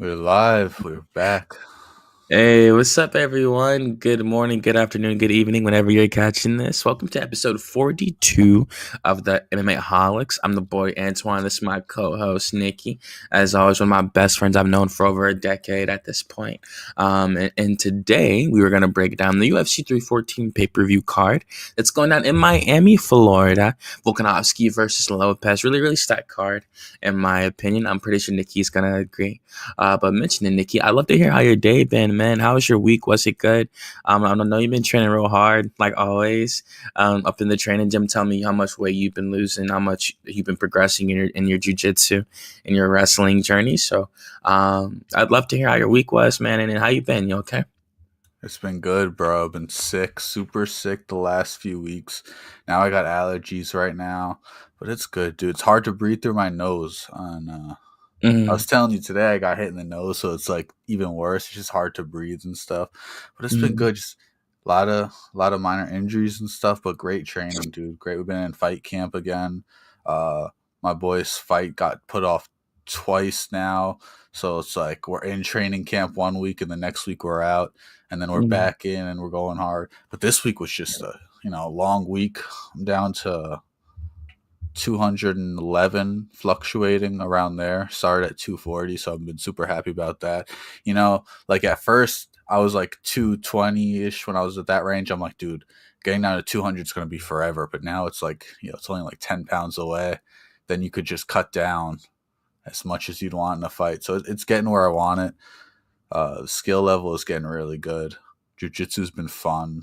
We're live. We're back. Hey, what's up, everyone? Good morning, good afternoon, good evening, whenever you're catching this. Welcome to episode 42 of the MMAHOLICS. I'm the boy Antoine. This is my co-host Nikki. As always, one of my best friends I've known for over a decade at this point. And today we were going to break down the UFC 314 pay-per-view card that's going down in Miami, Florida. Volkanovski versus Lopes. Really, really stacked card, in my opinion. I'm pretty sure Nikki's going to agree. But mentioning Nikki, I'd love to hear how your day been, man. How was your week? Was it good? I know you've been training real hard, like always. Up in the training gym, tell me how much weight you've been losing, how much you've been progressing in your jujitsu, in your wrestling journey. So, I'd love to hear how your week was, man, and how you been. You okay? It's been good, bro. I've been sick, super sick the last few weeks. Now I got allergies right now, but it's good, dude. It's hard to breathe through my nose. I Mm-hmm. was telling you today I got hit in the nose, so it's like even worse. It's just hard to breathe and stuff. But it's been Mm-hmm. good. Just a lot of minor injuries and stuff, but great training, dude. Great. We've been in fight camp again. Uh, my boy's fight got put off twice now, so it's like we're in training camp one week and the next week we're out, and then we're Mm-hmm. back in and we're going hard. But this week was just a long week. I'm down to 211, fluctuating around there. Started at 240, so I've been super happy about that. Like at first I was like 220-ish when I was at that range. I'm like, dude, getting down to 200 is going to be forever. But now it's like, it's only like 10 pounds away. Then you could just cut down as much as you'd want in a fight. So it's getting where I want it. The skill level is getting really good. Jiu-jitsu's been fun.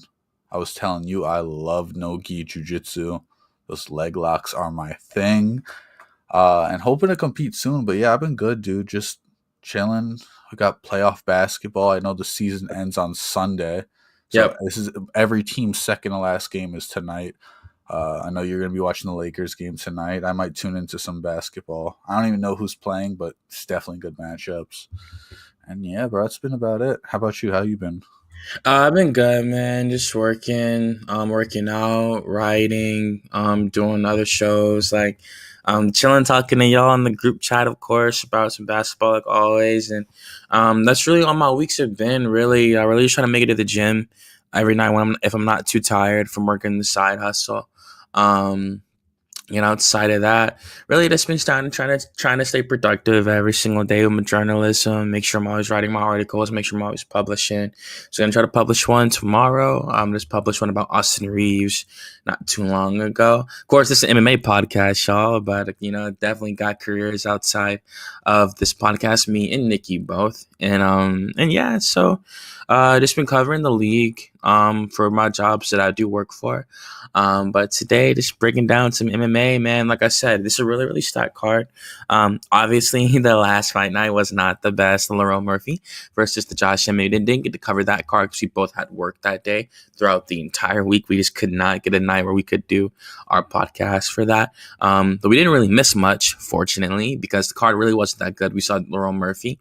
I was telling you I love no-gi jiu-jitsu. Those leg locks are my thing. And hoping to compete soon. But yeah, I've been good, dude. Just chilling. We got playoff basketball. I know the season ends on Sunday. So Yep. this is every team's second to last game is tonight. I know you're going to be watching the Lakers game tonight. I might tune into some basketball. I don't even know who's playing, but it's definitely good matchups. And yeah, bro, that's been about it. How about you? How you been? I've been good, man. Just working out, writing, doing other shows, like chilling, talking to y'all in the group chat, of course, about some basketball, like always. And that's really all my weeks have been. Really, I really just try to make it to the gym every night if I'm not too tired from working the side hustle. Um, outside of that, really just been trying to stay productive every single day with my journalism. Make sure I'm always writing my articles. Make sure I'm always publishing. So I'm gonna try to publish one tomorrow. Just published one about Austin Reeves not too long ago. Of course, this is an MMA podcast, y'all, but definitely got careers outside of this podcast. Me and Nikki both, and yeah, so just been covering the league for my jobs that I do work for. But today, just breaking down some MMA, man. Like I said, this is a really, really stacked card. Obviously, the last fight night was not the best. Lerone Murphy versus the Josh Emmett. We didn't get to cover that card because we both had work that day throughout the entire week. We just could not get a night where we could do our podcast for that. But we didn't really miss much, fortunately, because the card really wasn't that good. We saw Lerone Murphy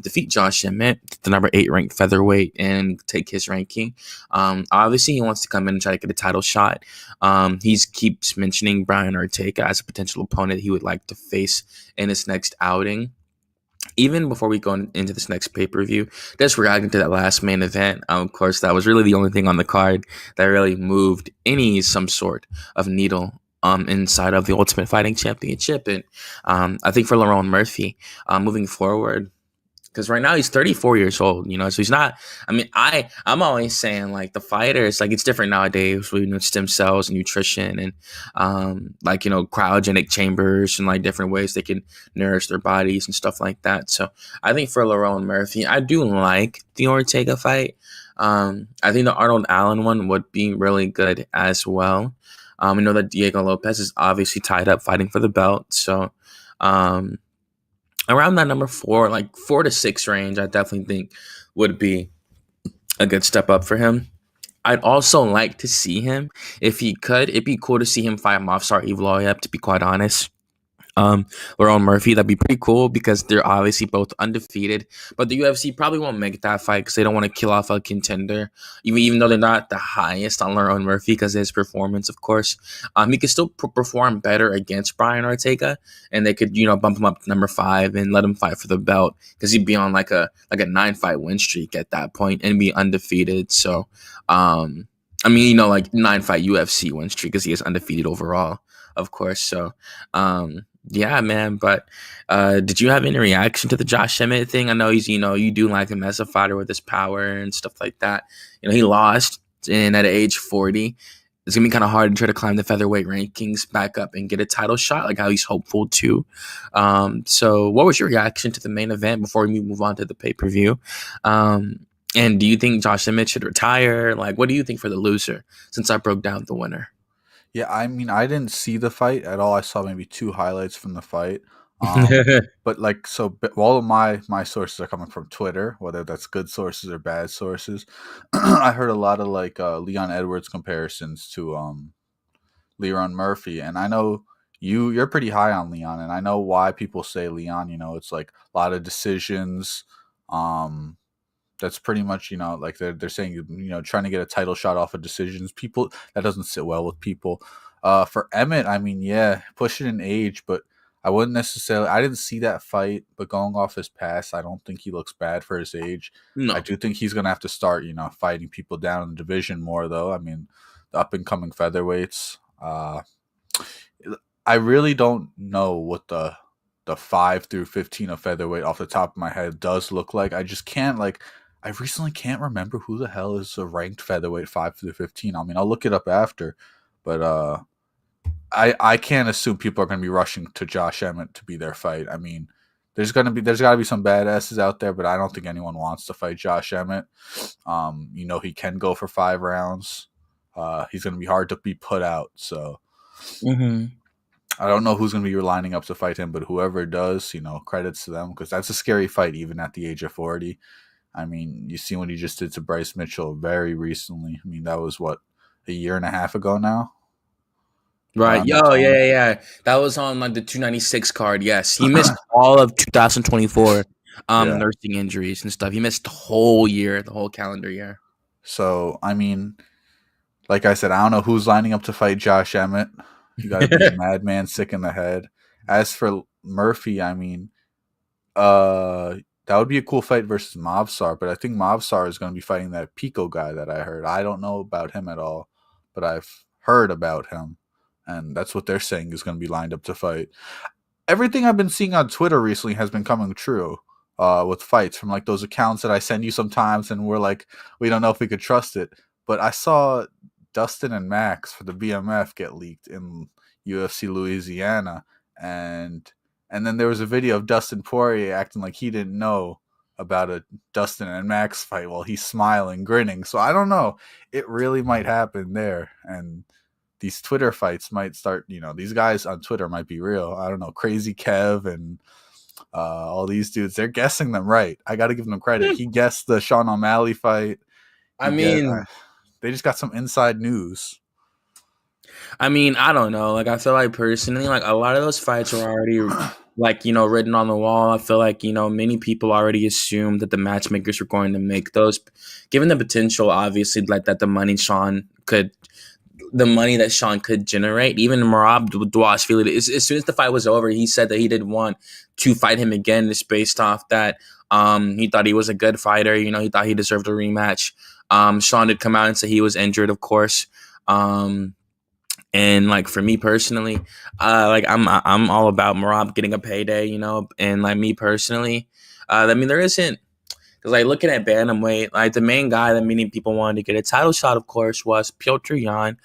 defeat Josh Emmett, the number 8 ranked featherweight, and take his ranking. Obviously, he wants to come in and try to get a title shot. He keeps mentioning Brian Ortega as a potential opponent he would like to face in his next outing. Even before we go into this next pay-per-view, just reacting to that last main event, of course, that was really the only thing on the card that really moved some sort of needle inside of the Ultimate Fighting Championship. And I think for Lerone Murphy, moving forward, because right now he's 34 years old, so he's not. I mean, I'm always saying like the fighters, like it's different nowadays with stem cells and nutrition and cryogenic chambers and like different ways they can nourish their bodies and stuff like that. So I think for Lerone Murphy, I do like the Ortega fight. I think the Arnold Allen one would be really good as well. I know that Diego Lopes is obviously tied up fighting for the belt, so. Around that number 4, like 4 to 6 range, I definitely think would be a good step up for him. I'd also like to see him, if he could, it'd be cool to see him fight Movsar Evloev, to be quite honest. um, Lerone Murphy. That'd be pretty cool because they're obviously both undefeated. But the UFC probably won't make that fight because they don't want to kill off a contender, even though they're not the highest on Lerone Murphy because of his performance, of course. He could still perform better against Brian Ortega, and they could bump him up to number 5 and let him fight for the belt because he'd be on like a 9-fight win streak at that point and be undefeated. So, I mean, like 9-fight UFC win streak because he is undefeated overall, of course. So, yeah, man. But did you have any reaction to the Josh Emmett thing? I know you do like him as a fighter with his power and stuff like that. He lost, and at age 40, it's gonna be kind of hard to try to climb the featherweight rankings back up and get a title shot, like how he's hopeful to. So, what was your reaction to the main event before we move on to the pay-per-view? And do you think Josh Emmett should retire? Like, what do you think for the loser? Since I broke down the winner. Yeah, I mean, I didn't see the fight at all. I saw maybe two highlights from the fight. But like, all of my sources are coming from Twitter, whether that's good sources or bad sources. I heard a lot of like Leon Edwards comparisons to Leon Murphy, and I know you're pretty high on Leon, and I know why people say Leon. It's like a lot of decisions. Um, that's pretty much like they're saying trying to get a title shot off of decisions. People that doesn't sit well with people. For Emmett, I mean, yeah, pushing in age, but I wouldn't necessarily. I didn't see that fight, but going off his past, I don't think he looks bad for his age. I No. do think he's gonna have to start fighting people down in the division more, though. I mean, the up and coming featherweights. I really don't know what the 5 through 15 of featherweight off the top of my head does look like. I just can't like. I recently can't remember who the hell is a ranked featherweight 5 through 15. I mean, I'll look it up after, but I can't assume people are going to be rushing to Josh Emmett to be their fight. I mean, there's got to be some badasses out there, but I don't think anyone wants to fight Josh Emmett. He can go for 5 rounds. He's going to be hard to be put out, so Mm-hmm. I don't know who's going to be lining up to fight him, but whoever does, credits to them because that's a scary fight even at the age of 40. I mean, you see what he just did to Bryce Mitchell very recently. I mean, that was what, a year and a half ago now, Right. around that Yo, time. yeah. That was on like the 296 card. Yes. He missed all of 2024 Yeah. nursing injuries and stuff. He missed the whole year, the whole calendar year. So, I mean, like I said, I don't know who's lining up to fight Josh Emmett. You got to be a madman sick in the head. As for Murphy, I mean, that would be a cool fight versus Mavsar, but I think Mavsar is going to be fighting that Pico guy that I heard. I don't know about him at all, but I've heard about him, and that's what they're saying is going to be lined up to fight. Everything I've been seeing on Twitter recently has been coming true. With fights from like those accounts that I send you sometimes, and we're like, we don't know if we could trust it. But I saw Dustin and Max for the BMF get leaked in UFC Louisiana, and then there was a video of Dustin Poirier acting like he didn't know about a Dustin and Max fight while he's smiling, grinning. So I don't know. It really might happen there, and these Twitter fights might start. These guys on Twitter might be real. I don't know, Crazy Kev and all these dudes. They're guessing them right. I got to give them credit. He guessed the Sean O'Malley fight. I He get. mean, They just got some inside news. I don't know. Like, I feel like personally, like a lot of those fights are already like, written on the wall. I feel like, many people already assumed that the matchmakers were going to make those, given the potential, obviously, like that the money that Sean could generate. Even Merab Dwashvili, as soon as the fight was over, he said that he did want to fight him again, just based off that. He thought he was a good fighter. He thought he deserved a rematch. Sean did come out and say he was injured, of course. And like for me personally, like I'm all about Merab getting a payday, and like me personally, I mean there isn't. Because like looking at bantamweight, like the main guy that many people wanted to get a title shot, of course, was Piotr Yan,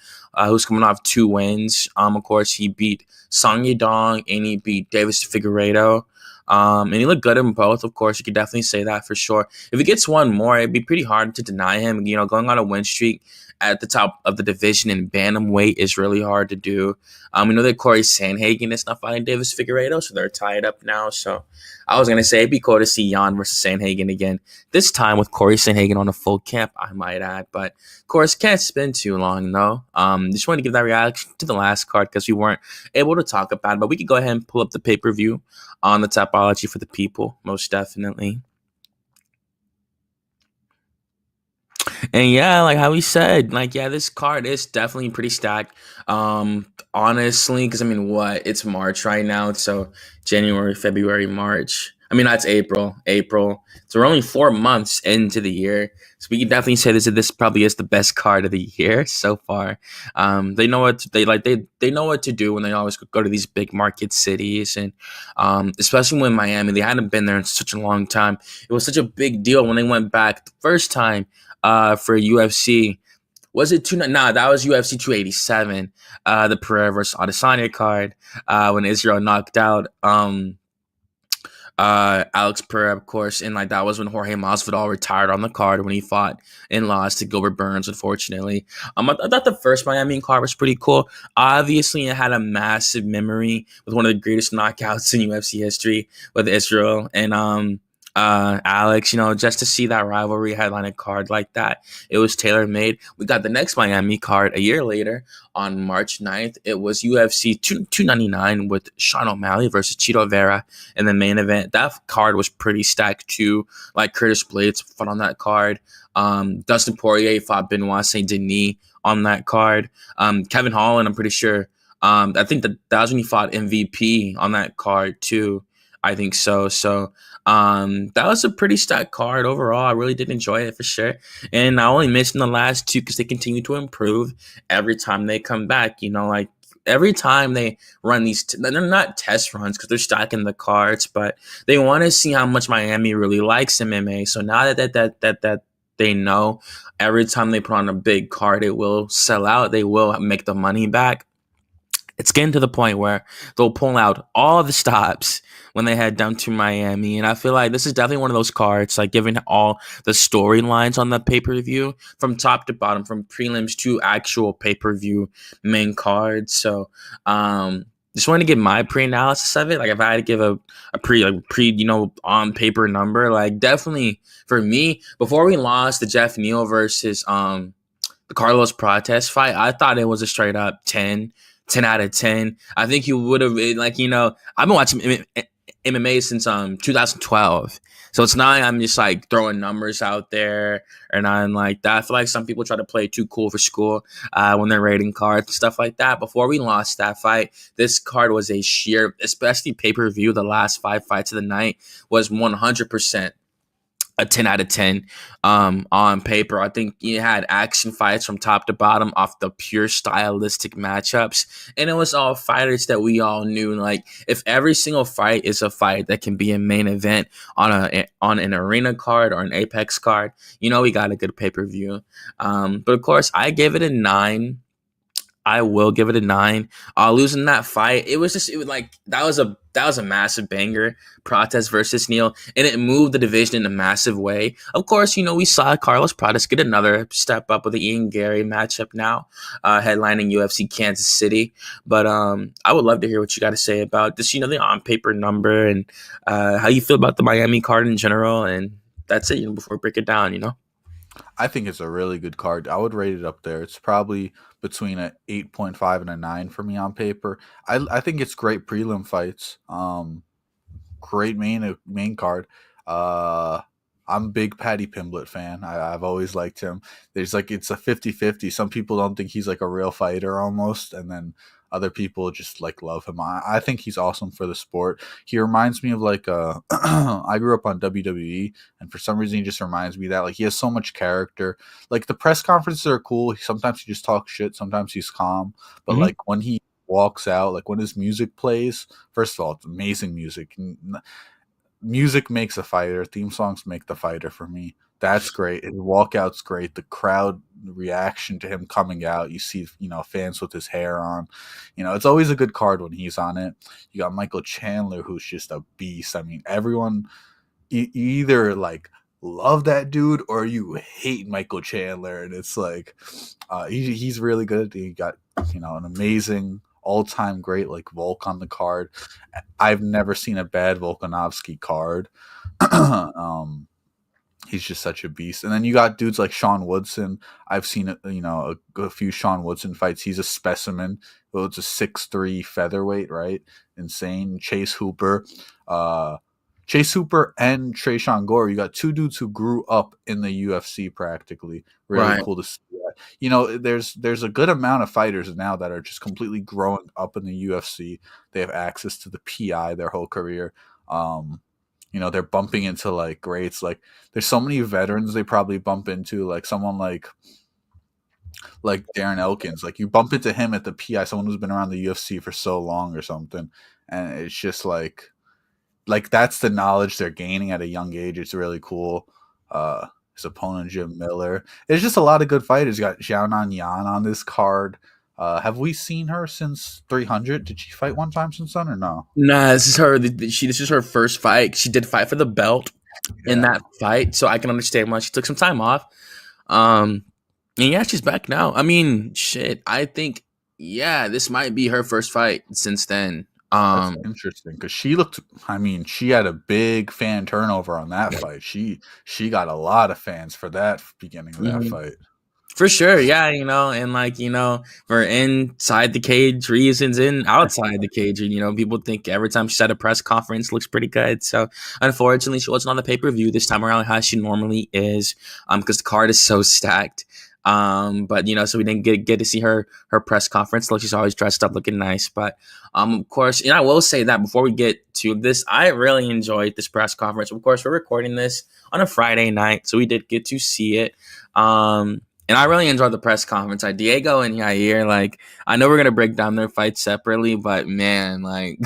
who's coming off 2 wins. Of course, he beat Song Yadong and he beat Davis Figueiredo. And he looked good in both, of course. You could definitely say that for sure. If he gets one more, it'd be pretty hard to deny him. Going on a win streak at the top of the division in bantamweight is really hard to do. We know that Corey Sandhagen is not fighting Davis Figueiredo, so they're tied up now. So I was gonna say it'd be cool to see Jan versus Sanhagen again. This time with Corey Sanhagen on a full camp, I might add. But of course, can't spend too long though. Just wanted to give that reaction to the last card because we weren't able to talk about it. But we could go ahead and pull up the pay per view on the Topology for the people, most definitely. And yeah, like how we said, like yeah, this card is definitely pretty stacked. Honestly, because I mean, what it's March right now, so January, February, March. I mean, that's April. So we're only 4 months into the year, so we can definitely say this probably is the best card of the year so far. They know what they know what to do when they always go to these big market cities, and especially when Miami, they hadn't been there in such a long time. It was such a big deal when they went back the first time for UFC. Was it two? Nah, that was UFC 287. The Pereira versus Adesanya card when Israel knocked out Alex Pereira, of course, and like that was when Jorge Masvidal retired on the card when he fought and lost to Gilbert Burns, unfortunately. I thought the first Miami card was pretty cool. Obviously, it had a massive memory with one of the greatest knockouts in UFC history with Israel and Alex, just to see that rivalry headline a card like that. It was tailor made. We got the next Miami card a year later on March 9th. It was UFC 299 with Sean O'Malley versus Chito Vera in the main event. That card was pretty stacked too. Like Curtis Blades fought on that card. Dustin Poirier fought Benoit Saint Denis on that card. Kevin Holland, I'm pretty sure. I think that was when he fought MVP on that card too. I think so. So that was a pretty stacked card overall. I really did enjoy it for sure. And I only missed in the last two because they continue to improve every time they come back. Like every time they run these, they're not test runs because they're stacking the cards, but they want to see how much Miami really likes MMA. So now that they know every time they put on a big card, it will sell out. They will make the money back. It's getting to the point where they'll pull out all the stops when they head down to Miami. And I feel like this is definitely one of those cards, like given all the storylines on the pay-per-view from top to bottom, from prelims to actual pay-per-view main cards. So just wanted to give my pre-analysis of it. Like if I had to give a pre on paper number, like definitely for me, before we lost the Jeff Neal versus the Carlos Protest fight, I thought it was a straight up 10 out of 10. I think you would have, I've been watching MMA since 2012. So it's not I'm just like throwing numbers out there or nothing like that. I feel like some people try to play too cool for school when they're rating cards and stuff like that. Before we lost that fight, this card was a sheer, especially pay-per-view, the last 5 fights of the night was 100% a 10 out of 10 on paper. I think you had action fights from top to bottom off the pure stylistic matchups. And it was all fighters that we all knew. Like if every single fight is a fight that can be a main event on an arena card or an Apex card, we got a good pay-per-view. But of course, I gave it a 9. I will give it a 9. Losing that fight, it was like that was a massive banger. Protest versus Neal, and it moved the division in a massive way. Of course, we saw Carlos Protest get another step up with the Ian Gary matchup now, headlining UFC Kansas City. But I would love to hear what you got to say about this, the on paper number and how you feel about the Miami card in general. And that's it. Before we break it down, I think it's a really good card. I would rate it up there. It's probably between an 8.5 and a 9 for me on paper. I think it's great prelim fights. Great main card. I'm a big Paddy Pimblett fan. I've always liked him. It's a 50-50. Some people don't think he's like a real fighter almost, and then other people just like love him. I think he's awesome for the sport. He reminds me of I grew up on WWE, and for some reason he just reminds me of that. Like he has so much character. Like the press conferences are cool. Sometimes he just talks shit. Sometimes he's calm. But like when he walks out, like when his music plays, first of all, it's amazing music. Music makes a fighter. Theme songs make the fighter for me. That's great. His walkout's great. The crowd reaction to him coming out, you see, fans with his hair on. It's always a good card when he's on it. You got Michael Chandler, who's just a beast. I mean, everyone, you either like love that dude or you hate Michael Chandler, and it's like he's really good. He got an amazing all-time great like Volk on the card. I've never seen a bad Volkanovski card. um, he's just such a beast. And then you got dudes like Sean Woodson. I've seen a few Sean Woodson fights. He's a specimen. Well, it's a 6'3" featherweight, right? Insane. Chase Hooper and Tresean Gore. You got two dudes who grew up in the UFC practically. Really Right. cool to see that. There's a good amount of fighters now that are just completely growing up in the UFC. They have access to the PI their whole career. They're bumping into like greats. Like there's so many veterans they probably bump into, like someone like Darren Elkins. Like you bump into him at the PI, someone who's been around the UFC for so long or something. And it's just like that's the knowledge they're gaining at a young age. It's really cool. His opponent Jim Miller. There's just a lot of good fighters. You got Xiaonan Yan on this card. Have we seen her since 300? Did she fight one time since then or no? Nah, this is her. This is her first fight. She did fight for the belt in Yeah, that fight, so I can understand why she took some time off. Um, and yeah, she's back now. I mean, shit. I think this might be her first fight since then. that's interesting because she looked. I mean, she had a big fan turnover on that fight. She got a lot of fans for that beginning of that Mhm. fight. For sure, yeah, and for inside the cage reasons and outside the cage, people think every time she's at a press conference looks pretty good. So unfortunately, she wasn't on the pay per view this time around how she normally is, because the card is so stacked. But so we didn't get to see her press conference. Look, she's always dressed up, looking nice. But of course, I will say that before we get to this, I really enjoyed this press conference. Of course, we're recording this on a Friday night, so we did get to see it. And I really enjoyed the press conference. Like Diego and Yair, like I know we're gonna break down their fights separately, but man, like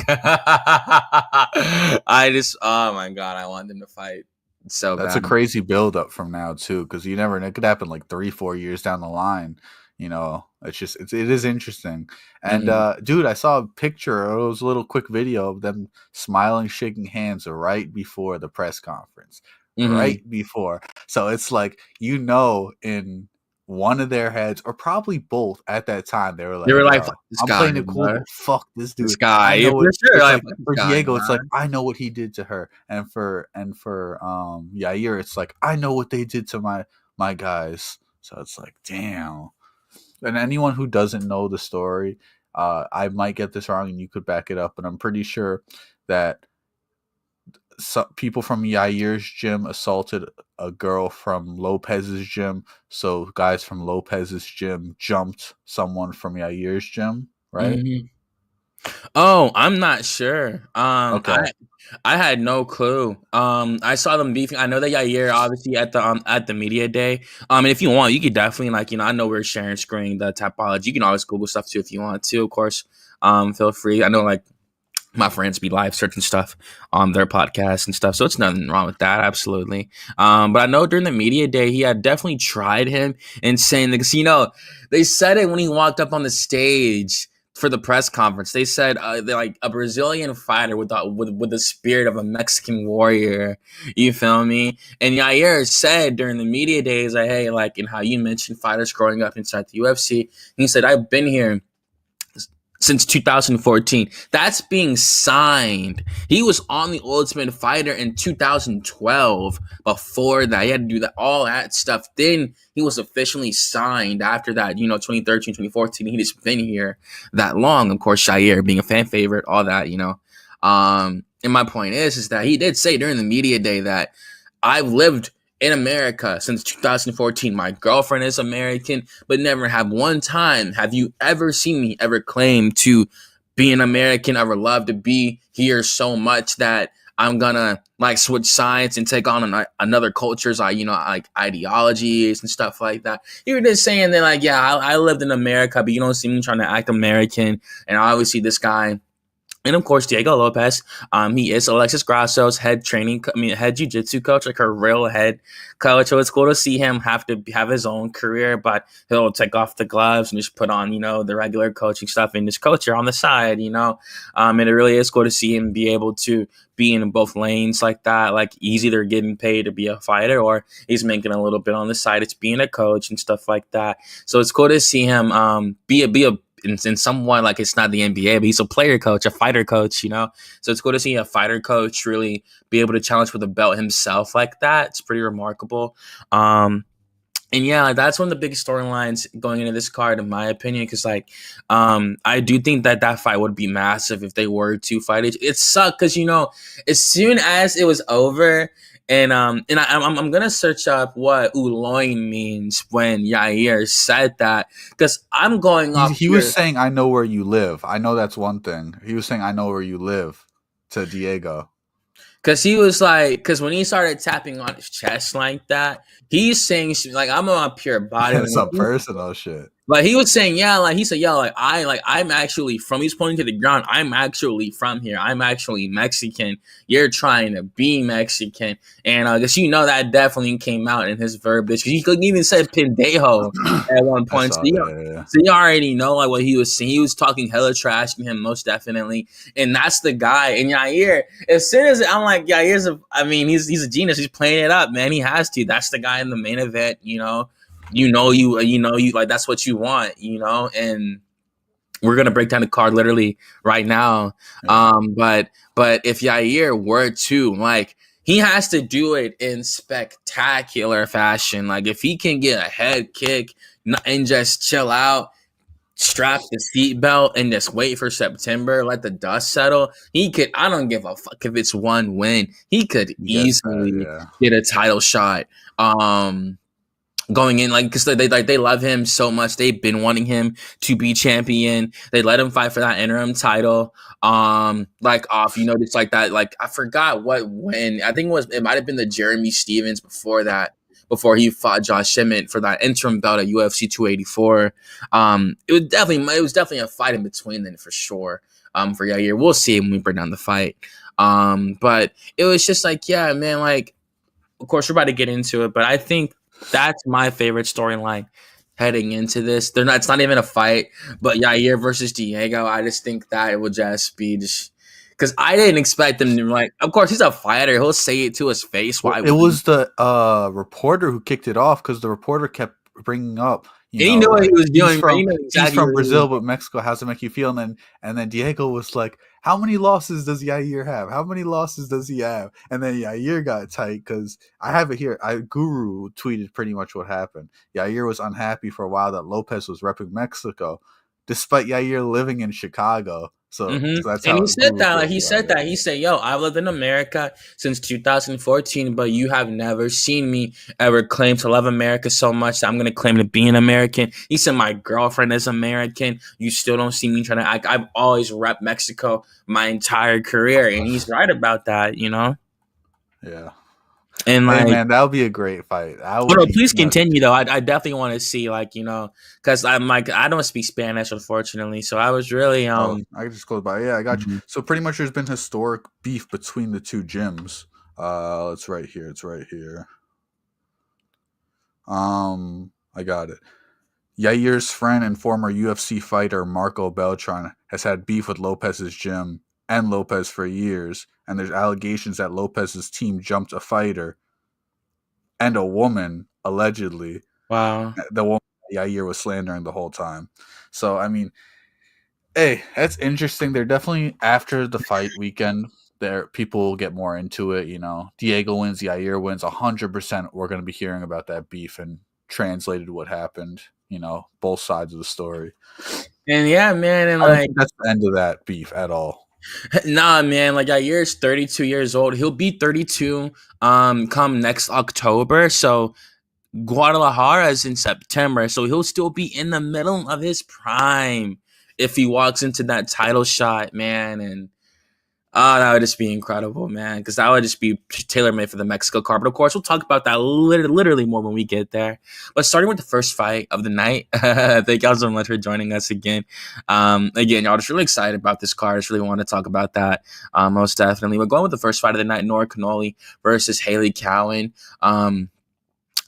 oh my god, I want them to fight so That's a bad. crazy build up from now too, because you never know. It could happen like 3-4 years down the line. It is interesting. And Mhm. dude, I saw a picture. It was a little quick video of them smiling, shaking hands right before the press conference. Mhm. Right before. So it's like in one of their heads, or probably both at that time, they were They like, were like, "Yo, "Fuck this I'm guy, playing it cool, bro. but fuck this This dude. guy." I Yeah, know for what." sure. It's Like, like fuck this for guy, Diego, it's like man. I know what he did to her, and for Yair, it's like I know what they did to my guys. So it's like, damn. And anyone who doesn't know the story, I might get this wrong, and you could back it up, but I'm pretty sure that people from Yair's gym assaulted a girl from Lopez's gym. So guys from Lopez's gym jumped someone from Yair's gym, right? Mhm. Oh, I'm not sure. Okay. I had no clue. I saw them beefing. I know that Yair obviously at the media day. And if you want, you could definitely I know we're sharing screen the typology. You can always Google stuff too if you want to. Of course, feel free. I know my friends be live searching stuff on their podcast and stuff, so it's nothing wrong with that. Absolutely. But I know during the media day he had definitely tried him and saying because they said it when he walked up on the stage for the press conference. They said they're like a Brazilian fighter with the spirit of a Mexican warrior. You feel me? And Yair said during the media days, like, hey, like in how you mentioned fighters growing up inside the UFC, he said, I've been here since 2014. That's being signed. He was on the Ultimate Fighter in 2012. Before that, he had to do that all that stuff. Then he was officially signed after that, 2013, 2014. He just been here that long. Of course, Shair being a fan favorite, all that. And my point is that he did say during the media day that I've lived in America since 2014. My girlfriend is American, but never have one time have you ever seen me ever claim to be an American, ever love to be here so much that I'm gonna like switch sides and take on another culture's like ideologies and stuff like that. You were just saying that like, yeah, I lived in America, but you don't see me trying to act American. And obviously this guy and of course, Diego Lopes. He is Alexis Grasso's head jiu-jitsu coach, like her real head coach. So it's cool to see him have to have his own career, but he'll take off the gloves and just put on, the regular coaching stuff and just coach her on the side. And it really is cool to see him be able to be in both lanes like that. Like he's either getting paid to be a fighter or he's making a little bit on the side. It's being a coach and stuff like that. So it's cool to see him be a in somewhat like it's not the NBA, but he's a player coach, a fighter coach, you know. So it's cool to see a fighter coach really be able to challenge for the belt himself like that. It's pretty remarkable. And yeah, like, that's one of the biggest storylines going into this card, in my opinion, because I do think that that fight would be massive if they were to fight it. It sucked because as soon as it was over, I'm gonna search up what Uloin means when Yair said that because I'm going off He here. was saying, "I know where you live." I know that's one thing. He was saying, "I know where you live," to Diego. Because he was like, because when he started tapping on his chest like that, he's saying like I'm on pure body. Some personal shit. Like he was saying, yeah, like he said, yeah, I'm actually from. He's pointing to the ground. I'm actually from here. I'm actually Mexican. You're trying to be Mexican, and because that definitely came out in his verbiage. Because he couldn't even say pendejo at one I point. saw that. Yeah. So you already know like what he was saying. He was talking hella trash to him, most definitely, and that's the guy. And Yair, as soon as I'm like, Yair's he's a genius. He's playing it up, man. He has to. That's the guy in the main event, you like that's what you want, and we're gonna break down the card literally right now. Yeah. But if Yair were to he has to do it in spectacular fashion. Like if he can get a head kick and just chill out, strap the seatbelt and just wait for September, let the dust settle. He could. I don't give a fuck if it's one win. He could easily get a title shot. Going in because they love him so much. They've been wanting him to be champion. They let him fight for that interim title. Just like that. Like I forgot when. I think it might have been the Jeremy Stevens before that. Before he fought Josh Emmett for that interim belt at UFC 284. It was definitely a fight in between then for sure. For Yair, we'll see when we break down the fight. But it was just like, yeah, man. Like, of course we're about to get into it, but I think that's my favorite storyline heading into this. It's not even a fight, but Yair versus Diego. I just think that it would just be because I didn't expect him to of course he's a fighter. He'll say it to his face. Well, it was the reporter who kicked it off because the reporter kept bringing up, he knew what he was doing. He's from Brazil, but Mexico. How's it make you feel? And then Diego was like, "How many losses does Yair have? How many losses does he have?" And then Yair got tight because I have it here. Guru tweeted pretty much what happened. Yair was unhappy for a while that Lopes was repping Mexico, despite Yair living in Chicago. So that's how. And he said that. He said, "Yo, I've lived in America since 2014, but you have never seen me ever claim to love America so much that I'm going to claim to be an American." He said, "My girlfriend is American. You still don't see me trying to act. I've always repped Mexico my entire career," and he's right about that. Yeah. And hey, man, that would be a great fight. Please continue though. I definitely want to see because I'm I don't speak Spanish unfortunately, so I was really I can just close by. Yeah, I got you. So pretty much, there's been historic beef between the two gyms. It's right here. I got it. Yair's friend and former UFC fighter Marco Beltran has had beef with Lopez's gym and Lopez for years, and there's allegations that Lopez's team jumped a fighter and a woman, allegedly. Wow. The woman Yair was slandering the whole time. So, I mean, hey, that's interesting. They're definitely, after the fight weekend, people will get more into it. Diego wins, Yair wins. 100%. We're going to be hearing about that beef and translated what happened. Both sides of the story. And yeah, man, and I don't think that's the end of that beef at all. Nah, man, Yair's 32 years old. He'll be 32 come next October. So Guadalajara is in September. So he'll still be in the middle of his prime if he walks into that title shot, man. And that would just be incredible, man, because that would just be tailor-made for the Mexico card. But of course, we'll talk about that literally more when we get there. But starting with the first fight of the night, thank y'all so much for joining us again. Again, y'all just really excited about this card. I just really want to talk about that most definitely. We're going with the first fight of the night, Nora Canoli versus Haley Cowan.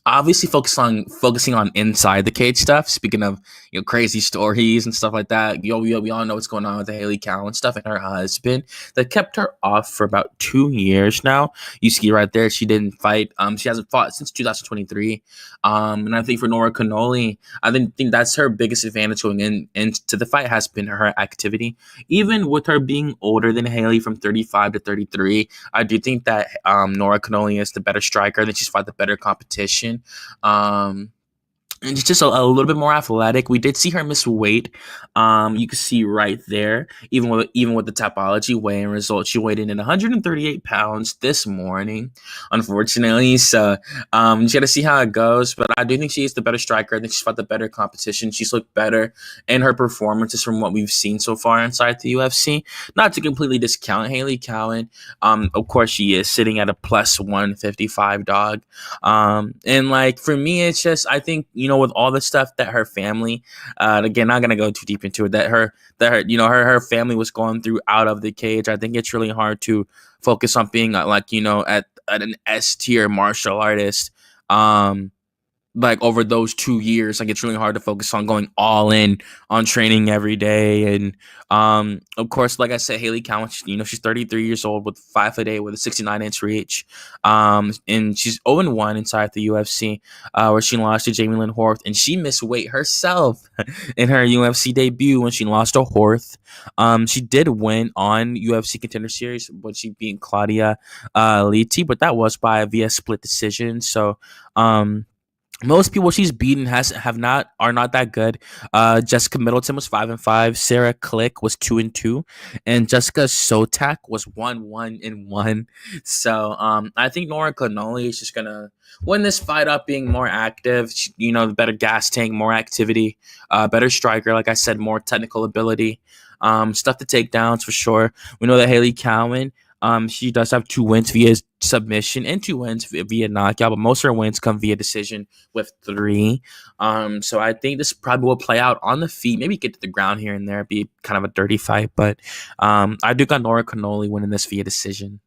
obviously focusing on inside the cage stuff. Speaking of crazy stories and stuff like that, we all know what's going on with the Haley Cowan stuff and her husband that kept her off for about 2 years now. You see right there, she didn't fight. She hasn't fought since 2023. And I think for Nora Canoli, I think that's her biggest advantage going into the fight has been her activity. Even with her being older than Haley from 35 to 33, I do think that Nora Canoli is the better striker. That she's fought the better competition. Um, and she's just a little bit more athletic. We did see her miss weight. You can see right there, even with the topology weigh-in results, she weighed in at 138 pounds this morning, unfortunately. So you got to see how it goes. But I do think she is the better striker. I think she's fought the better competition. She's looked better in her performances from what we've seen so far inside the UFC. Not to completely discount Haley Cowan. Of course, she is sitting at a plus 155 dog. And like for me, it's just I think with all the stuff that her family, again, not gonna go too deep into it. Her family was going through out of the cage. I think it's really hard to focus on being at an S tier martial artist. Like over those 2 years, like it's really hard to focus on going all in on training every day. And of course, like I said, Haley Cowan, she's 33 years old with 5'8" with a 69-inch reach. And she's 0-1 inside the UFC, where she lost to Jamie Lynn Horth, and she missed weight herself in her UFC debut when she lost to Horth. She did win on UFC Contender Series when she beat Claudia Leite, but that was via split decision. So most people she's beaten are not that good. Jessica Middleton was 5-5. Sarah Click was 2-2, and Jessica Sotak was 1-1. So I think Nora Canoli is just gonna win this fight up, being more active. The better gas tank, more activity, better striker. Like I said, more technical ability. Stuff to take downs for sure. We know that Haley Cowan. She does have 2 wins via submission and 2 wins via knockout, but most of her wins come via decision with 3. So I think this probably will play out on the feet, maybe get to the ground here and there, be kind of a dirty fight, but I do got Nora Canoli winning this via decision.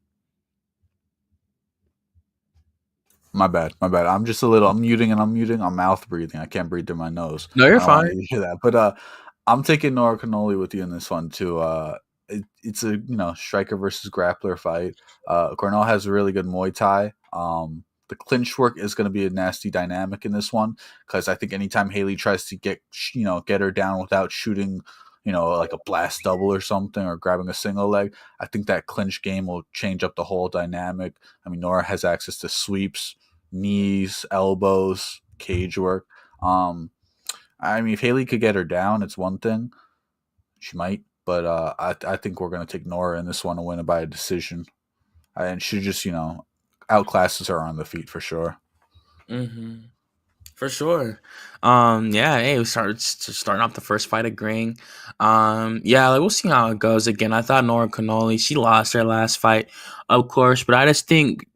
My bad. I'm just a little. I'm muting and unmuting. I'm mouth breathing. I can't breathe through my nose. No, you're I don't want fine. to hear that. But I'm taking Nora Canoli with you in this one too. It's a striker versus grappler fight. Cornell has a really good Muay Thai. The clinch work is going to be a nasty dynamic in this one because I think anytime Haley tries to get her down without shooting, like a blast double or something or grabbing a single leg, I think that clinch game will change up the whole dynamic. I mean, Nora has access to sweeps, knees, elbows, cage work. I mean, if Haley could get her down, it's one thing. She might. But I think we're going to take Nora in this one to win it by a decision. And she just, outclasses her on the feet for sure. Mm-hmm. For sure. Yeah, hey, starting off the first fight agreeing. Yeah, like we'll see how it goes. Again, I thought Nora Canoli, she lost her last fight, of course, but I just think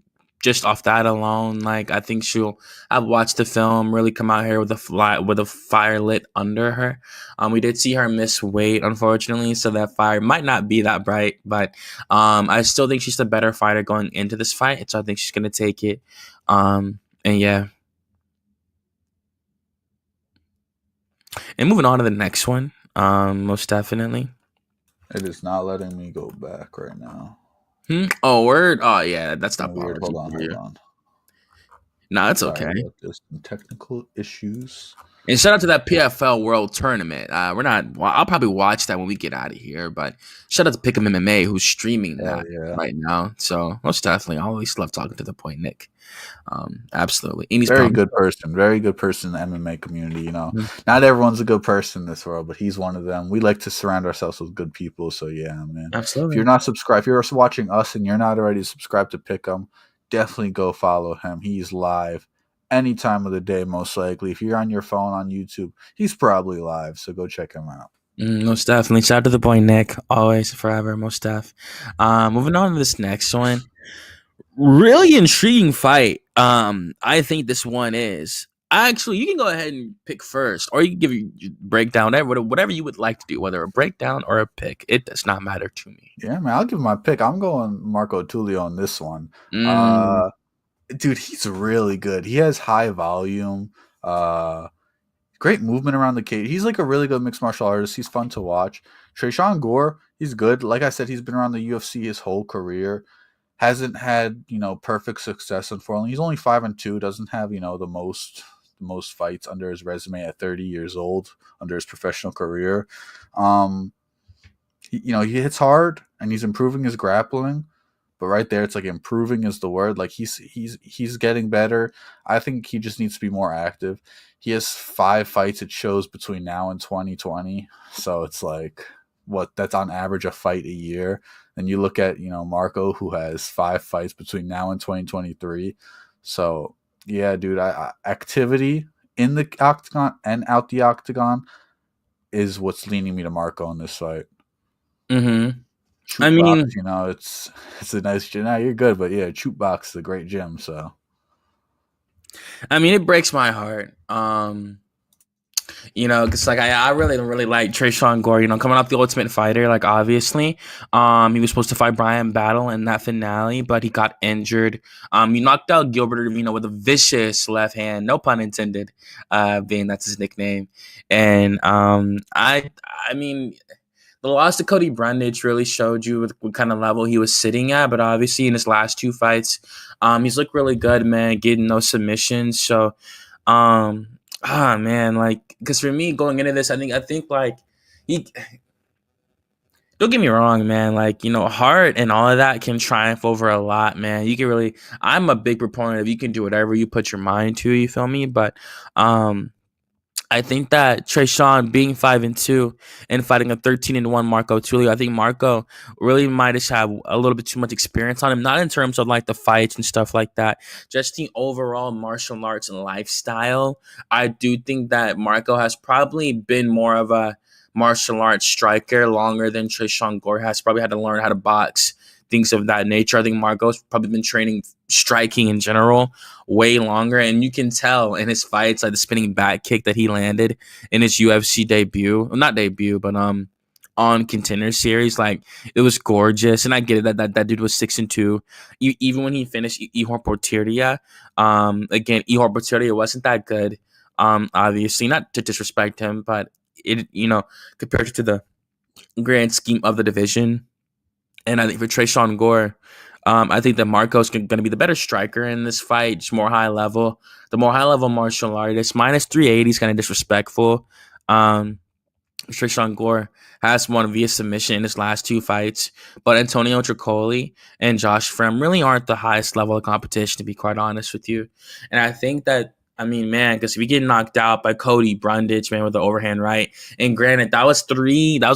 just off that alone, like I think she'll have watched the film, really come out here with a fire lit under her. We did see her miss weight, unfortunately, so that fire might not be that bright, but I still think she's the better fighter going into this fight, so I think she's gonna take it. And yeah. And moving on to the next one, most definitely. It is not letting me go back right now. Oh, word. Oh, yeah, that's not Weird. Hold apology. on. No, it's Sorry okay. about this. Some technical issues. And shout out to that PFL World Tournament. We're not. Well, I'll probably watch that when we get out of here. But shout out to Pick'em MMA who's streaming that right now. So most definitely, I always love talking to the point, Nick. Absolutely. Very good person in the MMA community. Not everyone's a good person in this world, but he's one of them. We like to surround ourselves with good people. So yeah, man. Absolutely. If you're not subscribed, if you're watching us and you're not already subscribed to Pick'em, definitely go follow him. He's live any time of the day, most likely. If you're on your phone on YouTube, he's probably live. So go check him out. Most definitely. Shout out to the boy Nick. Always, forever, most def. Moving on to this next one. Really intriguing fight. I think this one is. Actually, you can go ahead and pick first, or you can give your breakdown, whatever you would like to do, whether a breakdown or a pick. It does not matter to me. Yeah, man, I'll give my pick. I'm going Marco Tulio on this one. dude, he's really good. He has high volume, uh, great movement around the cage. He's like a really good mixed martial artist. He's fun to watch. Tresean Gore, he's good. Like I said, he's been around the UFC his whole career. Hasn't had perfect success. Unfortunately, he's only 5-2. Doesn't have the most fights under his resume at 30 years old under his professional career. Um, he hits hard and he's improving his grappling. But right there, it's like improving is the word. Like he's getting better. I think he just needs to be more active. He has 5 fights it shows between now and 2020. So it's like what that's on average a fight a year. And you look at Marco who has 5 fights between now and 2023. So yeah, dude, activity in the octagon and out the octagon is what's leaning me to Marco in this fight. Mm-hmm. I Shoot box, mean, it's a nice gym. Now you're good, but yeah, shoot box is a great gym. So it breaks my heart. Because like I really don't really like Tresean Gore. Coming off the Ultimate Fighter, like obviously, he was supposed to fight Brian Battle in that finale, but he got injured. He knocked out Gilbert Urbina with a vicious left hand, no pun intended, being that's his nickname. And I mean, the loss to Cody Brundage really showed you what kind of level he was sitting at. But obviously, in his last 2 fights, he's looked really good, man, getting those submissions. So, man, like, because for me going into this, I think like he. Don't get me wrong, man. Like, heart and all of that can triumph over a lot, man. You can really. I'm a big proponent of you can do whatever you put your mind to. You feel me? But, I think that Tresean being 5-2 and fighting a 13-1 Marco Tulio, I think Marco really might just have a little bit too much experience on him. Not in terms of like the fights and stuff like that, just the overall martial arts and lifestyle. I do think that Marco has probably been more of a martial arts striker longer than Tresean Gore has. Probably had to learn how to box, things of that nature. I think Marco's probably been training striking in general way longer, and you can tell in his fights, like the spinning back kick that he landed in his UFC debut, well, not debut, but on Contender Series, like it was gorgeous. And I get it that dude was 6-2. Even when he finished Ihor Portiria, again, Ihor Portiria wasn't that good. Obviously, not to disrespect him, but it compared to the grand scheme of the division. And I think for Tresean Gore, I think that Marco's going to be the better striker in this fight, just more high level. The more high level martial artist, minus 380 is kind of disrespectful. Um, Tresean Gore has won via submission in his last 2 fights, but Antonio Tricoli and Josh Frem really aren't the highest level of competition, to be quite honest with you. And I think that, I mean, man, because if you get knocked out by Cody Brundage, man, with the overhand right, and granted, that was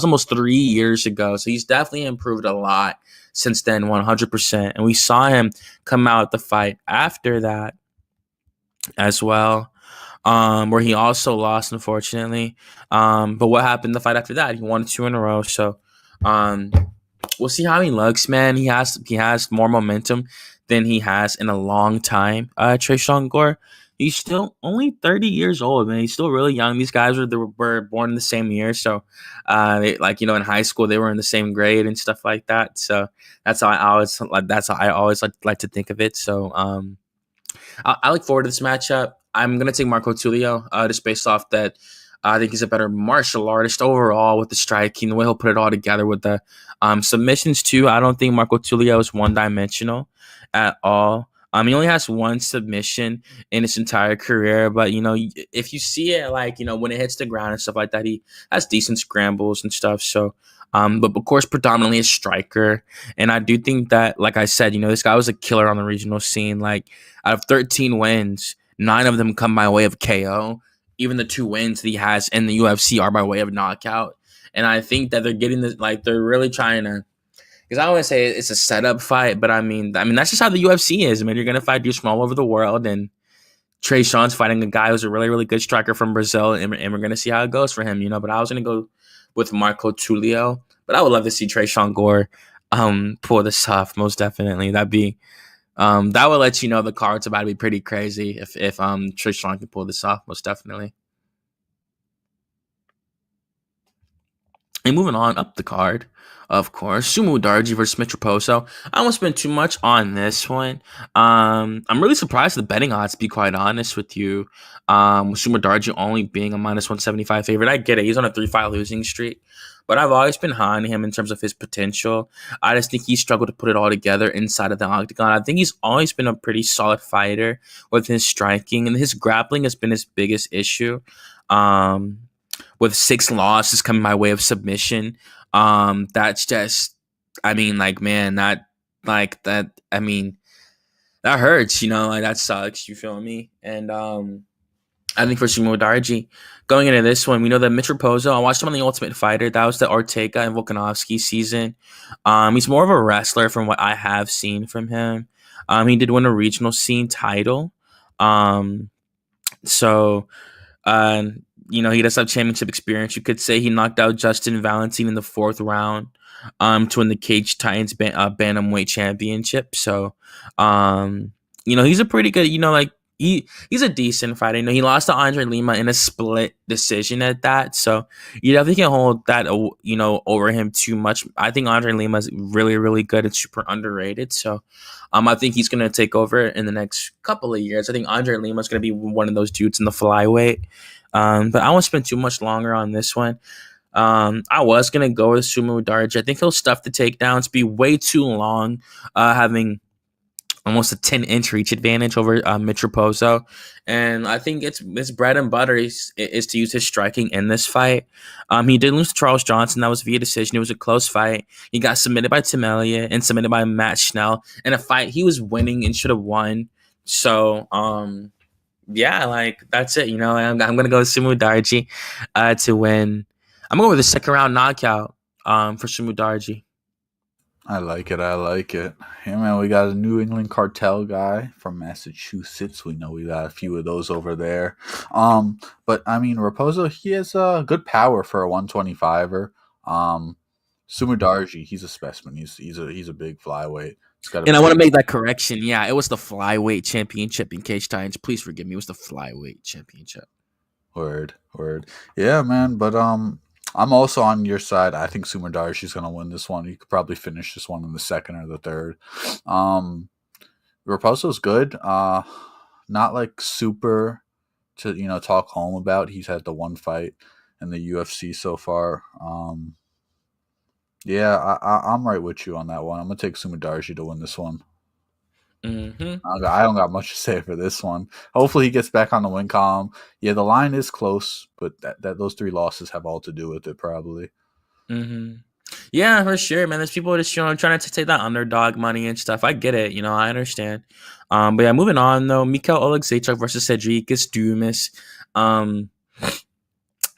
almost 3 years ago, so he's definitely improved a lot since then, 100%. And we saw him come out the fight after that as well, where he also lost, unfortunately. But what happened the fight after that? He won 2 in a row. So um, we'll see how he looks, man. He has more momentum than he has in a long time. Tresean Gore, he's still only 30 years old, man. He's still really young. These guys were born in the same year, so in high school they were in the same grade and stuff like that. So that's how I always like to think of it. So I look forward to this matchup. I'm gonna take Marco Tulio, just based off that. I think he's a better martial artist overall with the striking, the way he'll put it all together with the submissions too. I don't think Marco Tulio is one dimensional at all. He only has one submission in his entire career, but if you see it like when it hits the ground and stuff like that, he has decent scrambles and stuff. So, but of course, predominantly a striker, and I do think that, like I said, this guy was a killer on the regional scene. Like out of 13 wins, 9 of them come by way of KO. Even the 2 wins that he has in the UFC are by way of knockout. And I think that they're getting this, like they're really trying to, because I don't want to say it's a setup fight, but I mean that's just how the UFC is. I mean, you're gonna fight dudes from all over the world, and Tresean's fighting a guy who's a really, really good striker from Brazil, and we're gonna see how it goes for him, But I was gonna go with Marco Tulio, but I would love to see Tresean Gore pull this off, most definitely. That would let you know the card's about to be pretty crazy if Tresean can pull this off, most definitely. And moving on up the card, of course, Sumo Darji versus Mitch Raposo. I won't spend too much on this one. I'm really surprised the betting odds, to be quite honest with you. With Sumo Darji only being a minus 175 favorite. I get it. He's on a 3-5 losing streak. But I've always been high on him in terms of his potential. I just think he struggled to put it all together inside of the octagon. I think he's always been a pretty solid fighter with his striking, and his grappling has been his biggest issue. Um, with 6 losses coming my way of submission. That's just, I mean, like, man, I mean, that hurts, like that sucks. You feel me? And I think for Sumo Darji, going into this one, we know that Mitch Raposo, I watched him on The Ultimate Fighter. That was the Ortega and Volkanovski season. He's more of a wrestler from what I have seen from him. He did win a regional scene title. Um, so uh, he does have championship experience. You could say he knocked out Justin Valentine in the 4th round to win the Cage Titans Bantamweight Championship. So, he's a pretty good, he's a decent fighter. He lost to Andre Lima in a split decision at that. So, you definitely can't hold that, over him too much. I think Andre Lima is really, really good and super underrated. So, I think he's going to take over in the next couple of years. I think Andre Lima is going to be one of those dudes in the flyweight. But I won't spend too much longer on this one. I was going to go with Sumo Darji. I think he'll stuff the takedowns, be way too long, having almost a 10-inch reach advantage over Mitch Raposo. And I think it's bread and butter is to use his striking in this fight. He did lose to Charles Johnson. That was via decision. It was a close fight. He got submitted by Tim Elliott and submitted by Matt Schnell in a fight he was winning and should have won. So, yeah, like that's it. I'm gonna go with Sumo Darji to win. I'm going with a second round knockout for Sumo Darji. I like it. I like it. Yeah, man, we got a New England cartel guy from Massachusetts. We know we got a few of those over there. But I mean, Raposo, he has good power for a 125er. Sumidarji, he's a specimen. He's a big flyweight. He's got a And I want to big make that correction. Yeah, it was the flyweight championship in Cage Titans. Please forgive me. It was the flyweight championship. word. Yeah, man. But I'm also on your side. I think Sumidarji's gonna win this one. He could probably finish this one in the second or the third. Um, Raposo's good. Not like super to talk home about. He's had the one fight in the UFC so far. Yeah, I'm right with you on that one. I'm gonna take Sumidarji to win this one. Mm-hmm. I don't got much to say for this one. Hopefully, he gets back on the win column. Yeah, the line is close, but that those 3 losses have all to do with it, probably. Mm-hmm. Yeah, for sure, man. There's people just trying to take that underdog money and stuff. I get it. I understand. But yeah, moving on though. Mikhail Oleksiejczuk versus Cedric Dumas. Um,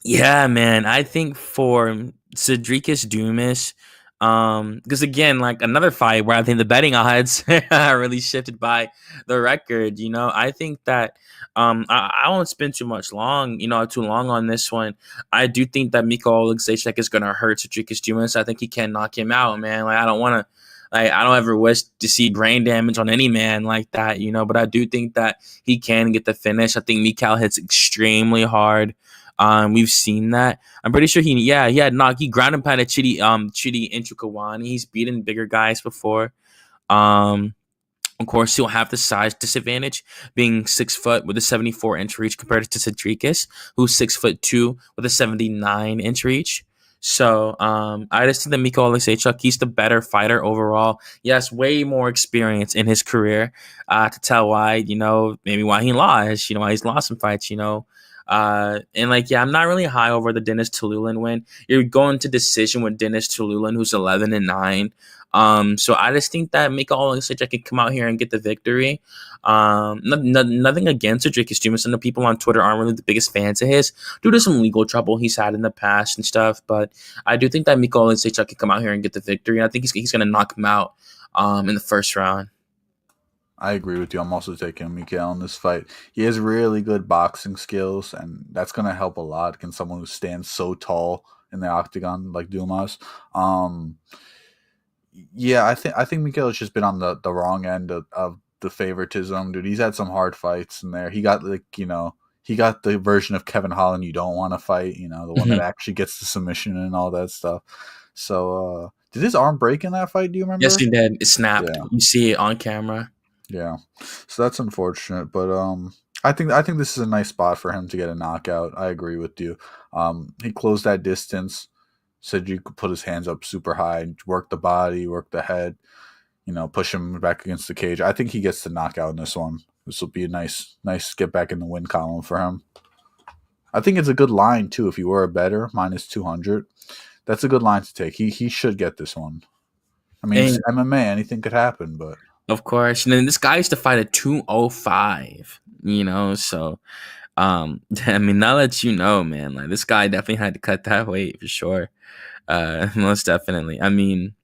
Yeah, man. I think for Cedricus Dumas, because again, like another fight where I think the betting odds are really shifted by the record. I think that I won't spend too long on this one. I do think that Mikhail Oleksiejczuk is gonna hurt Cedricus Dumas. I think he can knock him out, man. Like I don't want to. Like, I don't ever wish to see brain damage on any man like that, but I do think that he can get the finish. I think Mikhail hits extremely hard. We've seen that. I'm pretty sure he ground and pounded Chidi Nchukawani. He's beaten bigger guys before. Um, of course, he'll have the size disadvantage, being 6 foot with a 74-inch reach compared to Cedricus, who's 6'2" with a 79-inch reach. So I just think that Mikhail Oleksiejczuk, he's the better fighter overall. He has way more experience in his career to tell why, maybe why he lost, why he's lost some fights. And I'm not really high over the Dennis Tululin win. You're going to decision with Dennis Tululin, who's 11-9. So I just think that Mikhail Oleksiejczuk can come out here and get the victory. Nothing against Cedricus Dumas. I know people on Twitter aren't really the biggest fans of his due to some legal trouble he's had in the past and stuff. But I do think that Mikhail Oleksiejczuk can come out here and get the victory. And I think he's going to knock him out in the first round. I agree with you. I'm also taking Mikhail in this fight. He has really good boxing skills, and that's going to help a lot against someone who stands so tall in the octagon like Dumas. Yeah, I think Mikhail has just been on the wrong end of the favoritism, dude. He's had some hard fights in there. He got he got the version of Kevin Holland you don't want to fight. The one that Mhm. actually gets the submission and all that stuff. So, did his arm break in that fight? Do you Yes, remember? he did. It snapped. Yeah, You see it on camera. yeah. So that's unfortunate, but I think this is a nice spot for him to get a knockout. I agree with you. He closed that distance. Said you could put his hands up super high, work the body, work the head. Push him back against the cage. I think he gets the knockout in this one. This will be a nice get back in the win column for him. I think it's a good line too. If you were a better -200, that's a good line to take. He should get this one. I mean, it's And MMA. Anything could happen, but of course, and then this guy used to fight at 205. So I mean, now that you know, man, like this guy definitely had to cut that weight for sure. Most definitely. I mean,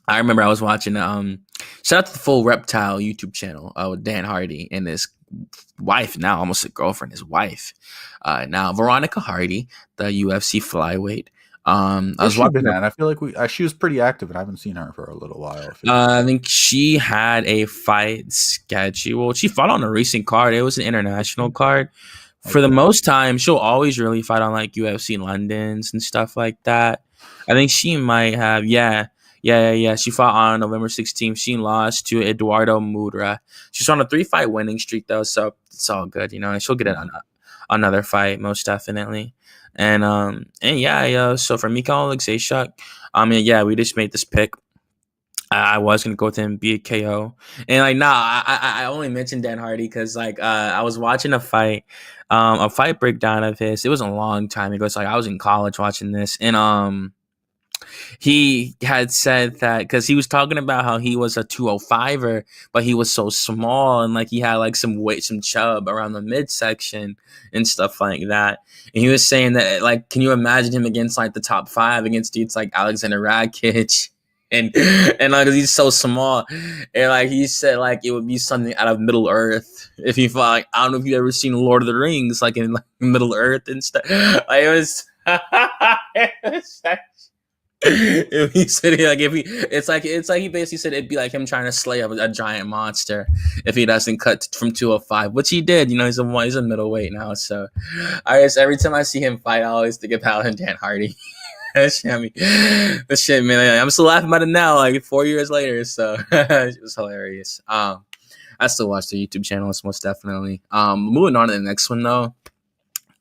I remember I was watching shout out to the Full Reptile YouTube channel with Dan Hardy and his wife, now almost a girlfriend, his wife. Now Veronica Hardy, the UFC flyweight. I where's was she watching been at? I feel like she was pretty active, and I haven't seen her for a little while. I feel like. I think she had a fight scheduled. She fought on a recent card. It was an international card. For the Okay. most time, she'll always really fight on like UFC Londons and stuff like that. I think she might have, yeah. She fought on November 16th. She lost to Eduardo Mudra. She's on a 3-fight winning streak though, so it's all good, and she'll get another fight most definitely. And yeah. So for Mikhail Alexeychuk, we just made this pick. I was gonna go with him, be a KO, and like nah, I only mentioned Dan Hardy because like I was watching a fight breakdown of his. It was a long time ago. It's like I was in college watching this, and he had said that because he was talking about how he was a 205er, but he was so small and like he had like some weight, some chub around the midsection and stuff like that. And he was saying that like, can you imagine him against like the top 5 against dudes like Alexander Rakic? And like he's so small, and like he said, like it would be something out of Middle Earth if he fought. Like, I don't know if you've ever seen Lord of the Rings, like in like, Middle Earth and stuff. Like, it was, it was if he said like if he, it's like he basically said it'd be like him trying to slay a giant monster if he doesn't cut from 205, which he did. He's a middleweight now, so I guess every time I see him fight, I always think about him, Dan Hardy. That shit, man. I'm still laughing about it now, like 4 years later. So it was hilarious. I still watch the YouTube channel, most definitely. Moving on to the next one though.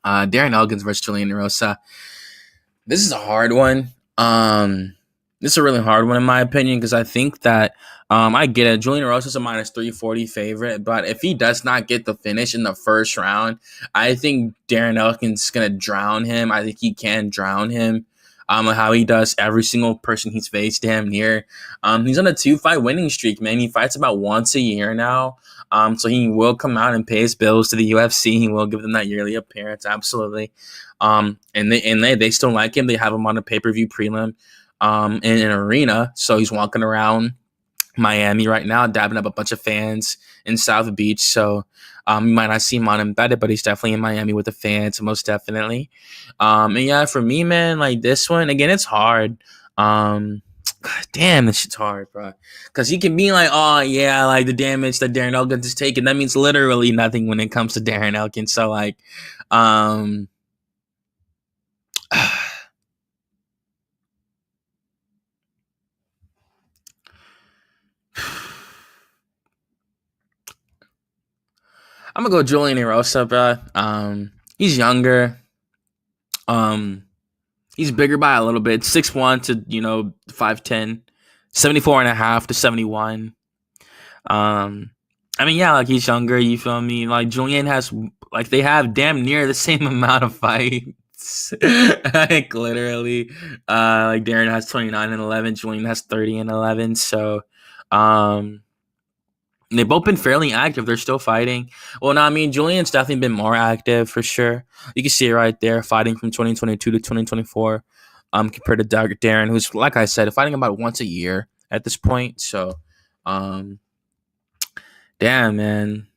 Darren Elkins versus Julian Erosa. This is a hard one. This is a really hard one in my opinion because I think that I get it. Julian Erosa is a -340 favorite, but if he does not get the finish in the first round, I think Darren Elkins is gonna drown him. I think he can drown him. How he does every single person he's faced damn near. He's on a 2-fight winning streak, man. He fights about once a year now. So he will come out and pay his bills to the UFC. He will give them that yearly appearance, absolutely. And they still like him. They have him on a pay-per-view prelim in an arena. So he's walking around Miami right now, dabbing up a bunch of fans in South Beach. So you might not see him on embedded, but he's definitely in Miami with the fans, most definitely. And yeah, for me, man, like this one, again, it's hard. God damn, this shit's hard, bro. Because you can be like, oh, yeah, like the damage that Darren Elkins is taking, that means literally nothing when it comes to Darren Elkins. So, like, I'm going to go Julian Erosa, bro. He's younger. He's bigger by a little bit, 6'1" to 5'10", 74.5 to 71. I mean, yeah, like he's younger. You feel me? Like Julian has, like they have damn near the same amount of fights. Like literally, like Darren has 29 and 11. Julian has 30 and 11. So, they've both been fairly active. They're still fighting. Well, no, I mean, Julian's definitely been more active for sure. You can see it right there, fighting from 2022 to 2024, compared to Darren, who's, like I said, fighting about once a year at this point. So, damn, man.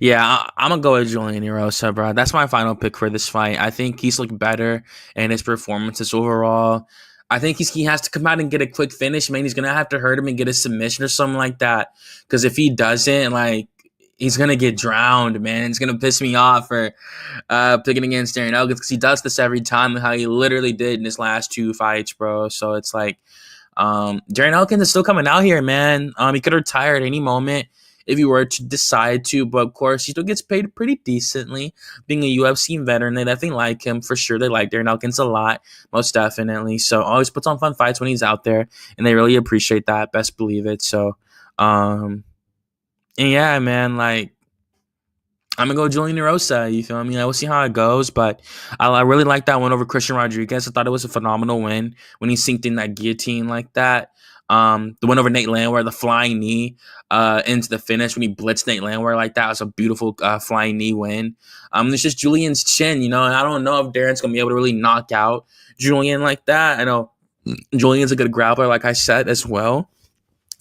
Yeah, I'm going to go with Julian Erosa, bro. That's my final pick for this fight. I think he's looked better in his performances overall. I think he has to come out and get a quick finish, man. He's going to have to hurt him and get a submission or something like that. Because if he doesn't, like, he's gonna get drowned, man. It's gonna piss me off for picking against Darren Elkins because he does this every time, how he literally did in his last 2 fights, bro. So it's like Darren Elkins is still coming out here, man. He could retire at any moment if he were to decide to, but of course he still gets paid pretty decently. Being a UFC veteran, they definitely like him for sure. They like Darren Elkins a lot, most definitely. So always puts on fun fights when he's out there, and they really appreciate that. Best believe it. So, and yeah, man, like I'm gonna go Julian Erosa. You feel me? We'll see how it goes, but I really like that one over Christian Rodriguez. I thought it was a phenomenal win when he synced in that guillotine like that. The win over Nate Landwehr, the flying knee into the finish when he blitzed Nate Landwehr like that was a beautiful flying knee win. It's just Julian's chin, and I don't know if Darren's gonna be able to really knock out Julian like that. I know Julian's a good grappler, like I said as well.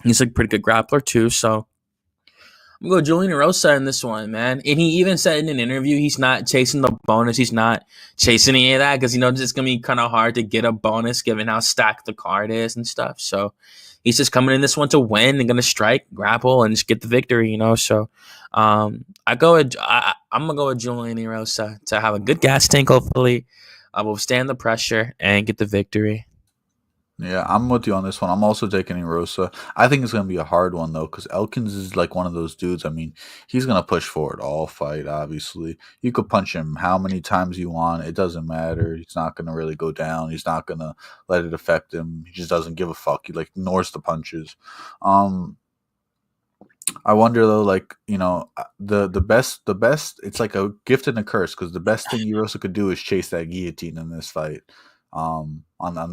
He's a pretty good grappler too, so. I'm going to go Julian Erosa in this one, man. And he even said in an interview he's not chasing the bonus. He's not chasing any of that because he knows it's going to be kind of hard to get a bonus given how stacked the card is and stuff. So he's just coming in this one to win and going to strike, grapple, and just get the victory, So I'm going to go with Julian Erosa to have a good gas tank, hopefully. I will stand the pressure and get the victory. Yeah, I'm with you on this one. I'm also taking Erosa. I think it's going to be a hard one, though, because Elkins is like one of those dudes. I mean, he's going to push forward all fight, obviously. You could punch him how many times you want. It doesn't matter. He's not going to really go down. He's not going to let it affect him. He just doesn't give a fuck. He, ignores the punches. I wonder, though, the best, it's like a gift and a curse, because the best thing Erosa could do is chase that guillotine in this fight. On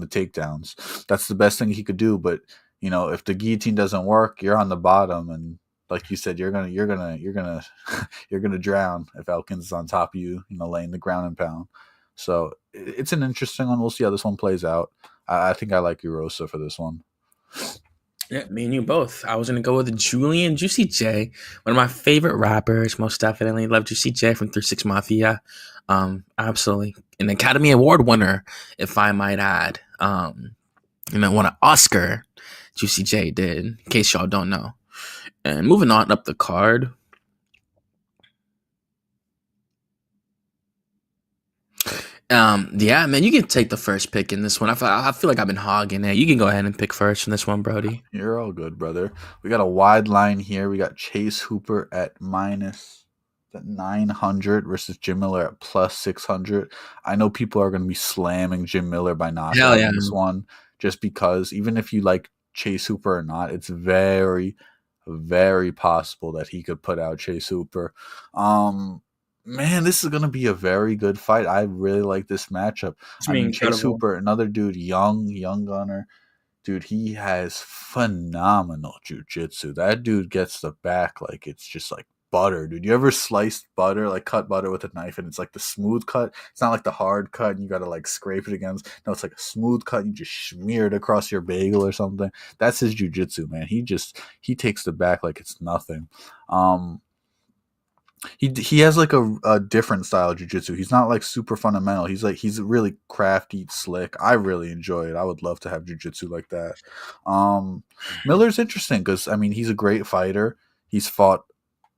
the takedowns. That's the best thing he could do. But if the guillotine doesn't work, you're on the bottom, and like you said, you're gonna you're gonna drown if Elkins is on top of you, laying the ground and pound. So it's an interesting one. We'll see how this one plays out. I think I like Erosa for this one. Yeah, me and you both. I was going to go with Julian Juicy J, one of my favorite rappers, most definitely. Love Juicy J from 36 Mafia. Absolutely. An Academy Award winner, if I might add. Won an Oscar, Juicy J did, in case y'all don't know. And moving on up the card. Yeah, man, you can take the first pick in this one. I feel like I've been hogging it. You can go ahead and pick first in this one, Brody. You're all good, brother. We got a wide line here. We got Chase Hooper at minus 900 versus Jim Miller at plus 600. I know people are going to be slamming Jim Miller by knockout in this one, just because even if you like Chase Hooper or not, it's very, very possible that he could put out Chase Hooper. Man, this is going to be a very good fight. I really like this matchup. Chase Hooper, another dude, young gunner. Dude, he has phenomenal jiu-jitsu. That dude gets the back like it's just like butter, dude. You ever sliced butter, like cut butter with a knife, and it's like the smooth cut? It's not like the hard cut and you got to like scrape it against. No, it's like a smooth cut. You just smear it across your bagel or something. That's his jiu-jitsu, man. He takes the back like it's nothing. He has like a different style of jiu-jitsu. He's not like super fundamental. He's really crafty, slick. I really enjoy it. I would love to have jiu-jitsu like that. Miller's interesting because he's a great fighter. He's fought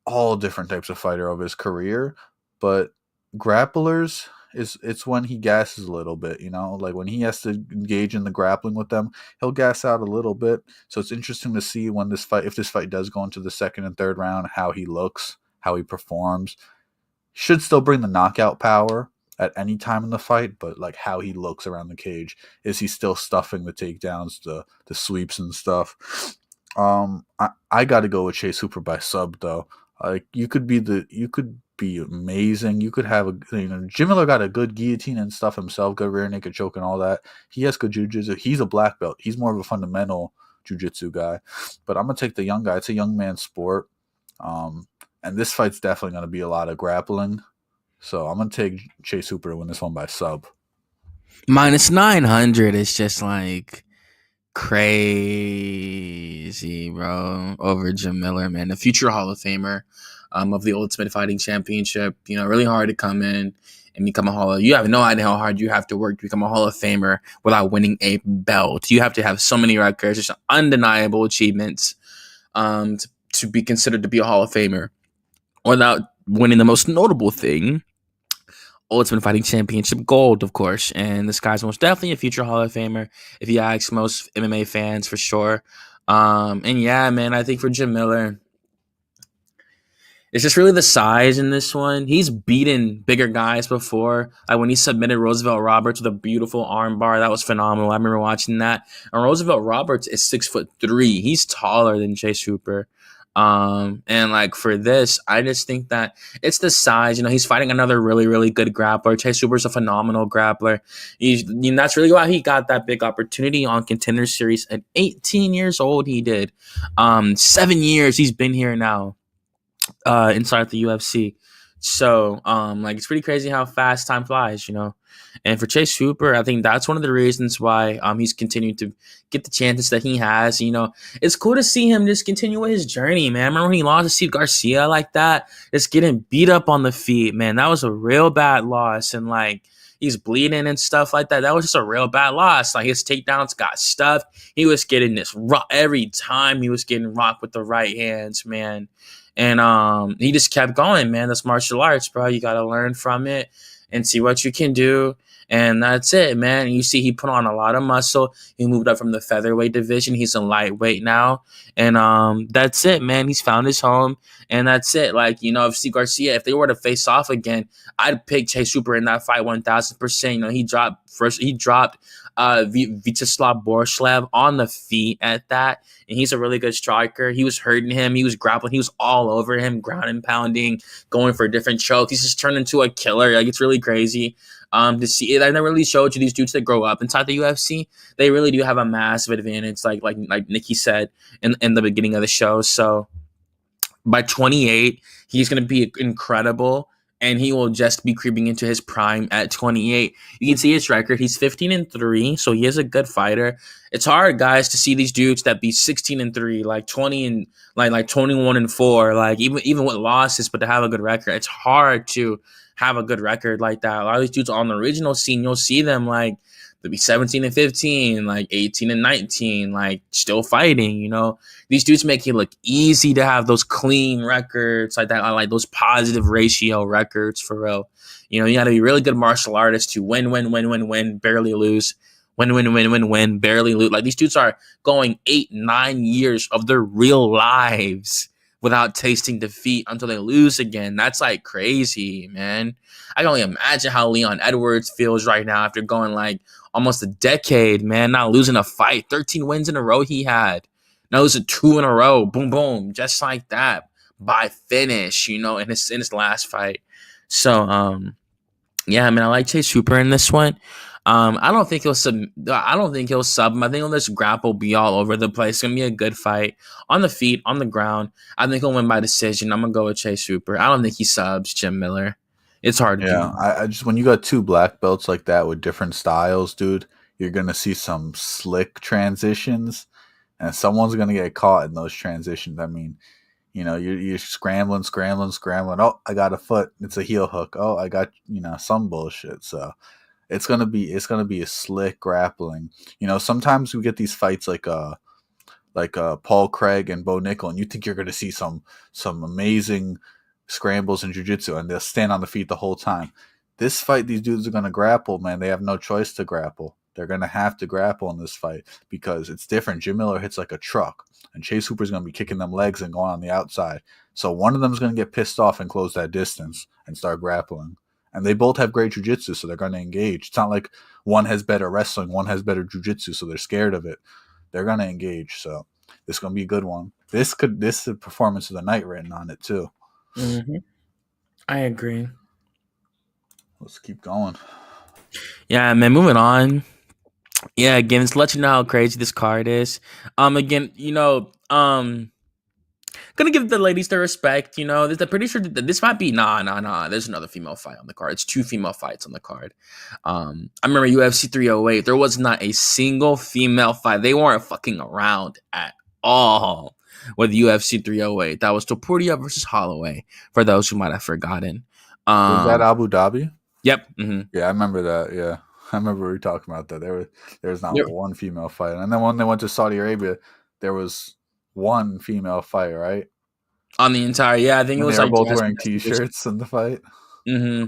all different types of fighter over his career, but grapplers it's when he gasses a little bit, like when he has to engage in the grappling with them, he'll gas out a little bit. So it's interesting to see if this fight does go into the second and third round, how he looks, how he performs. Should still bring the knockout power at any time in the fight, but like how he looks around the cage. Is he still stuffing the takedowns, the sweeps and stuff? I got to go with Chase Hooper by sub though. Like you could be amazing. You could have Jim Miller got a good guillotine and stuff himself, good rear naked choke and all that. He has good jiu-jitsu. He's a black belt. He's more of a fundamental jiu-jitsu guy. But I'm gonna take the young guy. It's a young man's sport. And this fight's definitely going to be a lot of grappling. So I'm going to take Chase Hooper to win this one by sub. Minus 900 is just like crazy, bro, over Jim Miller, man. The future Hall of Famer of the Ultimate Fighting Championship. Really hard to come in and become a Hall of... You have no idea how hard you have to work to become a Hall of Famer without winning a belt. You have to have so many records, just undeniable achievements to be considered to be a Hall of Famer. without winning the most notable thing, Ultimate Fighting Championship gold, of course. And this guy's most definitely a future Hall of Famer, if you ask most MMA fans for sure. And yeah, man, I think for Jim Miller, it's just really the size in this one. He's beaten bigger guys before. Like when he submitted Roosevelt Roberts with a beautiful armbar, that was phenomenal. I remember watching that. And Roosevelt Roberts is 6'3". He's taller than Chase Hooper. And like for this, I just think that it's the size. You know, he's fighting another really, really good grappler. Chase Hooper's a phenomenal grappler. That's really why he got that big opportunity on Contender Series at 18 years old. He did. 7 years he's been here now inside the UFC. So, like it's pretty crazy how fast time flies, you know. And for Chase Hooper, I think that's one of the reasons why he's continued to get the chances that he has. You know, it's cool to see him just continue with his journey, man. Remember when he lost to Steve Garcia like that? Just getting beat up on the feet, man. That was a real bad loss, and like he's bleeding and stuff like that. That was just a real bad loss. Like his takedowns got stuffed. He was getting this every time he was getting rocked with the right hands, man. And he just kept going, man. That's martial arts, bro. You got to learn from it and see what you can do. And that's it, man. And you see he put on a lot of muscle. He moved up from the featherweight division. He's in lightweight now. And that's it, man. He's found his home. And that's it. Like, you know, if Steve Garcia, if they were to face off again, I'd pick Chase Hooper in that fight 1,000%. You know, he dropped Vyacheslav Borslev on the feet at that. And he's a really good striker. He was hurting him. He was grappling. He was all over him, ground and pounding, going for different chokes. He's just turned into a killer. Like, it's really crazy to see it. I never really showed you these dudes that grow up inside the UFC. They really do have a massive advantage, like Nikki said in the beginning of the show. So by 28, he's going to be incredible, and he will just be creeping into his prime at 28. You can see his record. He's 15-3, so he is a good fighter. It's hard, guys, to see these dudes that be 16-3, like 20 and like 21-4, like even with losses, but to have a good record. It's hard to have a good record like that. A lot of these dudes on the regional scene, you'll see them like they'll be 17-15, like 18-19, like still fighting, you know. These dudes make it look easy to have those clean records like that, like those positive ratio records for real. You know, you gotta be really good martial artist to win, barely lose. Win, barely lose. Like these dudes are going 8-9 years of their real lives without tasting defeat until they lose again. That's like crazy, man. I can only imagine how Leon Edwards feels right now after going like almost a decade, man, not losing a fight. 13 wins in a row he had. Now losing 2 in a row. Boom, boom. Just like that. By finish, you know, in his last fight. So, yeah, I mean, I like Chase Hooper in this one. I don't think he'll sub. I don't think he'll sub him. I think he'll just grapple, be all over the place. It's gonna be a good fight on the feet, on the ground. I think he'll win by decision. I'm gonna go with Chase Hooper. I don't think he subs Jim Miller. It's hard to Yeah, do. I just when you got two black belts like that with different styles, dude, you're gonna see some slick transitions, and someone's gonna get caught in those transitions. I mean, you know, you're scrambling, scrambling, scrambling. Oh, I got a foot. It's a heel hook. Oh, I got some bullshit. So it's gonna be a slick grappling. You know, sometimes we get these fights like Paul Craig and Bo Nickel, and you think you're gonna see some amazing scrambles in jiu-jitsu, and they'll stand on the feet the whole time. This fight, these dudes are going to grapple, man. They have no choice to grapple. They're going to have to grapple in this fight because it's different. Jim Miller hits like a truck, and Chase Hooper's going to be kicking them legs and going on the outside. So one of them is going to get pissed off and close that distance and start grappling. And they both have great jiu-jitsu, so they're going to engage. It's not like one has better wrestling, one has better jiu-jitsu, so they're scared of it. They're going to engage. So this is going to be a good one. This is the performance of the night written on it too. Mm-hmm. I agree. Let's keep going. Yeah, man. Moving on. Yeah, again, it's to let you know how crazy this card is. Again, you know, gonna give the ladies their respect. You know, I'm pretty sure that this might be nah. There's another female fight on the card. It's 2 female fights on the card. I remember UFC 308. There was not a single female fight. They weren't fucking around at all with UFC 308. That was Topuria versus Holloway. For those who might have forgotten. Was that Abu Dhabi? Yep. Mm-hmm. Yeah, I remember that. Yeah, I remember we were talking about that. There was not Yep. one female fight, and then when they went to Saudi Arabia, there was one female fight, right? On the entire, yeah, I think it And they was were like both Jasmine wearing Estevez. t-shirts in the fight. Mm-hmm.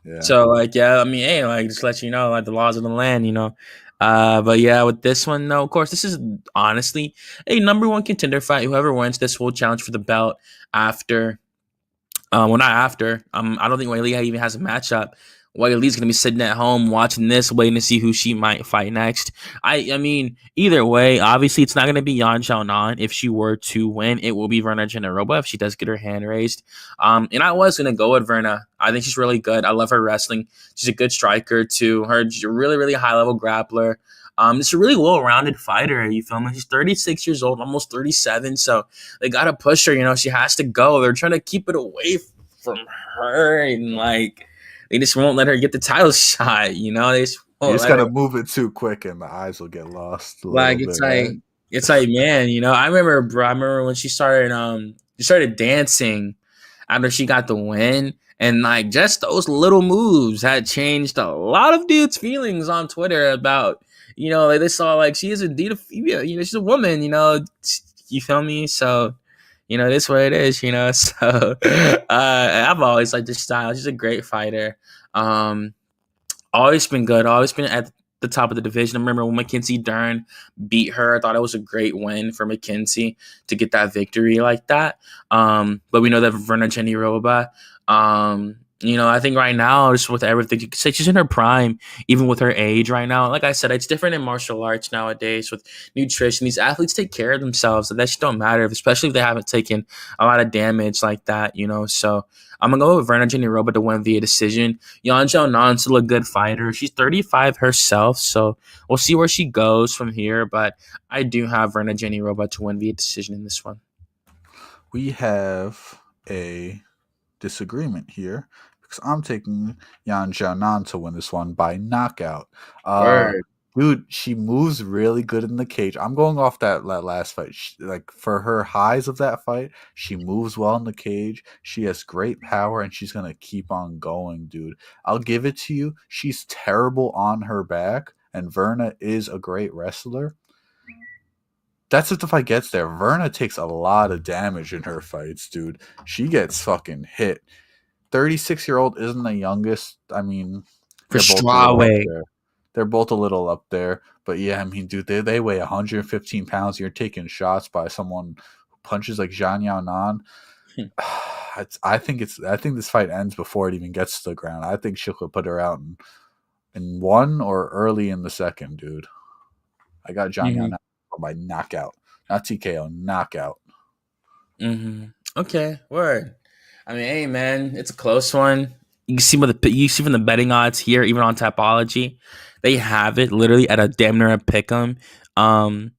Yeah. So like, yeah, I mean, hey, like just let you know, like the laws of the land, you know. But yeah, with this one, no, of course, this is honestly a number one contender fight. Whoever wins this will challenge for the belt after. Well, not after. I don't think Wei Li even has a matchup. Wei Li's gonna be sitting at home watching this, waiting to see who she might fight next. I mean, either way, obviously it's not gonna be Yan Xiaonan. If she were to win, it will be Verna Jandiroba if she does get her hand raised. And I was gonna go with Verna. I think she's really good. I love her wrestling. She's a good striker too. She's a really, really high level grappler. It's a really well rounded fighter. You feel me? She's 36 years old, almost 37. So they gotta push her. You know, she has to go. They're trying to keep it away from her, and like they just won't let her get the title shot. You know, they just You won't just let her. gotta move it too quick, and the eyes will get lost a Like little bit, right? it's like man, you know, I remember, bro. I remember when she started dancing after she got the win. And like just those little moves had changed a lot of dudes' feelings on Twitter about, you know, like they saw like she is indeed a female, you know, she's a woman, you know, you feel me? So, you know, this what it is, you know. So I've always liked this style. She's a great fighter. Um, always been good, always been at the top of the division. I remember when Mackenzie Dern beat her. I thought it was a great win for Mackenzie to get that victory like that. But we know that Verna Jandiroba, you know, I think right now, just with everything, you could say she's in her prime, even with her age right now. Like I said, it's different in martial arts nowadays with nutrition. These athletes take care of themselves. That just don't matter, especially if they haven't taken a lot of damage like that, you know. So I'm going to go with Verna Jandiroba to win via decision. Yan Xiaonan's still a good fighter. She's 35 herself, so we'll see where she goes from here. But I do have Verna Jandiroba to win via decision in this one. We have a disagreement here because I'm taking Yan Xiaonan to win this one by knockout. Uh, Word. Dude, she moves really good in the cage. I'm going off that last fight. Like for her highs of that fight, she moves well in the cage. She has great power, and she's gonna keep on going, dude. I'll give it to you. She's terrible on her back, and Verna is a great wrestler. That's if the fight gets there. Verna takes a lot of damage in her fights, dude. She gets fucking hit. 36-year-old isn't the youngest. I mean, For they're both a little up strawweight. there. They're both a little up there. But yeah, I mean, dude, they weigh 115 pounds. You're taking shots by someone who punches like Zhang Yaonan. I think this fight ends before it even gets to the ground. I think she'll put her out in one or early in the second, dude. I got Zhang Mm-hmm. Yaonan by knockout. Not TKO, knockout. Mm-hmm. Okay, word. I mean, hey man, it's a close one. You see from the betting odds here, even on Tapology, they have it literally at a damn near a pick 'em. Um,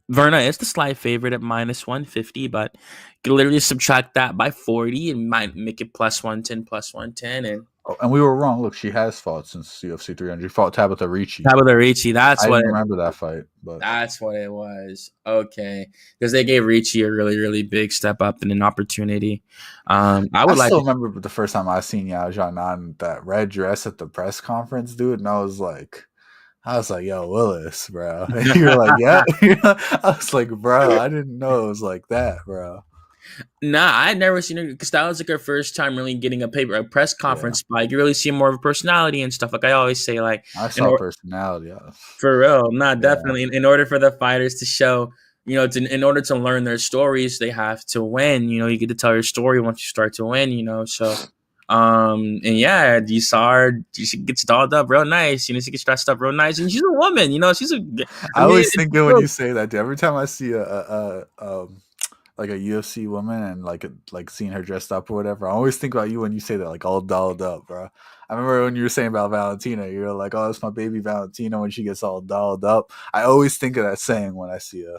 Verna is the slight favorite at minus 150, but you can literally subtract that by 40 and might make it plus 110, plus 110. And Oh, and we were wrong. Look, she has fought since UFC 300. She fought Tabitha Ricci. Tabitha Ricci, I didn't remember that fight, but that's what it was. Okay. Because they gave Ricci a really, really big step up and an opportunity. I I would like still to. remember the first time I seen Yao Jianan in that red dress at the press conference, dude, and I was like, yo, Willis, bro. And you're like, yeah. I was like, bro, I didn't know it was like that, bro. Nah, I'd never seen her because that was like her first time really getting a press Yeah, conference spot. You really see more of a personality and stuff. Like I always say, like I in saw or, personality. for real, not Yeah, definitely. In order for the fighters to show, you know, in order to learn their stories, they have to win. You know, you get to tell your story once you start to win. You know, so and yeah, you saw her. She gets dolled up real nice. You know, she gets dressed up real nice, and she's a woman. You know, she's a. I I mean, always think that when you say that, dude, every time I see a like a UFC woman and like seeing her dressed up or whatever, I always think about you when you say that, like all dolled up, bro. I remember when you were saying about Valentina, you're like, "Oh, that's my baby Valentina when she gets all dolled up." I always think of that saying when I see a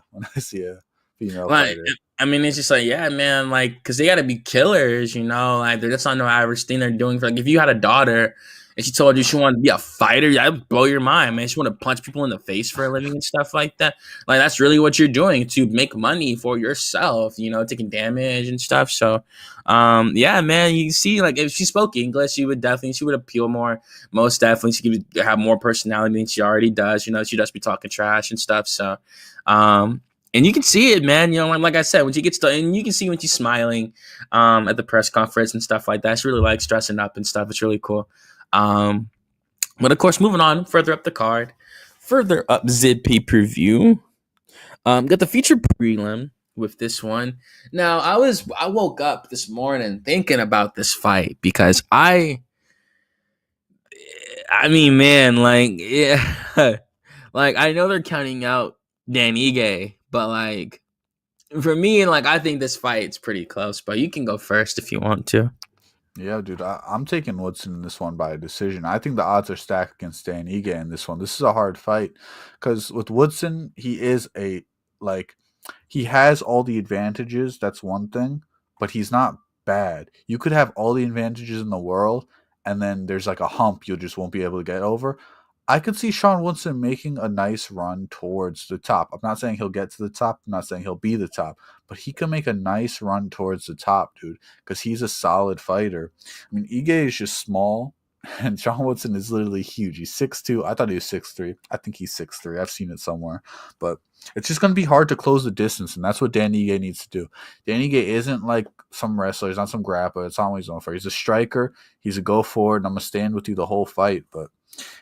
female like, fighter. I mean, it's just like, yeah, man, like, because they got to be killers, you know? Like, they're just not no average thing they're doing. For, like, if you had a daughter and she told you she wanted to be a fighter, that would blow your mind, man. She want to punch people in the face for a living and stuff like that. Like, that's really what you're doing to make money for yourself, you know, taking damage and stuff. So, yeah, man, you see, like, if she spoke English, she would appeal more. Most definitely. She could have more personality than she already does. You know, she does be talking trash and stuff. So, And you can see it, man. Like I said, when she gets done, and you can see when she's smiling at the press conference and stuff like that. She really likes dressing up and stuff. It's really cool. Um, but of course, moving on further up the card, further up Zid pay per view. Got the feature prelim with this one. Now, I woke up this morning thinking about this fight because I mean, man, like, yeah, like I know they're counting out Dan Ige, but like for me, like I think this fight's pretty close. But you can go first if you want to. Yeah, dude, I'm taking Woodson in this one by a decision. I think the odds are stacked against Dan Ige in this one. This is a hard fight because with Woodson, he is a like he has all the advantages. That's one thing, but he's not bad. You could have all the advantages in the world, and then there's like a hump you just won't be able to get over. I could see Sean Woodson making a nice run towards the top. I'm not saying he'll get to the top. I'm not saying he'll be the top, but he can make a nice run towards the top, dude, because he's a solid fighter. I mean, Ige is just small, and Sean Woodson is literally huge. He's 6'2". I thought he was 6'3". I think he's 6'3". I've seen it somewhere. But it's just going to be hard to close the distance, and that's what Dan Ige needs to do. Dan Ige isn't like some wrestler. He's not some grappler. It's not what he's known for. He's a striker. He's a go forward, and I'm going to stand with you the whole fight. But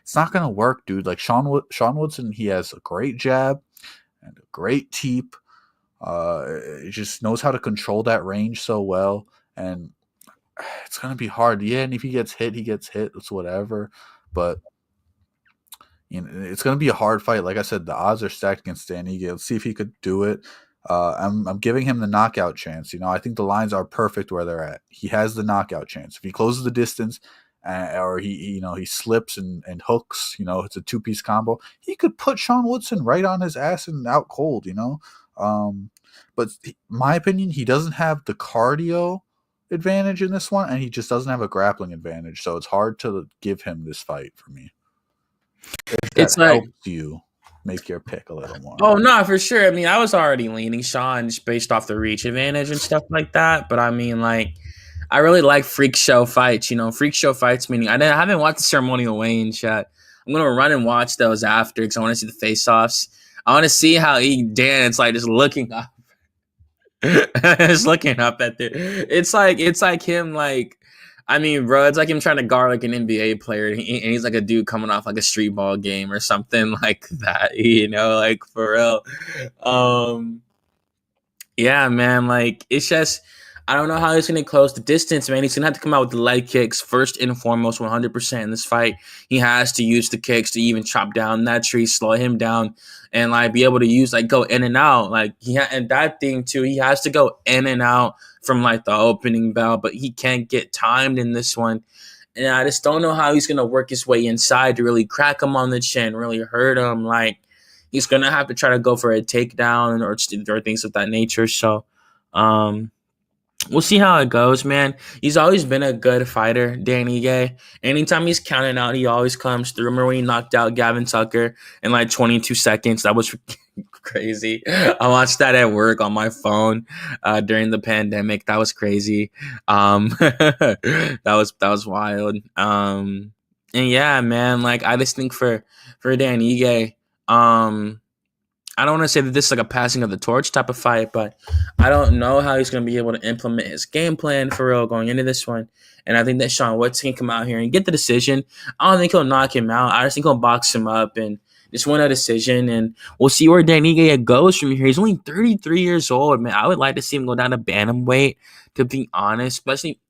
it's not going to work, dude. Like Sean Woodson, he has a great jab and a great teep. He just knows how to control that range so well, and it's gonna be hard. Yeah, and if he gets hit, he gets hit. It's whatever, but you know, it's gonna be a hard fight. Like I said, the odds are stacked against Dan Ige. Let's see if he could do it. I'm giving him the knockout chance. You know, I think the lines are perfect where they're at. He has the knockout chance if he closes the distance. Or he slips and hooks. You know, it's a two-piece combo. He could put Sean Woodson right on his ass and out cold. You know, but my opinion, he doesn't have the cardio advantage in this one, and he just doesn't have a grappling advantage. So it's hard to give him this fight for me. If that It's like, helps you make your pick a little more. oh no, for sure. I mean, I was already leaning Sean just based off the reach advantage and stuff like that. But I mean, like, I really like freak show fights. Freak show fights meaning I haven't watched the ceremonial weigh-ins yet. I'm gonna run and watch those after because I want to see the face-offs. I want to see how he dance, like just looking up, just looking up at the. It's like him, like I mean, bro, it's like him trying to guard like an NBA player, and he's like a dude coming off like a street ball game or something like that. Like for real. Um, yeah, man. Like it's just I don't know how he's gonna close the distance, man. He's gonna have to come out with the leg kicks first and foremost, 100% in this fight. He has to use the kicks to even chop down that tree, slow him down, and like be able to use like go in and out. Like and that thing too, he has to go in and out from like the opening bell, but he can't get timed in this one. And I just don't know how he's gonna work his way inside to really crack him on the chin, really hurt him. Like he's gonna have to try to go for a takedown or things of that nature. So we'll see how it goes, man. He's always been a good fighter, Danny Gay. Anytime he's counting out, he always comes through. Remember when he knocked out Gavin Tucker in like 22 seconds? That was crazy. I watched that at work on my phone during the pandemic. That was crazy. That was wild. And yeah, man, like I just think for Dan Ige, I don't want to say that this is like a passing of the torch type of fight, but I don't know how he's going to be able to implement his game plan for real going into this one. And I think that Sean Woodson can come out here and get the decision. I don't think he'll knock him out. I just think he'll box him up and just win a decision. And we'll see where Dan Ige goes from here. He's only 33 years old, man. I would like to see him go down to bantamweight, to be honest,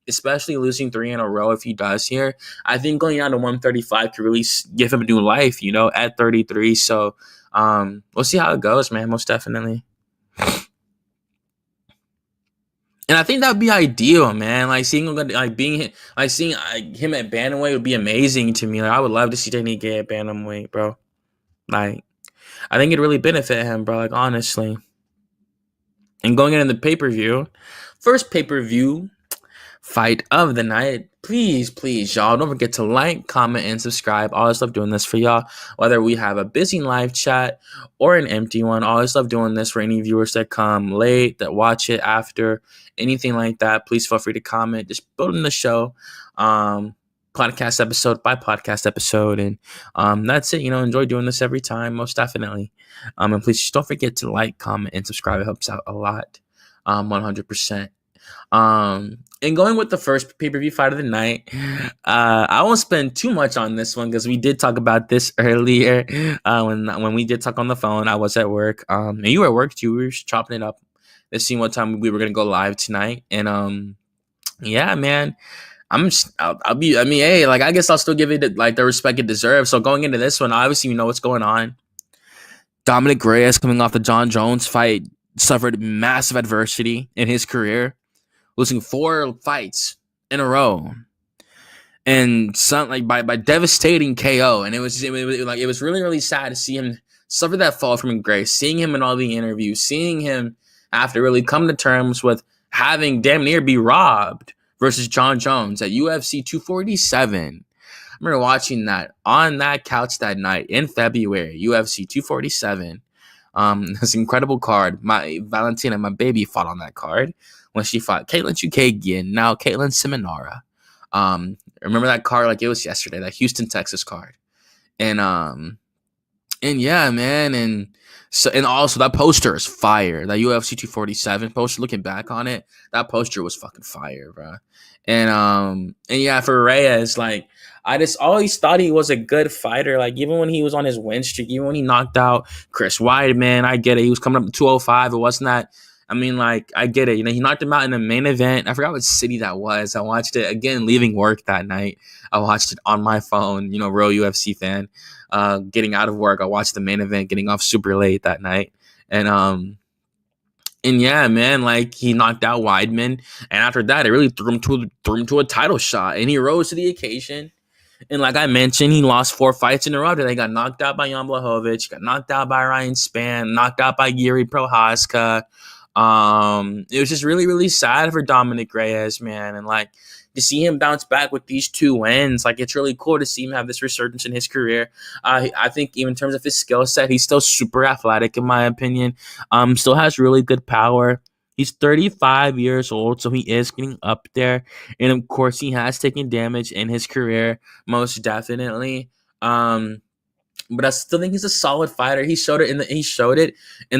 especially losing 3 in a row if he does here. I think going down to 135 could really give him a new life, at 33. So, we'll see how it goes, man. Most definitely. And I think that would be ideal, man. Like seeing him, seeing him at bantamweight would be amazing to me. Like I would love to see Danny Gay at bantamweight, bro. Like I think it'd really benefit him, bro. Like honestly. And going into the pay-per-view, first pay-per-view fight of the night. Please, y'all, don't forget to like, comment, and subscribe. Always love doing this for y'all. Whether we have a busy live chat or an empty one, always love doing this for any viewers that come late, that watch it after, anything like that. Please feel free to comment. Just building the show. podcast episode by podcast episode. And that's it. Enjoy doing this every time, most definitely. And please just don't forget to like, comment, and subscribe. It helps out a lot. 100%. And going with the first pay-per-view fight of the night, I won't spend too much on this one because we did talk about this earlier. When we did talk on the phone, I was at work. And you were at work too. We were just chopping it up. Let's see what time we were gonna go live tonight. And yeah, man. I'll be. I mean, hey, like I guess I'll still give it like the respect it deserves. So going into this one, obviously you know what's going on. Dominic Reyes, coming off the John Jones fight, suffered massive adversity in his career, losing 4 fights in a row, and some like by devastating KO. And it was really really sad to see him suffer that fall from grace. Seeing him in all the interviews, seeing him have to really come to terms with having damn near be robbed versus John Jones at UFC 247. I remember watching that on that couch that night in February, UFC 247. This incredible card. My Valentina, my baby, fought on that card when she fought Caitlin Chukagian, now Caitlin Seminara. Remember that card like it was yesterday, that Houston, Texas card. And yeah, man, and also that poster is fire. That UFC 247 poster, looking back on it, that poster was fucking fire, bro. And yeah, for Reyes, like I just always thought he was a good fighter. Like even when he was on his win streak, even when he knocked out Chris Weidman, I get it. He was coming up to 205. It wasn't that. I mean, like I get it. He knocked him out in the main event. I forgot what city that was. I watched it again, leaving work that night. I watched it on my phone. Real UFC fan. Getting out of work, I watched the main event, getting off super late that night, and yeah, man, like he knocked out Weidman, and after that, it really threw him to a title shot, and he rose to the occasion. And like I mentioned, he lost 4 fights in a row. They got knocked out by Jan Blachowicz, got knocked out by Ryan Spann, knocked out by Yuri Prohaska. It was just really, really sad for Dominic Reyes, man, and like to see him bounce back with these 2 wins, like it's really cool to see him have this resurgence in his career. I think even in terms of his skill set, he's still super athletic in my opinion. Still has really good power. He's 35 years old, so he is getting up there, and of course, he has taken damage in his career, most definitely. But I still think he's a solid fighter. He showed it in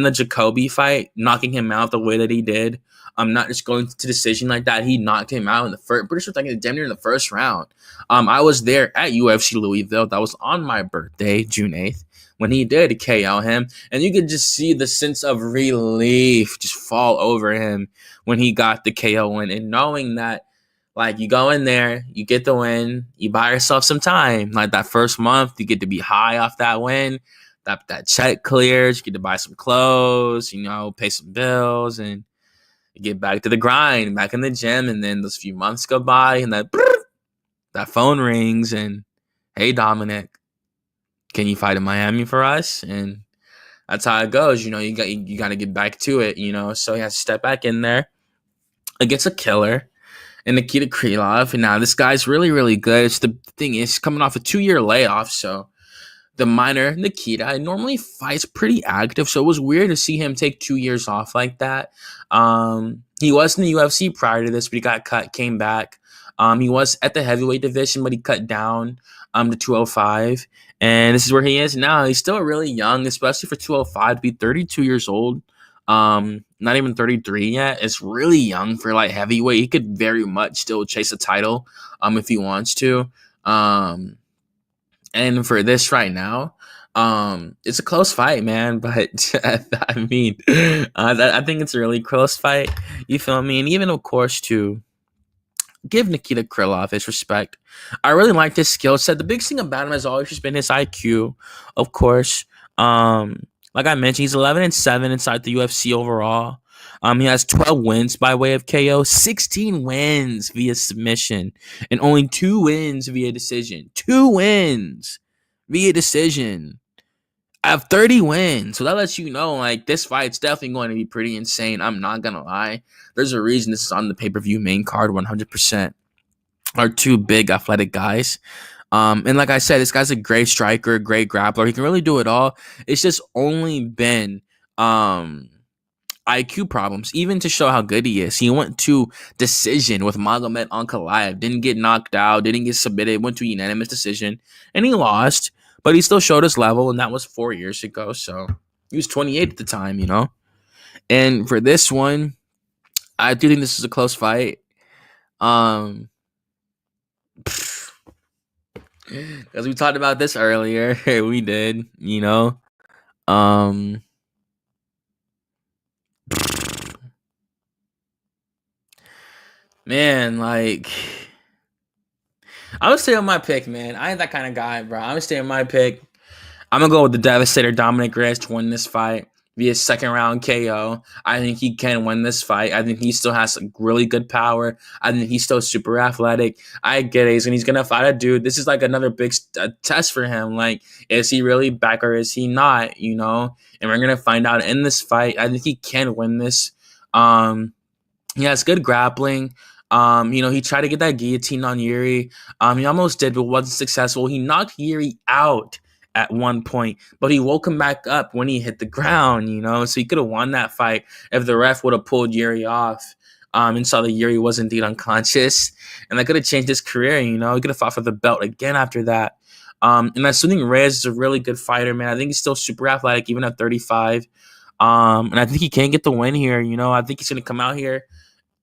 the Jacoby fight, knocking him out the way that he did. I'm not just going to decision like that. He knocked him out in the first, pretty sure like damn near in the first round. I was there at UFC Louisville. That was on my birthday, June 8th, when he did KO him. And you could just see the sense of relief just fall over him when he got the KO win. And knowing that, like, you go in there, you get the win, you buy yourself some time. Like that first month, you get to be high off that win. That check clears, you get to buy some clothes, pay some bills, and you get back to the grind, back in the gym. And then those few months go by, and that phone rings, and hey, Dominic, can you fight in Miami for us? And that's how it goes. You got to get back to it. So he has to step back in there against a killer. And Nikita Krylov. And now this guy's really, really good. It's the thing is coming off a 2-year layoff. So the minor Nikita normally fights pretty active. So it was weird to see him take 2 years off like that. He was in the UFC prior to this, but he got cut, came back. He was at the heavyweight division, but he cut down to 205. And this is where he is now. He's still really young, especially for 205 to be 32 years old. Not even 33 yet. It's really young for like heavyweight. He could very much still chase a title if he wants to. And for this right now, it's a close fight, man. But I mean, I think it's a really close fight. You feel me? And even of course to give Nikita Krylov his respect. I really like his skill set. The biggest thing about him has always just been his IQ, of course. Like I mentioned, he's 11-7 inside the UFC overall. He has 12 wins by way of KO, 16 wins via submission, and only 2 wins via decision. 2 wins via decision. I have 30 wins. So that lets you know, like, this fight's definitely going to be pretty insane. I'm not going to lie. There's a reason this is on the pay-per-view main card 100%. Are 2 big athletic guys. And like I said, this guy's a great striker, great grappler. He can really do it all. It's just only been, I IQ problems, even to show how good he is. He went to decision with Magomed Ankalaev, didn't get knocked out, didn't get submitted, went to unanimous decision, and he lost, but he still showed his level, and that was 4 years ago. So he was 28 at the time, you know. And for this one, I do think this is a close fight. Um, as we talked about this earlier, we did, you know. Um, man, like I'm gonna stay on my pick, man. I ain't that kind of guy, bro. I'm gonna stay on my pick. I'm gonna go with the Devastator Dominic Reyes to win this fight via second round KO. I think he can win this fight. I think he still has really good power. I think he's still super athletic. I get it, and he's gonna fight a dude. This is like another big test for him. Like, is he really back or is he not? You know, and we're gonna find out in this fight. I think he can win this. He has good grappling. You know, he tried to get that guillotine on Yuri. He almost did, but wasn't successful. He knocked Yuri out at one point, but he woke him back up when he hit the ground, you know, so he could have won that fight if the ref would have pulled Yuri off and saw that Yuri was indeed unconscious, and that could have changed his career, you know. He could have fought for the belt again after that. And I still think Reyes is a really good fighter, man. I think he's still super athletic, even at 35. And I think he can get the win here, you know. I think he's going to come out here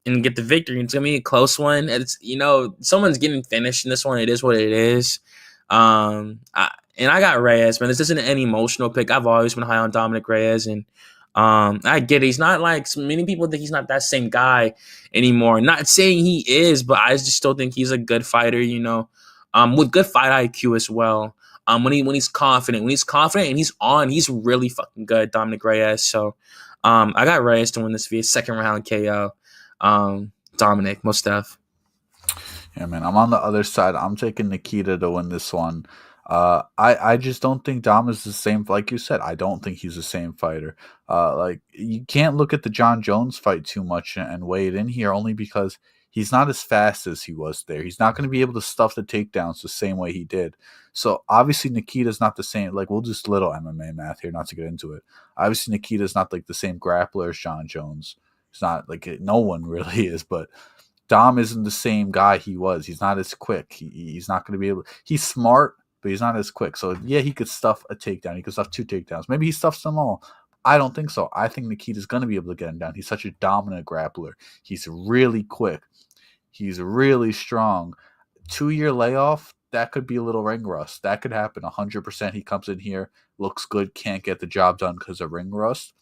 and get the victory. It's gonna be a close one. It's, you know, someone's getting finished in this one. It is what it is. I got Reyes, man. This isn't an emotional pick. I've always been high on Dominic Reyes, and I get it. He's not like so many people think he's not that same guy anymore. Not saying he is, but I just still think he's a good fighter. You know, with good fight IQ as well. When he's confident, and he's on, he's really fucking good, Dominic Reyes. So, I got Reyes to win this via second round KO. Dominic, most def. Yeah, man. I'm on the other side. I'm taking Nikita to win this one. I just don't think Dom is the same. Like you said, I don't think he's the same fighter. Like you can't look at the John Jones fight too much and weigh it in here only because he's not as fast as he was there. He's not going to be able to stuff the takedowns the same way he did. So obviously Nikita's not the same. Like we'll just little MMA math here, not to get into it. Obviously Nikita's not like the same grappler as John Jones. It's not like no one really is, but Dom isn't the same guy he was. He's not as quick. He's not going to be able. He's smart, but he's not as quick. So yeah, he could stuff a takedown. He could stuff two takedowns. Maybe he stuffs them all. I don't think so. I think Nikita's going to be able to get him down. He's such a dominant grappler. He's really quick. He's really strong. 2-year layoff, that could be a little ring rust. That could happen 100%. He comes in here, looks good, can't get the job done because of ring rust.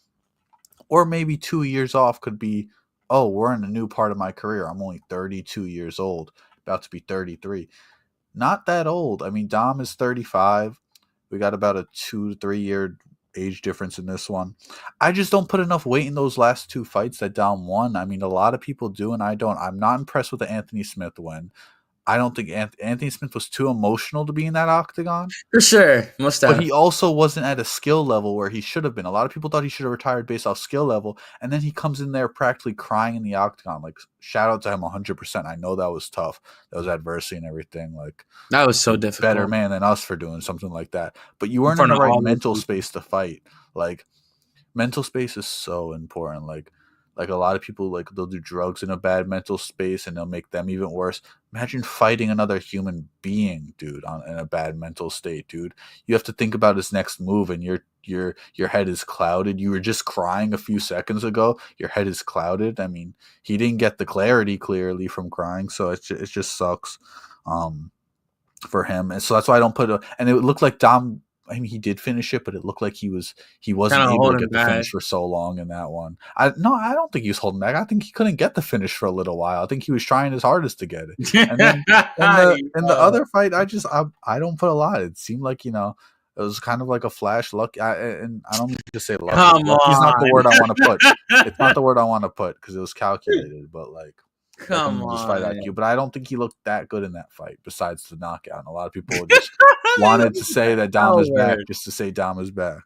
Or maybe 2 years off could be, oh, we're in a new part of my career. I'm only 32 years old, about to be 33. Not that old. I mean, Dom is 35. We got about a 2 to 3 year age difference in this one. I just don't put enough weight in those last two fights that Dom won. I mean, a lot of people do, and I don't. I'm not impressed with the Anthony Smith win. I don't think Anthony Smith was too emotional to be in that octagon. For sure, most But def. he also wasn't at a skill level where he should have been. A lot of people thought he should have retired based off skill level, and then he comes in there practically crying in the octagon. Like, shout out to him 100%. I know that was tough. That was adversity and everything. Like, That was so difficult. better man than us for doing something like that. But you In weren't in front the of right all those mental people. space to fight. Like, mental space is so important. Like a lot of people, like they'll do drugs in a bad mental space and they'll make them even worse. Imagine fighting another human being, dude, in a bad mental state, dude. You have to think about his next move, and your head is clouded. You were just crying a few seconds ago. Your head is clouded. I mean, he didn't get the clarity clearly from crying, so it just sucks. For him, and so that's why I don't put a. And it looked like Dom. I mean, he did finish it, but it looked like he Kind wasn't of able to holding get the back. finish for so long in that one. I don't think he was holding back. I think he couldn't get the finish for a little while. I think he was trying his hardest to get it. And then in the Yo. other fight, I don't put a lot. It seemed like it was kind of like a flash luck. And I don't mean to say lucky. Come Lucky is not the on. word I want to put. It's not the word I want to put because it was calculated, but like Come just fight on. IQ. But I don't think he looked that good in that fight. Besides the knockout, and a lot of people just wanted to say that Dom is back Howard. just to say Dom is back.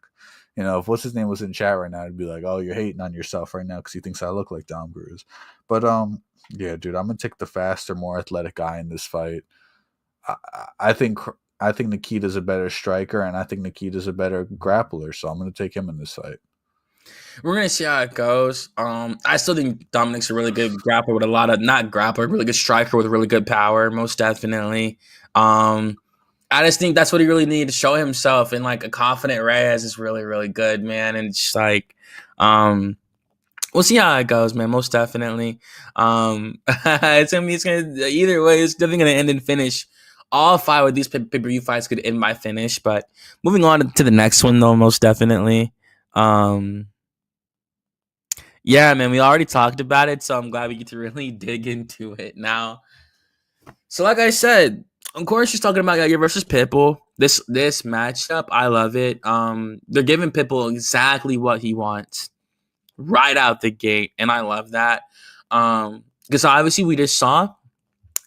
If what's his name was in chat right now, it'd be like, oh, you're hating on yourself right now because he thinks I look like Dom Cruz. But yeah, dude, I'm gonna take the faster, more athletic guy in this fight. I, I think I think Nikita's a better striker, and I think Nikita's a better grappler, so I'm gonna take him in this fight. We're gonna see how it goes. I still think Dominic's a really good grappler with a lot of not grappler, really good striker with really good power, most definitely. Um, I just think that's what he really needed to show himself, and like a confident Reyes is really, really good, man. And it's like, um, we'll see how it goes, man. Most definitely. It's gonna either way. It's definitely gonna end in finish. All five of these pay-per-view fights could end by finish, but moving on to the next one, though, most definitely. Um, yeah, man, we already talked about it, so I'm glad we get to really dig into it now. So, like I said, of course, she's talking about Yair versus Pitbull. This matchup, I love it. They're giving Pitbull exactly what he wants right out the gate, and I love that. Because obviously we just saw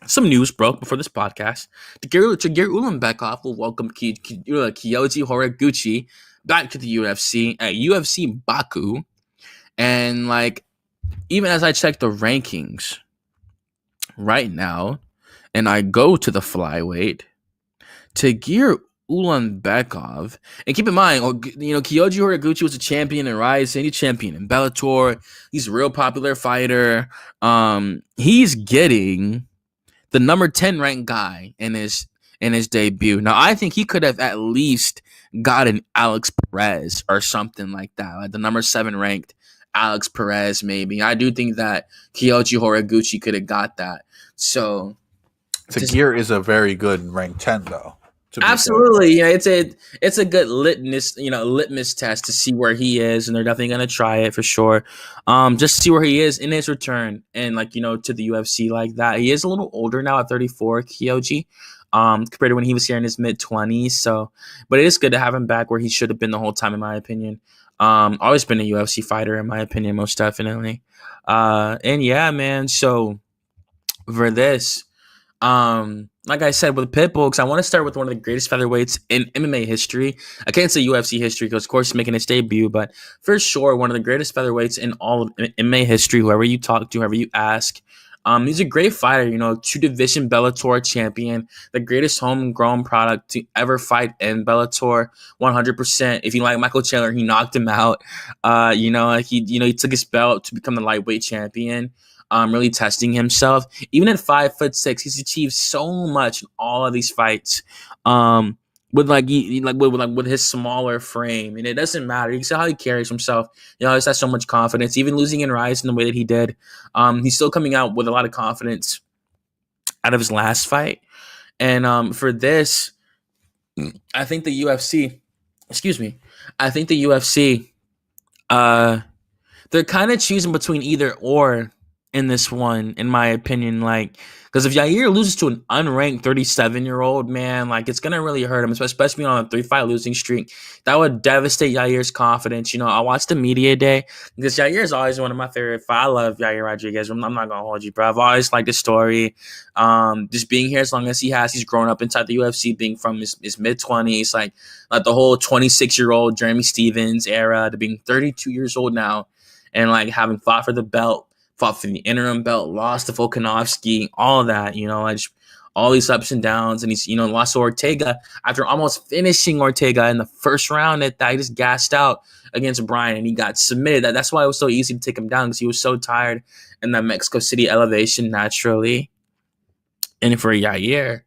some news broke before this podcast. Tagir Ulanbekov will welcome Kyoji Horiguchi back to the UFC at UFC Baku, and like even as I check the rankings right now, and I go to the flyweight, Tagir Ulanbekov, and keep in mind, Kyoji Horiguchi was a champion in Rising, he's a champion in Bellator, he's a real popular fighter. He's getting the number 10 ranked guy in his debut. Now, I think he could have at least gotten Alex Perez or something like that, like the number 7 ranked Alex Perez, maybe. I do think that Kyoji Horiguchi could have got that. So Tagir is a very good rank 10, though. absolutely, it's a good litmus test to see where he is, and they're definitely gonna try it for sure. Just to see where he is in his return, and to the UFC like that. He is a little older now at 34, Kyoji, compared to when he was here in his mid-20s. So, but it is good to have him back where he should have been the whole time, in my opinion. Always been a UFC fighter, in my opinion, most definitely. And yeah, man. So for this. Like I said, with Pitbull, because I want to start with one of the greatest featherweights in MMA history. I can't say UFC history because, of course, he's making his debut, but for sure, one of the greatest featherweights in all of MMA history. Whoever you talk to, whoever you ask, he's a great fighter. 2-division Bellator champion, the greatest homegrown product to ever fight in Bellator. 100%. If you like Michael Chandler, he knocked him out. He took his belt to become the lightweight champion. Really testing himself. Even at 5'6", he's achieved so much in all of these fights. With his smaller frame, and it doesn't matter. You can see how he carries himself. He always has so much confidence. Even losing in Rise in the way that he did, he's still coming out with a lot of confidence out of his last fight. And for this, I think the UFC. Excuse me. I think the UFC. They're kind of choosing between either or in this one, in my opinion. Because if Yair loses to an unranked 37-year-old, man, it's gonna really hurt him, especially on a 3-fight losing streak. That would devastate Yair's confidence. I watched the media day because Yair is always one of my favorite. I love Yair Rodriguez. I'm not gonna hold you, bro. I've always liked his story. Just being here as long as he has, he's grown up inside the UFC, being from his mid-20s, like the whole 26-year-old Jeremy Stevens era, to being 32 years old now, and having fought for the belt. Fought for the interim belt, lost to Volkanovski, all of that, all these ups and downs. And he's, lost to Ortega after almost finishing Ortega in the first round. That he just gassed out against Bryan, and he got submitted. That's why it was so easy to take him down, because he was so tired in that Mexico City elevation naturally. And for Yair,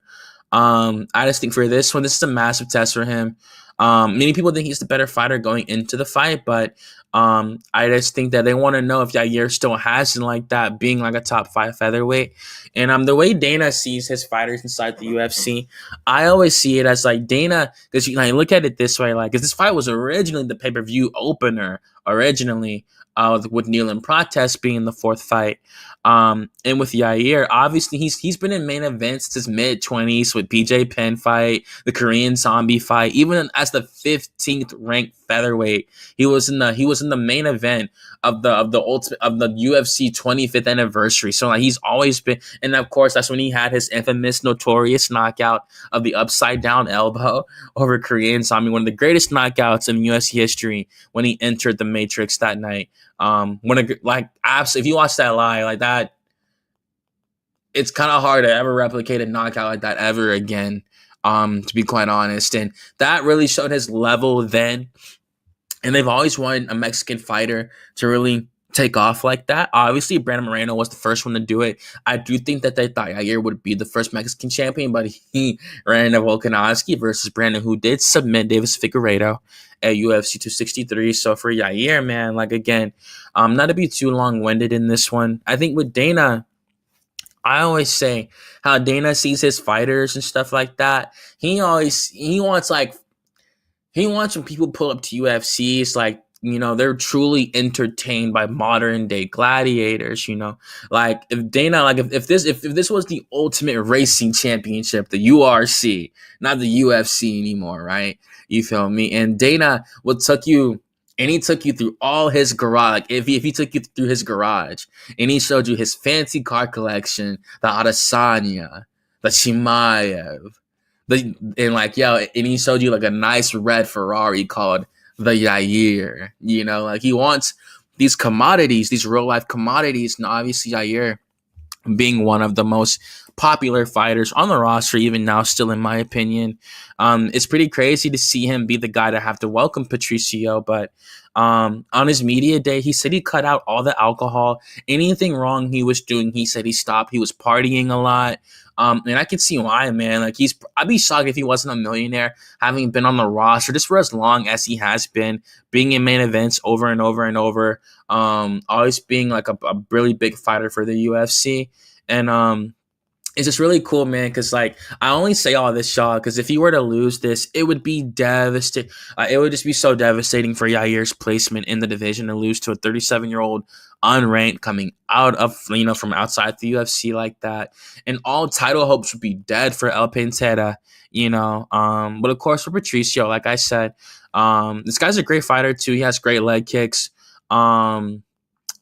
I just think for this one, this is a massive test for him. Many people think he's the better fighter going into the fight, but I just think that they want to know if Yair still has it that, being a top 5 featherweight. And the way Dana sees his fighters inside the UFC, I always see it as Dana, because you look at it this way, because this fight was originally the pay-per-view opener, with Neil and Protest being the 4th fight. And with Yair, obviously he's been in main events since his mid-20s with PJ Penn fight, the Korean Zombie fight, even as the 15th ranked featherweight. He was in the main event of the UFC 25th anniversary. So he's always been, and of course that's when he had his infamous, notorious knockout of the upside down elbow over Korean Zombie, one of the greatest knockouts in UFC history, when he entered the Matrix that night. If you watch that live that, it's kind of hard to ever replicate a knockout like that ever again, to be quite honest. And that really showed his level then. and they've always wanted a Mexican fighter to really take off like that. Obviously, Brandon Moreno was the first one to do it. I do think that they thought Yair would be the first Mexican champion, but he ran into Volkanovski versus Brandon, who did submit Davis Figueiredo at UFC 263. So for Yair, man, like again, not to be too long winded in this one, I think with Dana, I always say how Dana sees his fighters and stuff like that. He wants when people pull up to UFC, it's like, they're truly entertained by modern day gladiators, Like if Dana, like if this was the ultimate racing championship, the URC, not the UFC anymore, right? You feel me? And Dana would took you and he took you through all his garage. Like if he took you through his garage and he showed you his fancy car collection, the Adesanya, the Shimaev, and like and he showed you like a nice red Ferrari called the Yair. Like he wants these commodities, these real life commodities, and obviously Yair being one of the most popular fighters on the roster, even now, still in my opinion. It's pretty crazy to see him be the guy to have to welcome Patricio, but on his media day, he said he cut out all the alcohol. Anything wrong he was doing, he said he stopped. He was partying a lot. And I can see why, man. Like I'd be shocked if he wasn't a millionaire, having been on the roster just for as long as he has been, being in main events over and over and over, always being like a really big fighter for the UFC. And it's just really cool, man, because like I only say all this, Shaw, because if he were to lose this, it would be devastating. It would just be so devastating for Yair's placement in the division to lose to a 37-year-old unranked coming out of from outside the UFC like that, and all title hopes would be dead for El Pantera. But of course for Patricio, like I said, this guy's a great fighter too. He has great leg kicks.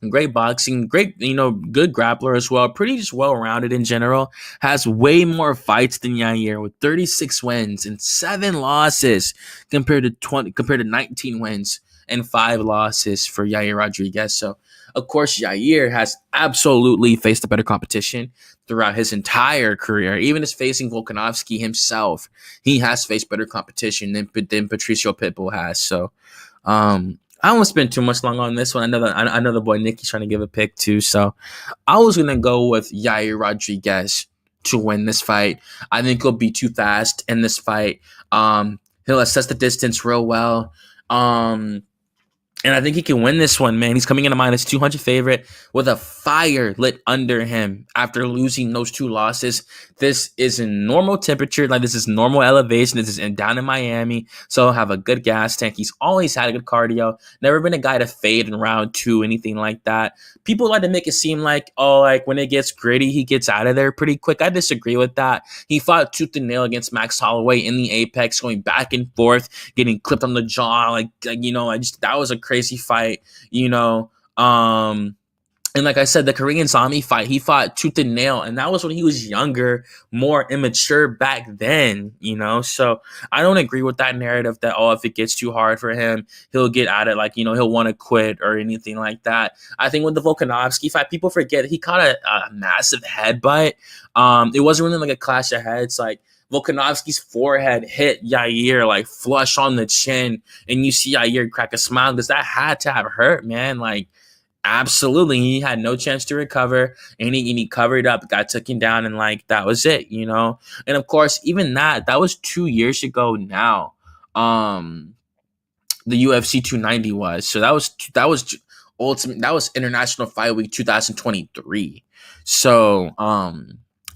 Great boxing, great, good grappler as well. Pretty just well-rounded in general. Has way more fights than Yair with 36 wins and 7 losses compared to 19 wins and 5 losses for Yair Rodriguez. So, of course, Yair has absolutely faced a better competition throughout his entire career. Even as facing Volkanovski himself, he has faced better competition than Patricio Pitbull has. So, I won't spend too much long on this one. I know the boy Nicky's trying to give a pick too. So I was going to go with Yair Rodriguez to win this fight. I think he'll be too fast in this fight. He'll assess the distance real well. And I think he can win this one, man. He's coming in a minus 200 favorite with a fire lit under him after losing those 2 losses. This is in normal temperature. Like, this is normal elevation. This is down in Miami. So have a good gas tank. He's always had a good cardio. Never been a guy to fade in round 2, anything like that. People like to make it seem like, like when it gets gritty, he gets out of there pretty quick. I disagree with that. He fought tooth and nail against Max Holloway in the Apex, going back and forth, getting clipped on the jaw. That was a crazy fight, and like I said, the Korean Zombie fight, he fought tooth and nail, and that was when he was younger, more immature back then, So I don't agree with that narrative that, if it gets too hard for him, he'll get at it, he'll want to quit or anything like that. I think with the Volkanovski fight, people forget he caught a massive headbutt. It wasn't really like a clash of heads. Like, Volkanovski's forehead hit Yair flush on the chin, and you see Yair crack a smile because that had to have hurt, man. Absolutely, he had no chance to recover, and he covered up, got taken down, and that was it, And of course, even that was 2 years ago now. The UFC 290 was, so that was ultimate. That was International Fight Week 2023. So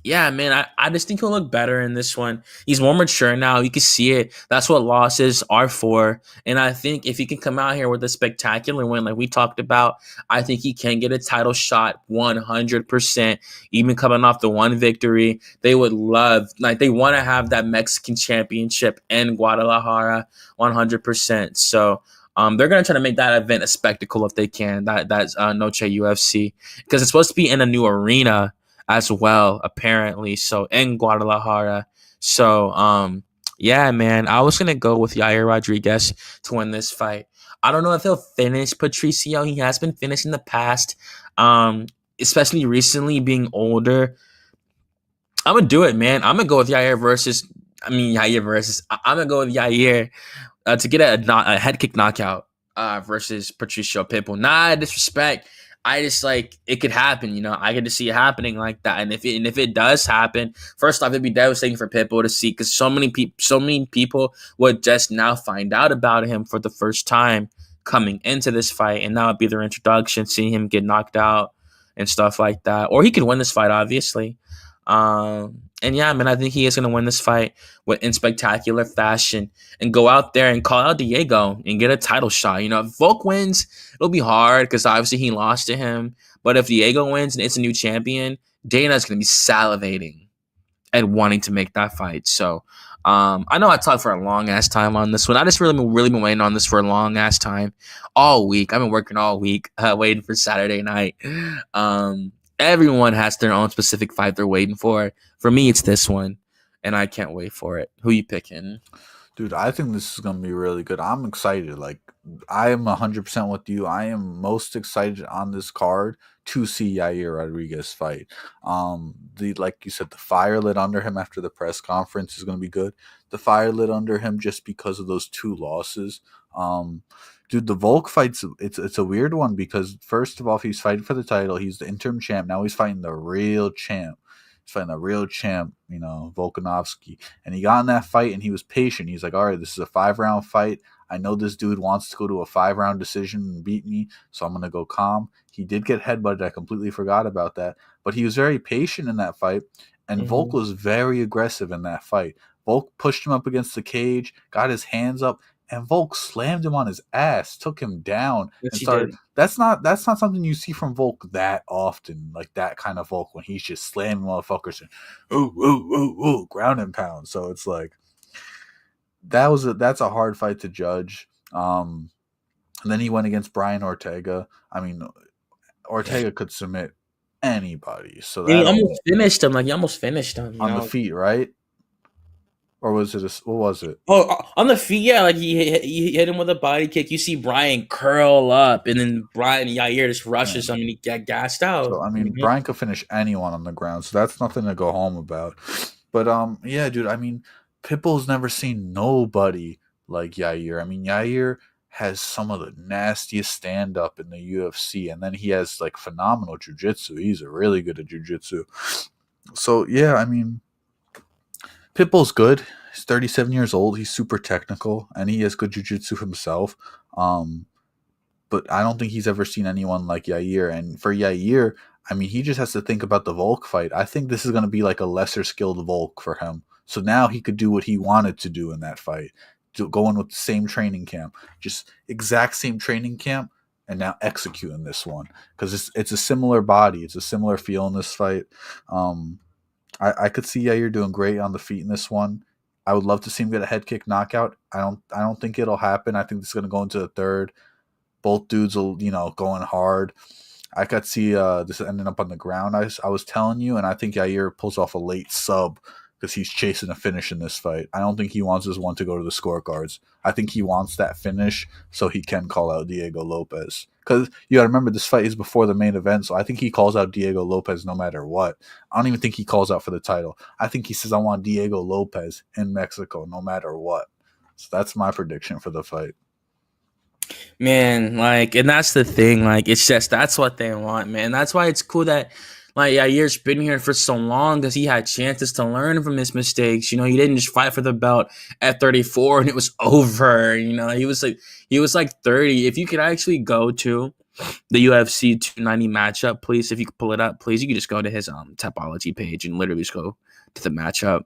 yeah, man, I just think he'll look better in this one. He's more mature now. You can see it. That's what losses are for. And I think if he can come out here with a spectacular win like we talked about, I think he can get a title shot 100%. Even coming off the one victory, they would love, they want to have that Mexican championship in Guadalajara 100%. So they're going to try to make that event a spectacle if they can. That's Noche UFC, because it's supposed to be in a new arena as well, apparently. So in Guadalajara. So yeah, man, I was gonna go with Yair Rodriguez to win this fight. I don't know if he'll finish Patricio. He has been finished in the past, especially recently, being older. I'm gonna do it, man. I'm gonna go with Yair versus. I'm gonna go with Yair to get a head kick knockout. versus Patricio Pitbull. Not disrespect. I just like it could happen, I get to see it happening like that, and if it does happen, first off, it'd be devastating for Pitbull to see because so many people would just now find out about him for the first time coming into this fight, and now it'd be their introduction, seeing him get knocked out and stuff like that, or he could win this fight, obviously. And yeah, man, I think he is going to win this fight in spectacular fashion and go out there and call out Diego and get a title shot. If Volk wins, it'll be hard because obviously he lost to him. But if Diego wins and it's a new champion, Dana's going to be salivating and wanting to make that fight. So I know I talked for a long ass time on this one. I just really been waiting on this for a long ass time, all week. I've been working all week, waiting for Saturday night. Everyone has their own specific fight they're waiting for. For me, it's this one, and I can't wait for it. Who you picking? Dude, I think this is going to be really good. I'm excited. Like, I am 100% with you. I am most excited on this card to see Yair Rodriguez fight. Like you said, the fire lit under him after the press conference is going to be good. The fire lit under him just because of those 2 losses. Dude, the Volk fight's it's a weird one because first of all, he's fighting for the title. He's the interim champ. Now he's fighting the real champ. He's fighting the real champ, Volkanovski. And he got in that fight and he was patient. He's like, all right, this is a 5-round fight. I know this dude wants to go to a 5-round decision and beat me, so I'm going to go calm. He did get headbutted. I completely forgot about that. But he was very patient in that fight, and Volk was very aggressive in that fight. Volk pushed him up against the cage, got his hands up, and Volk slammed him on his ass, took him down, Yes, and he started. did. That's not something you see from Volk that often, like that kind of Volk when he's just slamming motherfuckers and ground and pound. So it's like that's a hard fight to judge. And then he went against Brian Ortega. I mean, Ortega could submit anybody. So And he that almost finished him. Like he almost finished him. on the feet, right? Or was it what was it? Oh, on the feet, yeah. Like he hit him with a body kick. You see Brian curl up, and then Brian Yair just rushes him, and he get gassed out. So I mean, Brian could finish anyone on the ground, so that's nothing to go home about. But yeah, dude. I mean, Pitbull's never seen nobody like Yair. I mean, Yair has some of the nastiest stand up in the UFC, and then he has like phenomenal jiu-jitsu. He's really good at jiu-jitsu. So yeah, I mean, Pitbull's good. He's 37 years old. He's super technical, and he has good jiu-jitsu himself. But I don't think he's ever seen anyone like Yair. And for Yair, I mean, he just has to think about the Volk fight. I think this is going to be like a lesser skilled Volk for him. So now he could do what he wanted to do in that fight. Go in with the same training camp, just exact same training camp, and now execute in this one. Because it's a similar body. It's a similar feel in this fight. I could see Yair doing great on the feet in this one. I would love to see him get a head kick knockout. I don't think it'll happen. I think this is going to go into the third. Both dudes will, going hard. I could see this ending up on the ground. I was telling you, and I think Yair pulls off a late sub because he's chasing a finish in this fight. I don't think he wants this one to go to the scorecards. I think he wants that finish so he can call out Diego Lopes. Because you got to remember, this fight is before the main event, so I think he calls out Diego Lopes no matter what. I don't even think he calls out for the title. I think he says, I want Diego Lopes in Mexico no matter what. So that's my prediction for the fight. Man, and that's the thing. It's just that's what they want, man. That's why it's cool that Yair's been here for so long because he had chances to learn from his mistakes. He didn't just fight for the belt at 34 and it was over. He was like 30. If you could actually go to the UFC 290 matchup, please, if you could pull it up, please, you could just go to his Tapology page and literally just go to the matchup.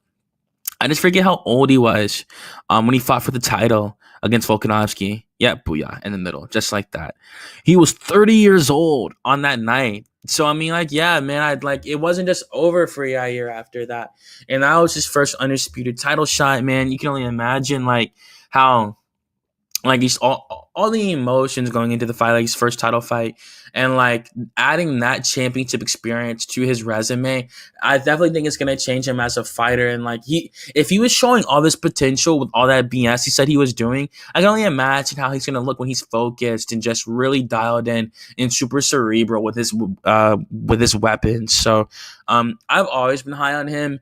I just forget how old he was when he fought for the title against Volkanovski. Yeah, booyah, in the middle, just like that. He was 30 years old on that night. So, I mean, yeah, man, it wasn't just over for Yair after that. And that was his first undisputed title shot, man. You can only imagine, how, he's all the emotions going into the fight, his first title fight, and adding that championship experience to his resume, I definitely think it's gonna change him as a fighter. And if he was showing all this potential with all that BS he said he was doing, I can only imagine how he's gonna look when he's focused and just really dialed in and super cerebral with his weapons. So, I've always been high on him.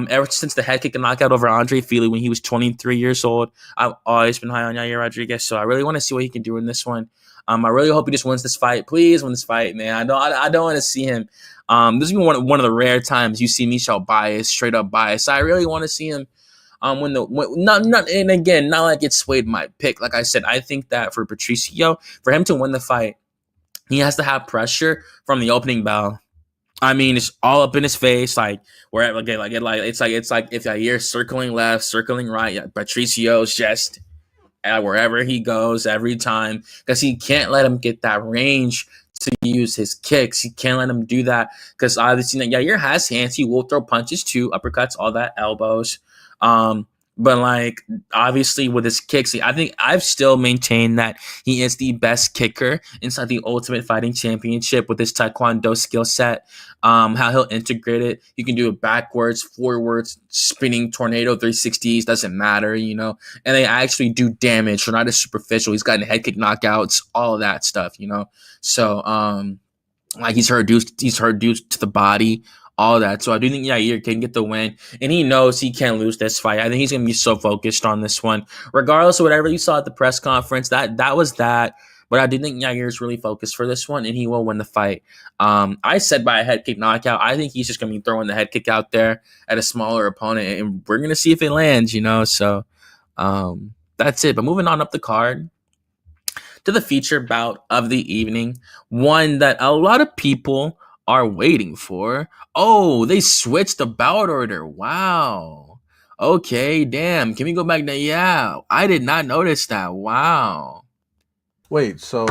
Ever since the head kick and knockout over Andre Fili when he was 23 years old, I've always been high on Yair Rodriguez. So I really want to see what he can do in this one. I really hope he just wins this fight. Please win this fight, man. I don't want to see him. This is one of the rare times you see Michel bias, straight up bias. I really want to see him not and again, not like it swayed my pick. Like I said, I think that for Patricio, for him to win the fight, he has to have pressure from the opening bell. I mean, it's all up in his face, like wherever, it's like if Yair circling left, circling right, yeah, Patricio's just wherever he goes every time, because he can't let him get that range to use his kicks. He can't let him do that because obviously, Yair has hands. He will throw punches too, uppercuts, all that, elbows. But like obviously with his kicks, I think I've still maintained that he is the best kicker inside the Ultimate Fighting Championship with his Taekwondo skill set. How he'll integrate it. You can do it backwards, forwards, spinning tornado 360s, doesn't matter, and they actually do damage. So not as superficial. He's gotten head kick knockouts, all of that stuff, So like he's hurt dudes to the body, all that. So I do think Yair can get the win, and he knows he can't lose this fight. I think he's gonna be so focused on this one, regardless of whatever you saw at the press conference. That was that. But I do think Yair is really focused for this one, and he will win the fight. I said by a head kick knockout. I think he's just gonna be throwing the head kick out there at a smaller opponent, and we're gonna see if it lands. So that's it. But moving on up the card to the feature bout of the evening, one that a lot of people are waiting for. Oh, they switched the bout order. Wow. Okay, damn. Can we go back there? Yeah, I did not notice that. Wow. Wait, so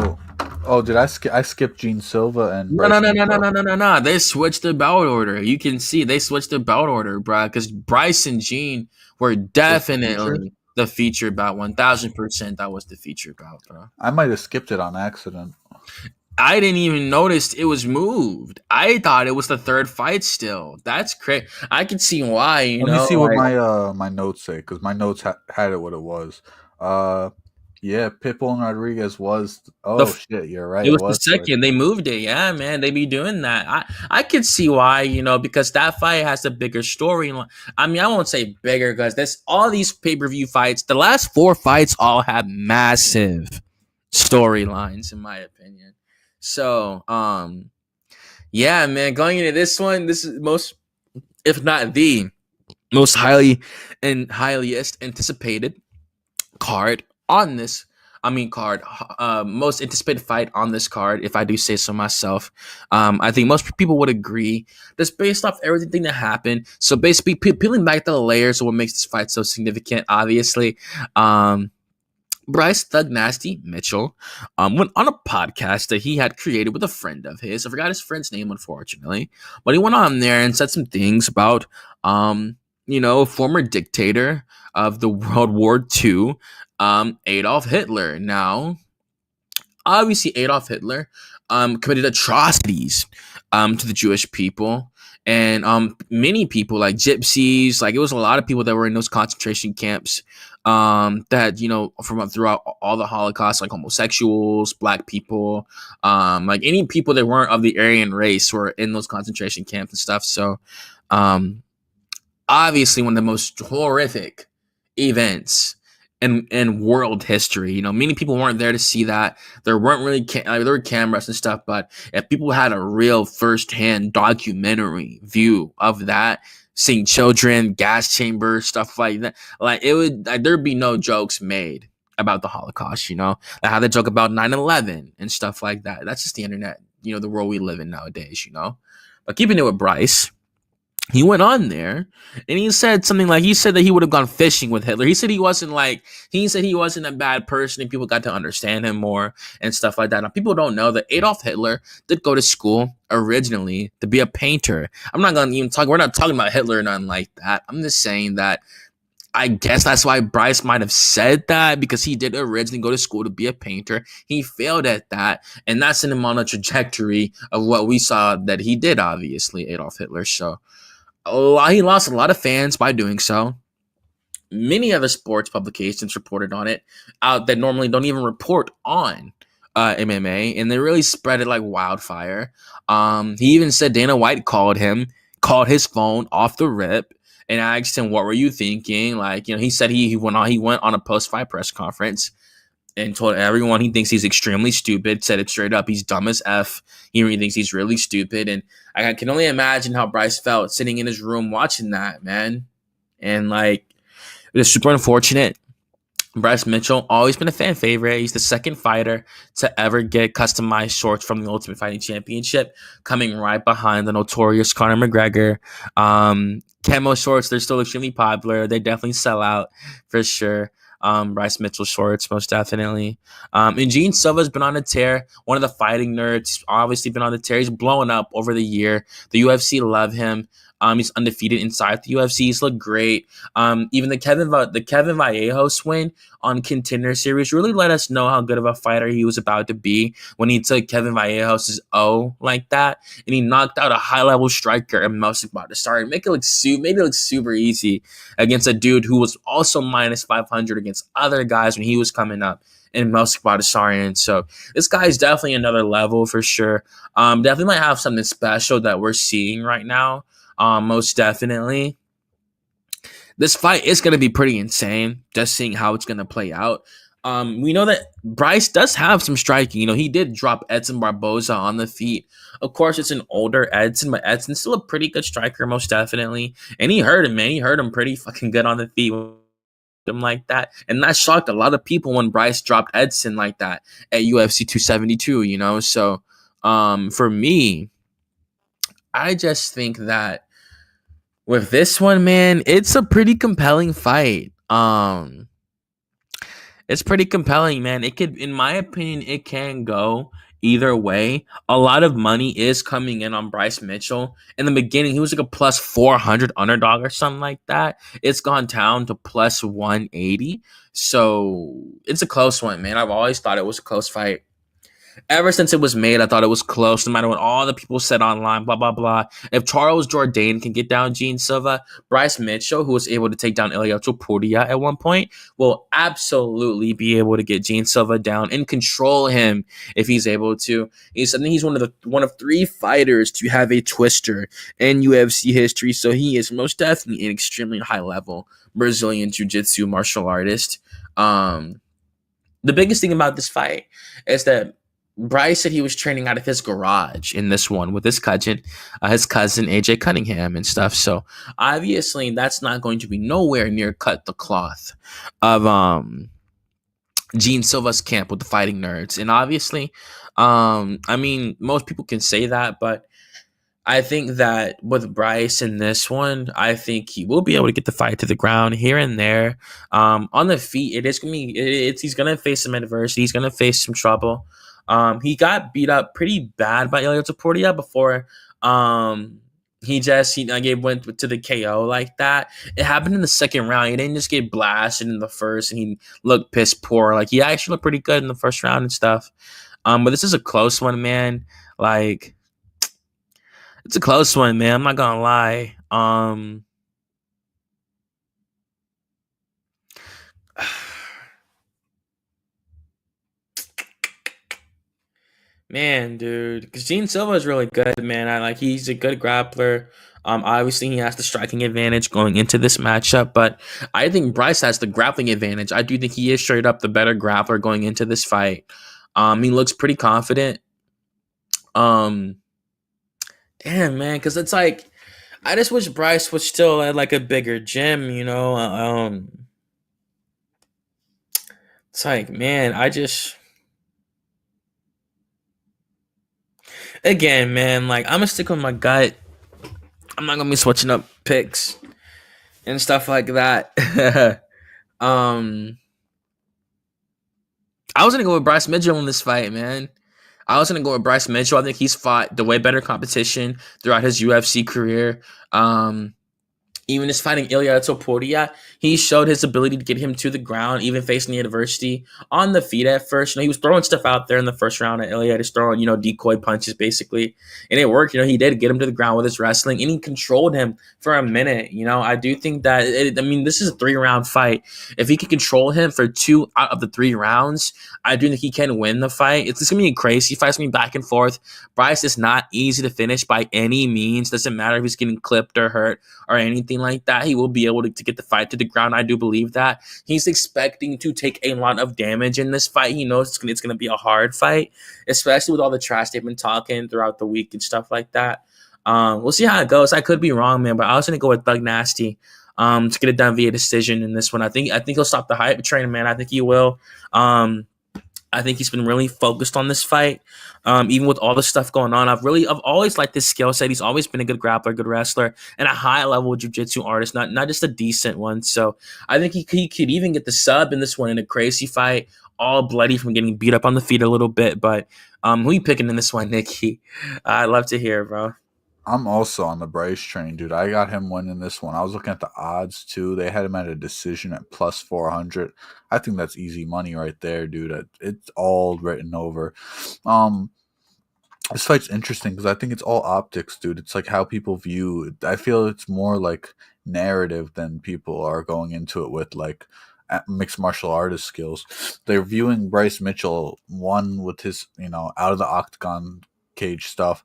did I skip Gene Silva and No, Bryce? no. They switched the bout order. You can see they switched the bout order, bro. Because Bryce and Gene were definitely the feature bout. 1000%. That was the feature bout, bro. I might have skipped it on accident. I didn't even notice it was moved. I thought it was the third fight still. That's crazy. I can see why, Let me see what my notes say, because my notes had it what it was. Yeah, Pitbull and Rodriguez was. Shit, you're right. It was the second. They moved it. Yeah, man, they be doing that. I can see why, because that fight has a bigger storyline. I mean, I won't say bigger because there's all these pay-per-view fights. The last 4 fights all have massive storylines, in my opinion. So, yeah, man, going into this one, this is most, if not the most highly anticipated card on this. Most anticipated fight on this card, if I do say so myself. I think most people would agree. That's based off everything that happened. So basically, peeling back the layers of what makes this fight so significant, obviously. Bryce Thug Nasty Mitchell went on a podcast that he had created with a friend of his. I forgot his friend's name, unfortunately. But he went on there and said some things about, former dictator of the World War II, Adolf Hitler. Now, obviously, Adolf Hitler committed atrocities to the Jewish people. And many people, like gypsies, like it was a lot of people that were in those concentration camps that, from throughout all the Holocaust, like homosexuals, black people, like any people that weren't of the Aryan race were in those concentration camps and stuff. So obviously one of the most horrific events in world history. Many people weren't there to see that. There weren't really there were cameras and stuff, but if people had a real firsthand documentary view of that, seeing children, gas chambers, stuff like that, like it would, like there'd be no jokes made about the Holocaust. Like how they joke about 9/11 and stuff like that. That's just the internet. The world we live in nowadays. But keeping it with Bryce, he went on there and he said something like, he said that he would have gone fishing with Hitler. He said he wasn't a bad person and people got to understand him more and stuff like that. Now, people don't know that Adolf Hitler did go to school originally to be a painter. I'm not going to even we're not talking about Hitler or nothing like that. I'm just saying that I guess that's why Bryce might have said that, because he did originally go to school to be a painter. He failed at that, and that's in him on a trajectory of what we saw that he did, obviously, Adolf Hitler. So, he lost a lot of fans by doing so. Many other sports publications reported on it that normally don't even report on MMA, and they really spread it like wildfire. He even said Dana White called him called his phone off the rip and asked him, "What were you thinking?" Like, he said he went on a post fight press conference and told everyone he thinks he's extremely stupid. Said it straight up, he's dumb as f. He really thinks he's really stupid, and I can only imagine how Bryce felt sitting in his room watching that, man. And like, it was super unfortunate. Bryce Mitchell, always been a fan favorite. He's the second fighter to ever get customized shorts from the Ultimate Fighting Championship, coming right behind the notorious Conor McGregor. Camo shorts, they're still extremely popular. They definitely sell out for sure. Bryce Mitchell shorts, most definitely. And Gene Silva's been on a tear. One of the fighting nerds, obviously been on the tear. He's blowing up over the year. The UFC love him. He's undefeated inside the UFC. He's looked great. Even the Kevin Vallejos win on Contender Series really let us know how good of a fighter he was about to be when he took Kevin Vallejos' O like that, and he knocked out a high-level striker and Mosik Bhattacharya and made it look super easy against a dude who was also minus 500 against other guys when he was coming up in Mosik Bhattacharya. And so this guy is definitely another level for sure. Definitely might have something special that we're seeing right now. Most definitely. This fight is going to be pretty insane, just seeing how it's going to play out. We know that Bryce does have some striking. He did drop Edson Barboza on the feet. Of course, it's an older Edson, but Edson's still a pretty good striker, most definitely. And he hurt him, man. He hurt him pretty fucking good on the feet. Him like that, and that shocked a lot of people when Bryce dropped Edson like that at UFC 272. So for me, I just think that with this one, man, it's a pretty compelling fight. It's pretty compelling, man. It could, in my opinion, it can go either way. A lot of money is coming in on Bryce Mitchell. In the beginning, he was like a plus 400 underdog or something like that. It's gone down to plus 180. So it's a close one, man. I've always thought it was a close fight. Ever since it was made, I thought it was close, no matter what all the people said online, blah, blah, blah. If Charles Jourdain can get down Gene Silva, Bryce Mitchell, who was able to take down Ilia Topuria at one point, will absolutely be able to get Gene Silva down and control him if he's able to. I think he's one of three fighters to have a twister in UFC history, so he is most definitely an extremely high-level Brazilian jiu-jitsu martial artist. The biggest thing about this fight is that Bryce said he was training out of his garage in this one with his cousin AJ Cunningham and stuff. So obviously that's not going to be nowhere near cut the cloth of Gene Silva's camp with the fighting nerds. And obviously, I mean, most people can say that, but I think that with Bryce in this one, I think he will be able to get the fight to the ground here and there. On the feet, he's gonna face some adversity. He's gonna face some trouble. He got beat up pretty bad by Ilia Topuria before he went to the KO like that. It happened in the second round. He didn't just get blasted in the first and he looked piss poor. Like, he actually looked pretty good in the first round and stuff. But this is a close one, man. Like, it's a close one, man. I'm not gonna lie. Man, dude, because Gene Silva is really good, man. He's a good grappler. Obviously he has the striking advantage going into this matchup, but I think Bryce has the grappling advantage. I do think he is straight up the better grappler going into this fight. He looks pretty confident. Damn, man, because it's like, I just wish Bryce was still at like a bigger gym, It's like, man, again, man, like, I'm gonna stick with my gut. I'm not gonna be switching up picks and stuff like that. I was gonna go with Bryce Mitchell in this fight, man. I was gonna go with Bryce Mitchell. I think he's fought the way better competition throughout his UFC career. Even just fighting Ilya Topuria, he showed his ability to get him to the ground, even facing the adversity on the feet at first. He was throwing stuff out there in the first round at Ilya, just throwing, decoy punches basically. And it worked. He did get him to the ground with his wrestling, and he controlled him for a minute. I do think that, this is a 3-round fight. If he can control him for 2 out of the 3 rounds, I do think he can win the fight. It's going to be a crazy fight. It's going to be back and forth. Bryce is not easy to finish by any means. Doesn't matter if he's getting clipped or hurt or anything like that. He will be able to get the fight to the ground. I do believe that. He's expecting to take a lot of damage in this fight. He knows it's going to be a hard fight, especially with all the trash they've been talking throughout the week and stuff like that. We'll see how it goes. I could be wrong, man, but I was going to go with Thug Nasty to get it done via decision in this one. I think he'll stop the hype train, man. I think he will. I think he's been really focused on this fight, even with all the stuff going on. I've always liked his skill set. He's always been a good grappler, good wrestler, and a high-level jiu-jitsu artist, not just a decent one. So I think he could even get the sub in this one in a crazy fight, all bloody from getting beat up on the feet a little bit. But who you picking in this one, Nikki? I'd love to hear, bro. I'm also on the Bryce train, dude. I got him winning this one. I was looking at the odds too. They had him at a decision at plus 400. I think that's easy money right there, dude. It's all written over. This fight's interesting because I think it's all optics, dude. It's like how people view it. I feel it's more like narrative than people are going into it with like mixed martial artist skills. They're viewing Bryce Mitchell, one with his, out of the octagon cage stuff.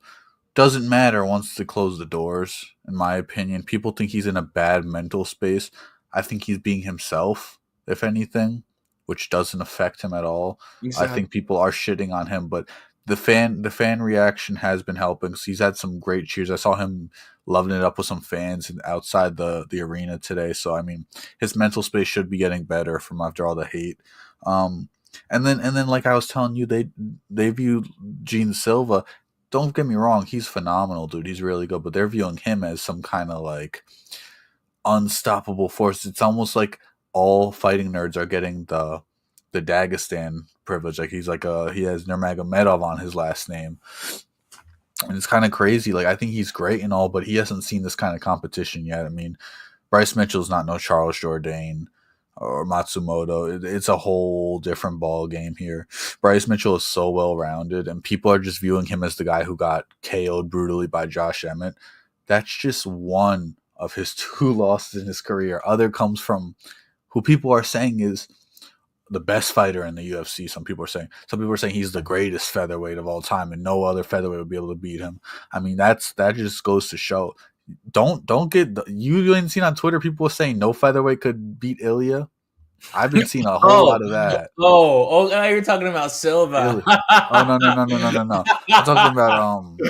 Doesn't matter once they close the doors, in my opinion. People think he's in a bad mental space. I think he's being himself, if anything, which doesn't affect him at all. Exactly. I think people are shitting on him, but the fan reaction has been helping. He's had some great cheers. I saw him loving it up with some fans outside the arena today. So I mean, his mental space should be getting better from after all the hate. And then like I was telling you, they view Gene Silva. Don't get me wrong, he's phenomenal, dude. He's really good, but they're viewing him as some kind of like unstoppable force. It's almost like all fighting nerds are getting the Dagestan privilege. Like he has Nurmagomedov on his last name. And it's kind of crazy. Like I think he's great and all, but he hasn't seen this kind of competition yet. I mean, Bryce Mitchell's not no Charles Jourdain or Matsumoto. It's a whole different ball game here. Bryce Mitchell is so well rounded, and people are just viewing him as the guy who got KO'd brutally by Josh Emmett. That's just one of his 2 losses in his career. Other comes from who people are saying is the best fighter in the UFC. Some people are saying he's the greatest featherweight of all time, and no other featherweight would be able to beat him. I mean, that just goes to show. Don't get you ain't seen on Twitter people saying no featherweight could beat Ilya. I've been seeing a whole lot of that. Oh, you're talking about Silva. Oh no. I'm talking about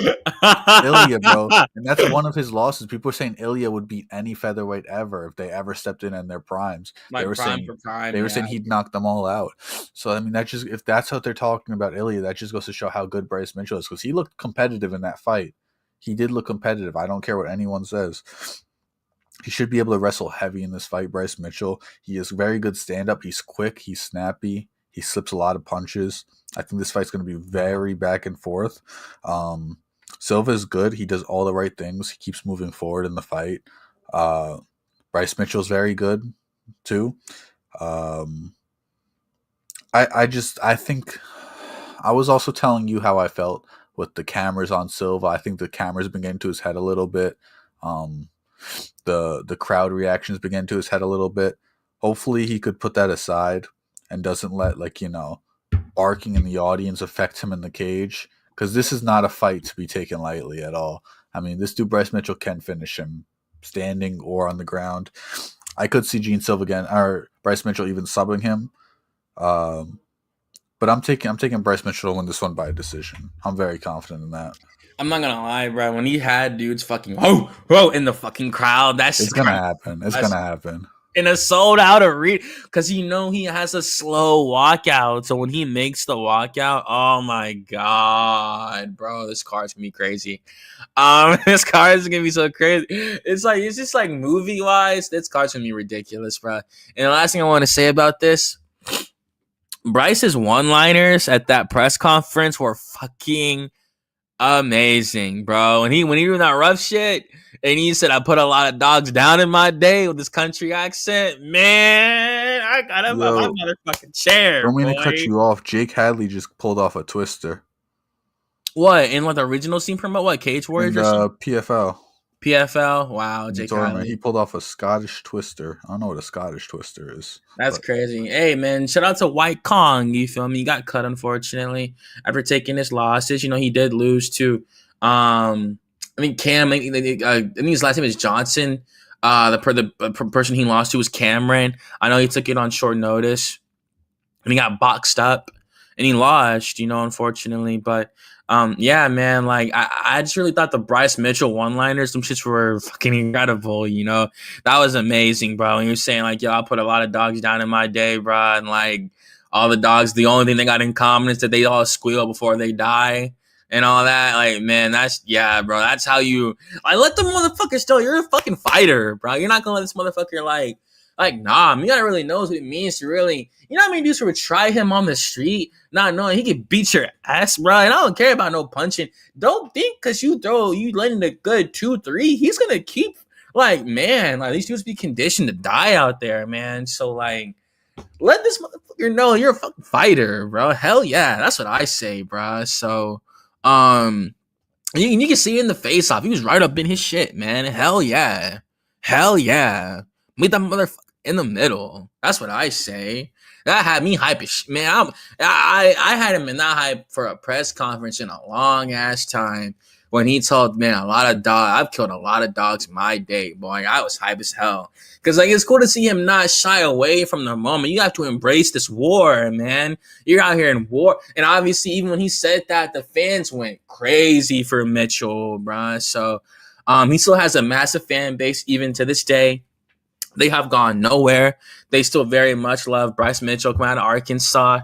Ilya, bro. And that's one of his losses. People are saying Ilya would beat any featherweight ever if they ever stepped in their primes. They were saying he'd knock them all out. So I mean, if that's what they're talking about Ilya, that just goes to show how good Bryce Mitchell is, because he looked competitive in that fight. He did look competitive. I don't care what anyone says. He should be able to wrestle heavy in this fight, Bryce Mitchell. He is very good stand-up. He's quick. He's snappy. He slips a lot of punches. I think this fight's going to be very back and forth. Silva is good. He does all the right things. He keeps moving forward in the fight. Bryce Mitchell's very good, too. I think I was also telling you how I felt with the cameras on Silva. I think the cameras been getting to his head a little bit. The crowd reactions begin to his head a little bit. Hopefully he could put that aside and doesn't let barking in the audience affect him in the cage, because this is not a fight to be taken lightly at all. I mean, this dude Bryce Mitchell can finish him standing or on the ground. I could see Gene Silva again, or Bryce Mitchell even subbing him. But I'm taking Bryce Mitchell to win this one by a decision. I'm very confident in that. I'm not gonna lie, bro. When he had dudes fucking whoa in the fucking crowd, it's gonna happen. It's gonna happen in a sold out arena, because he has a slow walkout. So when he makes the walkout, oh my god, bro, this card's gonna be crazy. This card is gonna be so crazy. It's just like movie wise, this card's gonna be ridiculous, bro. And the last thing I want to say about this, Bryce's one-liners at that press conference were fucking Amazing, bro. When he doing that rough shit, and he said I put a lot of dogs down in my day with this country accent, man, I got him on my Yo, motherfucking chair, don't mean to boy. cut you off. Jake Hadley just pulled off a twister What in like the original scene promo? What Cage in Warriors or something? the PFL PFL. Wow, in the Jake tournament. He Hadley. pulled off a Scottish twister. I don't know what a Scottish twister is, That's but crazy. Hey man, shout out to White Kong. You feel me? He got cut unfortunately after taking his losses. You know he did lose to, I mean Cam. I think his last name is Johnson. The person he lost to was Cameron. I know he took it on short notice and he got boxed up and he lost, you know, unfortunately. But yeah, man, like I just really thought the Bryce Mitchell one-liners, some shits were fucking incredible, you know. That was amazing, bro. And you're saying like, yo, I put a lot of dogs down in my day, bro, and like all the dogs, the only thing they got in common is that they all squeal before they die. And all that, like, man, that's yeah, bro. That's how you like let the motherfuckers know you're a fucking fighter, bro. You're not gonna let this motherfucker nah, you gotta really know what it means to really, you know how many dudes who would try him on the street, not knowing he could beat your ass, bro. And I don't care about no punching. Don't think because you letting a good 2-3, he's gonna keep like, man, like these dudes be conditioned to die out there, man. So like, let this motherfucker know you're a fucking fighter, bro. Hell yeah, that's what I say, bro. So, um, you can see it in the face off. He was right up in his shit, man. Hell yeah. Hell yeah. Meet that motherfucker in the middle. That's what I say. That had me hype as shit. Man, I had him in that hype for a press conference in a long ass time when he told, man, a lot of dogs, I've killed a lot of dogs in my day, boy. I was hype as hell. Because, like, it's cool to see him not shy away from the moment. You have to embrace this war, man. You're out here in war. And obviously, even when he said that, the fans went crazy for Mitchell, bruh. So he still has a massive fan base even to this day. They have gone nowhere. They still very much love Bryce Mitchell coming out of Arkansas.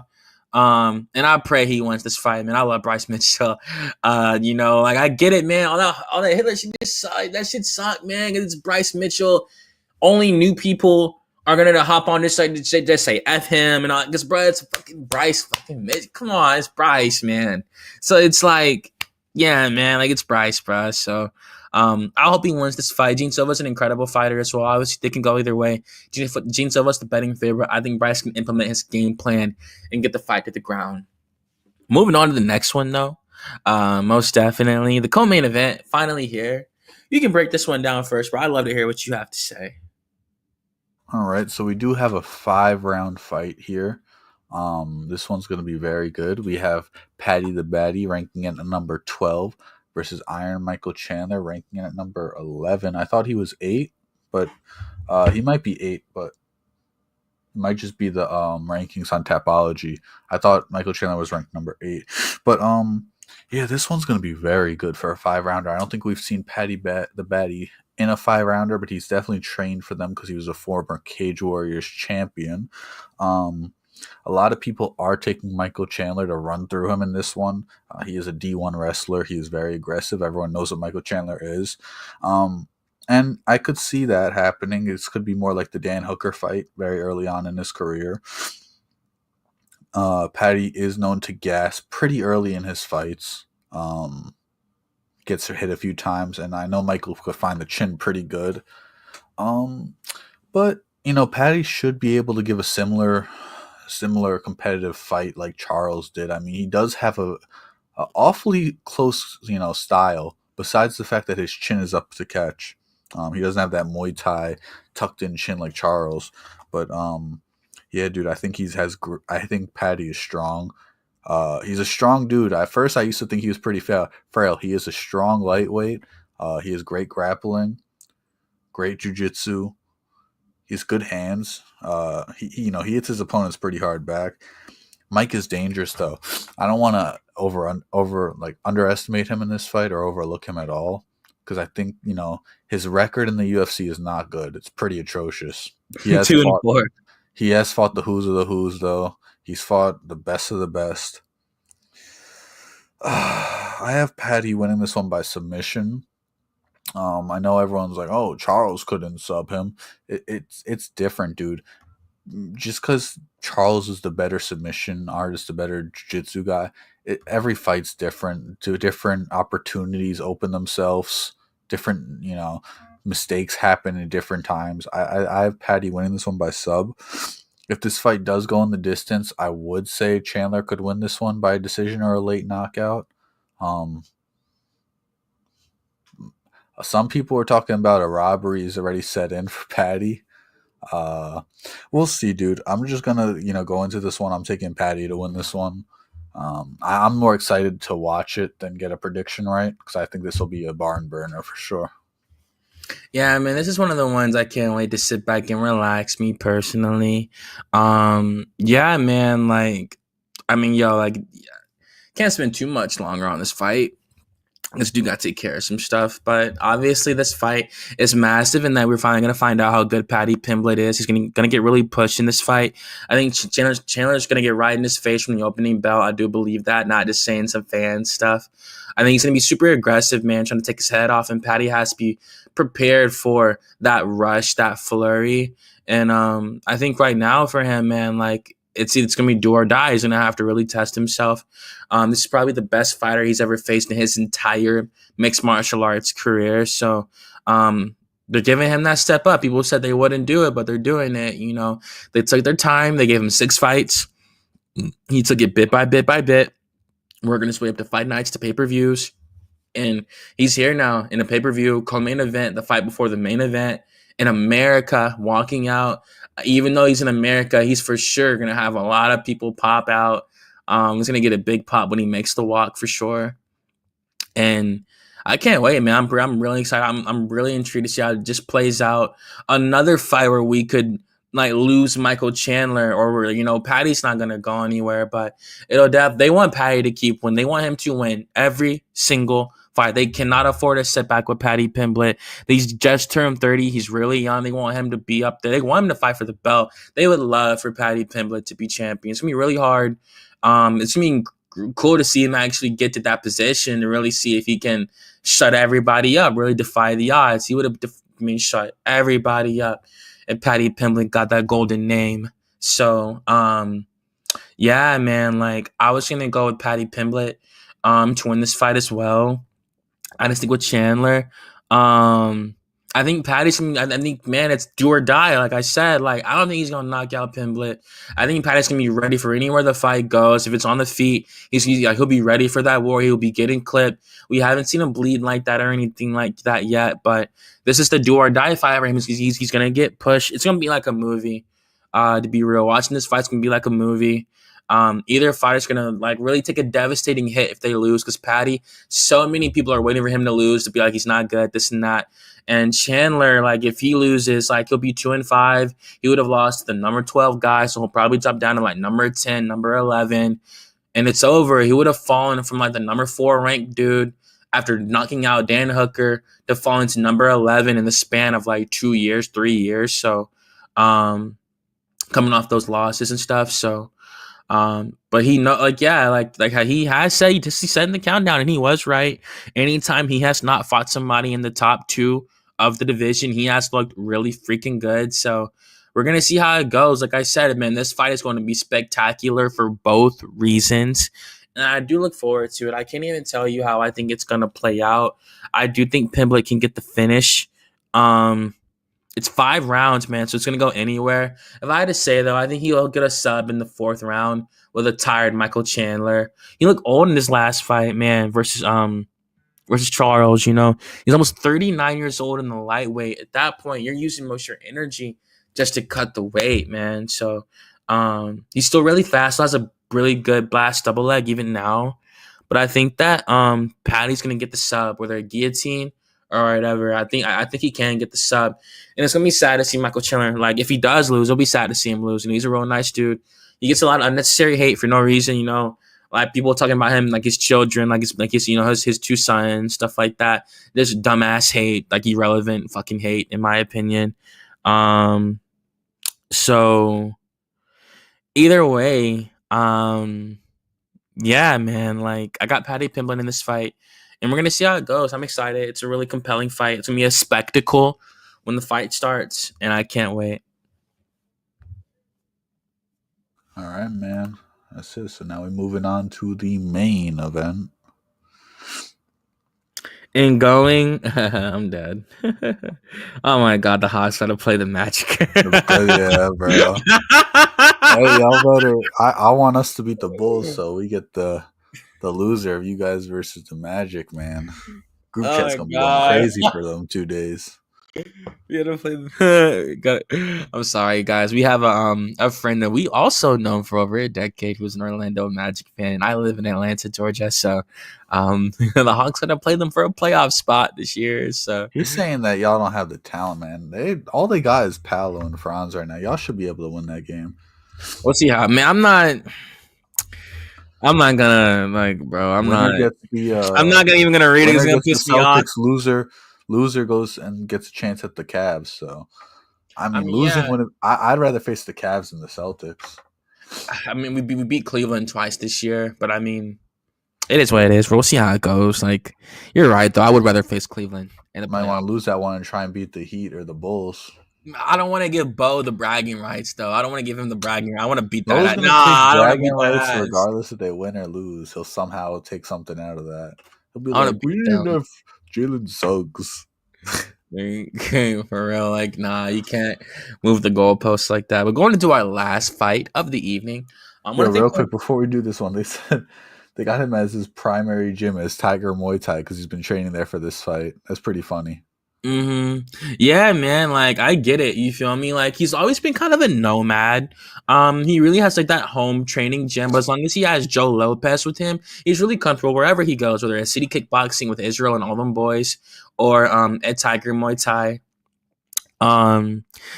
And I pray he wins this fight, man. I love Bryce Mitchell. You know, like I get it, man. All that Hitler shit just suck. That shit suck, man. Because it's Bryce Mitchell. Only new people are gonna hop on this side to just say F him and all because bro, it's fucking Bryce fucking Mitchell. Come on, it's Bryce, man. So it's like, yeah, man, like it's Bryce, bro. So I hope he wins this fight. Gene Silva's an incredible fighter as well. Obviously, they can go either way. Gene Silva's the betting favorite. I think Bryce can implement his game plan and get the fight to the ground. Moving on to the next one, though. Most definitely. The co-main event, finally here. You can break this one down first, bro. I'd love to hear what you have to say. all right. So we do have a 5 round fight here. This one's going to be very good. We have Paddy the Baddy ranking at number 12 versus Iron Michael Chandler ranking at number 11. I thought he was 8, but he might be 8, but it might just be the rankings on Tapology. I thought Michael Chandler was ranked number 8, but yeah, this one's going to be very good for a 5 rounder. I don't think we've seen the Baddy in a 5 rounder, but he's definitely trained for them because he was a former Cage Warriors champion. A lot of people are taking Michael Chandler to run through him in this one. He is a D1 wrestler. He is very aggressive. Everyone knows what Michael Chandler is. And I could see that happening. This could be more like the Dan Hooker fight very early on in his career. Paddy is known to gas pretty early in his fights. Gets hit a few times, and I know Michael could find the chin pretty good. But you know, Paddy should be able to give a similar competitive fight like Charles did. I mean, he does have a awfully close, you know, style. Besides the fact that his chin is up to catch, he doesn't have that Muay Thai tucked in chin like Charles. But yeah, dude, I think I think Paddy is strong. He's a strong dude. At first, I used to think he was pretty frail. He is a strong lightweight. He has great grappling, great jujitsu. He has good hands. He hits his opponents pretty hard back. Mike is dangerous though. I don't want to underestimate him in this fight or overlook him at all because I think his record in the UFC is not good. It's pretty atrocious. He has 2-4. He has fought the who's of the who's though. He's fought the best of the best. I have Paddy winning this one by submission. I know everyone's like, "Oh, Charles couldn't sub him." It's different, dude. just because Charles is the better submission artist, the better jiu-jitsu guy, every fight's different. Different opportunities open themselves. Different, mistakes happen at different times. I have Patty winning this one by sub. If this fight does go in the distance, I would say Chandler could win this one by decision or a late knockout. Um, some people are talking about a robbery is already set in for Patty. Uh, we'll see, dude. I'm just gonna, go into this one. I'm taking Patty to win this one. I'm more excited to watch it than get a prediction right because I think this will be a barn burner for sure. Yeah, man, this is one of the ones I can't wait to sit back and relax. Me personally, yeah, man. Like, I mean, yo, like, can't spend too much longer on this fight. This dude got to take care of some stuff, but obviously this fight is massive, and that we're finally gonna find out how good Paddy Pimblett is. He's gonna get really pushed in this fight. I think Chandler's gonna get right in his face from the opening bell. I do believe that, not just saying some fan stuff. I think he's gonna be super aggressive, man, trying to take his head off, and Paddy has to be prepared for that rush, that flurry. And I think right now for him, man, like it's gonna be do or die. He's gonna have to really test himself. This is probably the best fighter he's ever faced in his entire mixed martial arts career. So they're giving him that step up. People said they wouldn't do it, but they're doing it. They took their time. They gave him 6 fights. He took it bit by bit by bit. We're gonna sway up to fight nights to pay-per-views. And he's here now in a pay-per-view, co-main event, the fight before the main event in America, walking out. Even though he's in America, he's for sure going to have a lot of people pop out. He's going to get a big pop when he makes the walk for sure. And I can't wait, man. I'm really excited. I'm really intrigued to see how it just plays out. Another fight where we could like lose Michael Chandler, or Patty's not gonna go anywhere, but they want Patty to keep win. They want him to win every single fight. They cannot afford a setback with Paddy Pimblett. He's just turned 30. He's really young. They want him to be up there. They want him to fight for the belt. They would love for Paddy Pimblett to be champion. It's gonna be really hard. It's gonna be cool to see him actually get to that position to really see if he can shut everybody up, really defy the odds. He would have shut everybody up, and Paddy Pimblett got that golden name. So, yeah, man, like I was gonna go with Paddy Pimblett to win this fight as well. I just think with Chandler, I think Patty's. I think, man, it's do or die. Like I said, like I don't think he's gonna knock out Pimblett. I think Patty's gonna be ready for anywhere the fight goes. If it's on the feet, he'll be ready for that war. He'll be getting clipped. We haven't seen him bleed like that or anything like that yet. But this is the do or die fight for him. He's gonna get pushed. It's gonna be like a movie. To be real, watching this fight's gonna be like a movie. Either fighter's gonna like really take a devastating hit if they lose, because Patty, so many people are waiting for him to lose to be like he's not good, this and that. And Chandler, like if he loses, like he'll be 2-5. He would have lost to the number 12 guy, so he'll probably drop down to like number 10, number 11, and it's over. He would have fallen from like the number 4 ranked dude after knocking out Dan Hooker to falling to number 11 in the span of like 2 years, 3 years. So, coming off those losses and stuff, so. But he how he has said, he said in the countdown, and he was right. Anytime he has not fought somebody in the top 2 of the division, he has looked really freaking good. So we're gonna see how it goes. Like I said, man, this fight is going to be spectacular for both reasons, and I do look forward to it. I can't even tell you how I think it's gonna play out. I do think Pimblett can get the finish. It's 5 rounds, man, so it's going to go anywhere. If I had to say, though, I think he'll get a sub in the 4th round with a tired Michael Chandler. He looked old in his last fight, man, versus Charles, He's almost 39 years old in the lightweight. At that point, you're using most of your energy just to cut the weight, man. So he's still really fast. Still has a really good blast double leg even now. But I think that Patty's going to get the sub, whether a guillotine or whatever. I think he can get the sub. And it's gonna be sad to see Michael Chandler. Like if he does lose, it'll be sad to see him lose. And he's a real nice dude. He gets a lot of unnecessary hate for no reason, Like people talking about him like his children, like his 2 sons, stuff like that. There's dumbass hate, like irrelevant fucking hate, in my opinion. So either way, yeah, man, like I got Paddy Pimblett in this fight. And we're going to see how it goes. I'm excited. It's a really compelling fight. It's going to be a spectacle when the fight starts, and I can't wait. All right, man. That's it. So now we're moving on to the main event. In going, I'm dead. Oh my god, the Hawks got to play the Magic. Yeah, bro. Hey, y'all better. I want us to beat the Bulls, so we get the loser of you guys versus the Magic, man. Group Oh chat's my gonna be going god. crazy for them 2 days. We gotta play I'm sorry, guys. We have a friend that we also known for over a decade who's an Orlando Magic fan. I live in Atlanta, Georgia, so the Hawks gonna play them for a playoff spot this year. So He's saying that y'all don't have the talent, man. They got is Paolo and Franz right now. Y'all should be able to win that game. we'll see how. Man, I'm not gonna like, bro. Winner gets the I'm not gonna even gonna read it. It's winner gonna gets the piss me off. Celtics. Loser goes and gets a chance at the Cavs. So I I mean, mean, losing yeah. would. I'd rather face the Cavs than the Celtics. I mean, we beat Cleveland twice this year, but I mean, it is what it is. We'll see how it goes. Like, you're right though. I would rather face Cleveland in the Might playoffs. want to lose that one and try and beat the Heat or the Bulls. I don't want to give Bo the bragging rights though. I don't want to give him the bragging. I want to beat that. Bo's Nah, gonna take I don't want to bragging beat that rights ass. regardless if they win or lose. He'll somehow take something out of that. He'll be I want like, to "We beat didn't them. have Jalen Suggs." For real, like, nah, you can't move the goalposts like that. We're going into our last fight of the evening. Yo, One thing. real quick before we do this one, they said they got him as his primary gym as Tiger Muay Thai because he's been training there for this fight. That's pretty funny. Yeah, man, like I get it. You feel me? Like he's always been kind of a nomad. He really has like that home training gym, but as long as he has Joe Lopes with him, he's really comfortable wherever he goes, whether it's city kickboxing with Israel and all them boys, or at Tiger Muay Thai.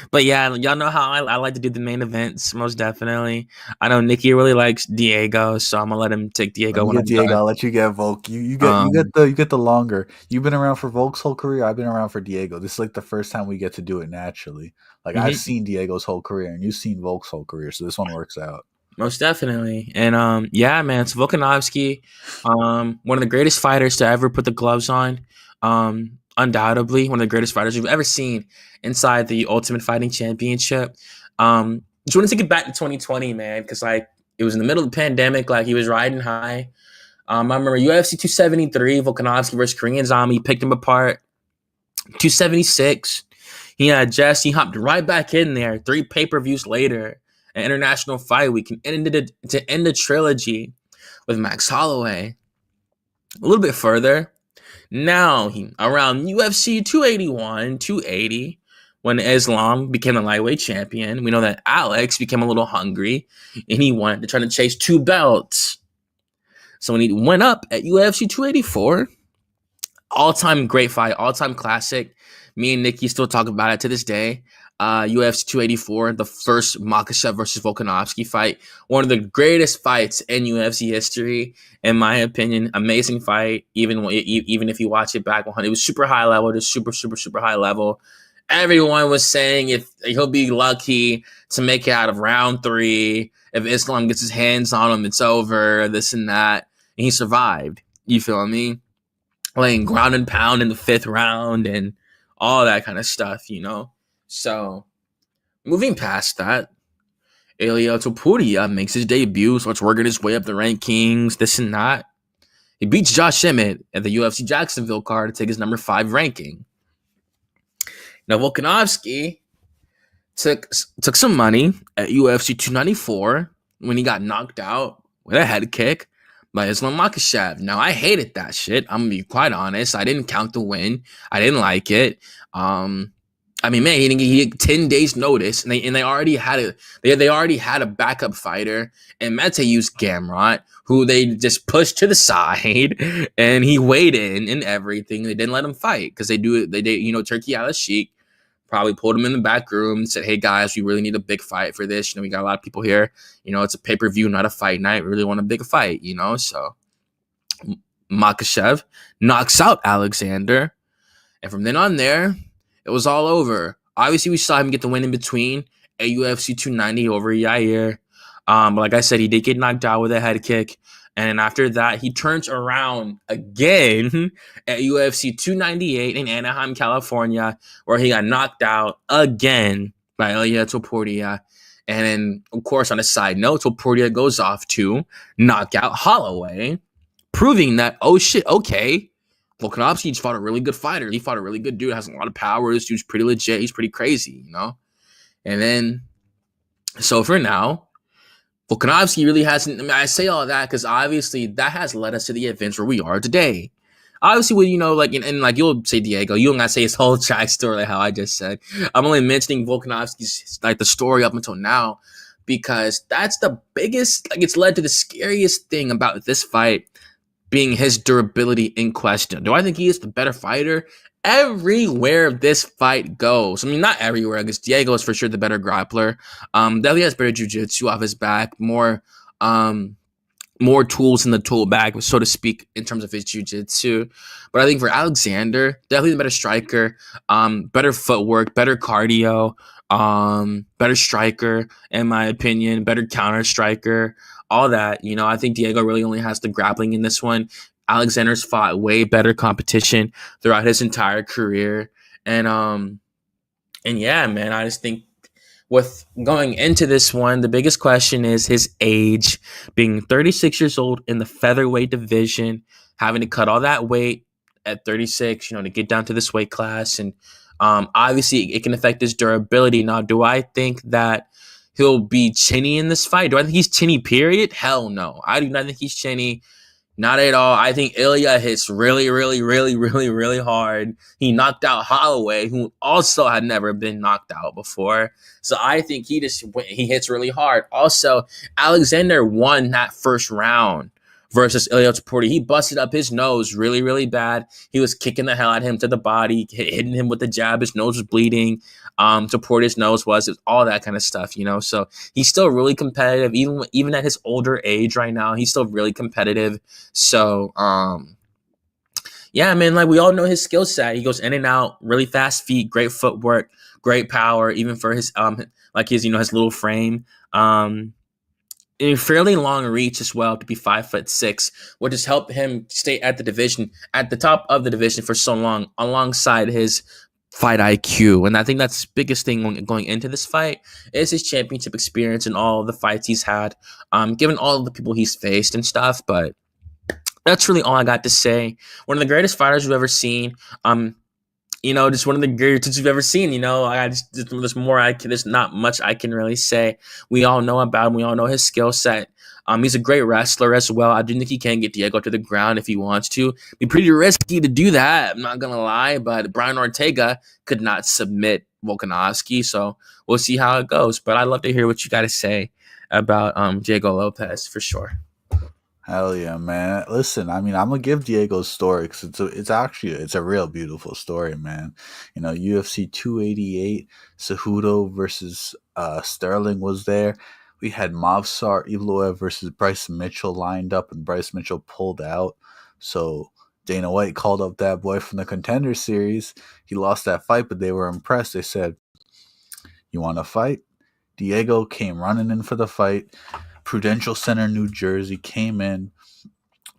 But yeah, y'all know how I like to do the main events, most definitely. I know Nikki really likes Diego, so I'm gonna let him take Let Diego me when get I'm Diego. done. I'll let you get Volk. Um, You get the longer. You've been around for Volk's whole career. I've been around for Diego. This is like the first time we get to do it naturally. Like I've mhm. seen Diego's whole career and you've seen Volk's whole career, so this one works out. Most definitely. And yeah, man, so Volkanovski, one of the greatest fighters to ever put the gloves on. Undoubtedly one of the greatest fighters we've ever seen inside the Ultimate Fighting Championship. Just want to take it back to 2020, man, because like it was in the middle of the pandemic, like he was riding high. I remember UFC 273, Volkanovski versus Korean Zombie, picked him apart. 276. He hopped right back in there 3 pay-per-views later. An international fight week and ended to end the trilogy with Max Holloway. A little bit further. Now around UFC 281, 280, when Islam became a lightweight champion, we know that Alex became a little hungry and he wanted to try to chase 2 belts. So when he went up at UFC 284, all-time great fight, all-time classic. Me and Nikki still talk about it to this day. UFC 284, the first Makhachev versus Volkanovski fight. One of the greatest fights in UFC history, in my opinion. Amazing fight, even if you watch it back. It was super high level, just super high level. Everyone was saying if he'll be lucky to make it out of round 3. If Islam gets his hands on him, it's over, this and that. And he survived. You feel me? Playing ground and pound in the 5th round and all that kind of stuff, you know? So, moving past that, Ilia Topuria makes his debut, starts working his way up the rankings, this and that. He beats Josh Emmett at the UFC Jacksonville card to take his number 5 ranking. Now, Volkanovski took some money at UFC 294 when he got knocked out with a head kick by Islam Makhachev. Now, I hated that shit. I'm going to be quite honest. I didn't count the win. I didn't like it. I mean, man, he had 10 days notice, and they already had a backup fighter, and Mateusz Gamrot, who they just pushed to the side, and he weighed in and everything. They didn't let him fight because they do it. Turkey Al-Sheikh probably pulled him in the back room and said, "Hey guys, we really need a big fight for this. We got a lot of people here. It's a pay-per-view, not a fight night. We really want a big fight. So Makhachev knocks out Alexander, and from then on there, it was all over. Obviously, we saw him get the win in between at UFC 290 over Yair. But like I said, he did get knocked out with a head kick. And after that, he turns around again at UFC 298 in Anaheim, California, where he got knocked out again by Ilia Topuria And then, of course, on a side note, Topuria goes off to knock out Holloway, proving that, oh shit, okay, Volkanovski just fought a really good fighter. He fought a really good dude, has a lot of power. This dude's pretty legit. He's pretty crazy, you know? And then, so for now, Volkanovski really hasn't. I mean, I say all that because obviously that has led us to the events where we are today. Obviously, when you know, like, and like you'll say Diego, you don't gotta say his whole track story like how I just said. I'm only mentioning Volkanovski's like the story up until now because that's the biggest. Like, it's led to the scariest thing about this fight being his durability in question. Do I think he is the better fighter? Everywhere this fight goes. I mean, not everywhere, because Diego is for sure the better grappler. Definitely has better jiu-jitsu off his back, more tools in the tool bag, so to speak, in terms of his jiu-jitsu. But I think for Alexander, definitely the better striker, better footwork, better cardio, better striker, in my opinion, better counter striker, all that. You know, I think Diego really only has the grappling in this one. Alexander's fought way better competition throughout his entire career. And yeah, man, I just think with going into this one, the biggest question is his age, being 36 years old in the featherweight division, having to cut all that weight at 36, you know, to get down to this weight class. And obviously, it can affect his durability. Now, do I think that he'll be chinny in this fight? Do I think he's chinny, period? Hell no. I do not think he's chinny. Not at all. I think Ilya hits really, really, really, really, really hard. He knocked out Holloway, who also had never been knocked out before. So I think he hits really hard. Also, Alexander won that first round versus Ilya Topuria. He busted up his nose really, really bad. He was kicking the hell out of him to the body, hitting him with the jab. His nose was bleeding. Topuria's nose was all that kind of stuff, you know. So he's still really competitive, even at his older age right now. He's still really competitive. So, yeah, man, like we all know his skill set. He goes in and out, really fast feet, great footwork, great power, even for his his little frame. A fairly long reach as well to be 5'6", which has helped him stay at the top of the division for so long, alongside his fight IQ. And I think that's the biggest thing going into this fight is his championship experience and all the fights he's had, given all of the people he's faced and stuff. But that's really all I got to say. One of the greatest fighters we've ever seen. Just one of the greatest you've ever seen. You know, there's not much I can really say. We all know about him. We all know his skill set. He's a great wrestler as well. I do think he can get Diego to the ground if he wants to. Be pretty risky to do that, I'm not gonna lie. But Brian Ortega could not submit Volkanovski, so we'll see how it goes. But I'd love to hear what you got to say about Diego Lopes for sure. Hell yeah, man. Listen, I mean, I'm gonna give Diego's story because it's a real beautiful story, man. You know, UFC 288, Cejudo versus Sterling was there. We had Movsar Evloev versus Bryce Mitchell lined up, and Bryce Mitchell pulled out. So Dana White called up that boy from the Contender Series. He lost that fight, but they were impressed. They said, "You want to fight?" Diego came running in for the fight. Prudential Center, New Jersey, came in,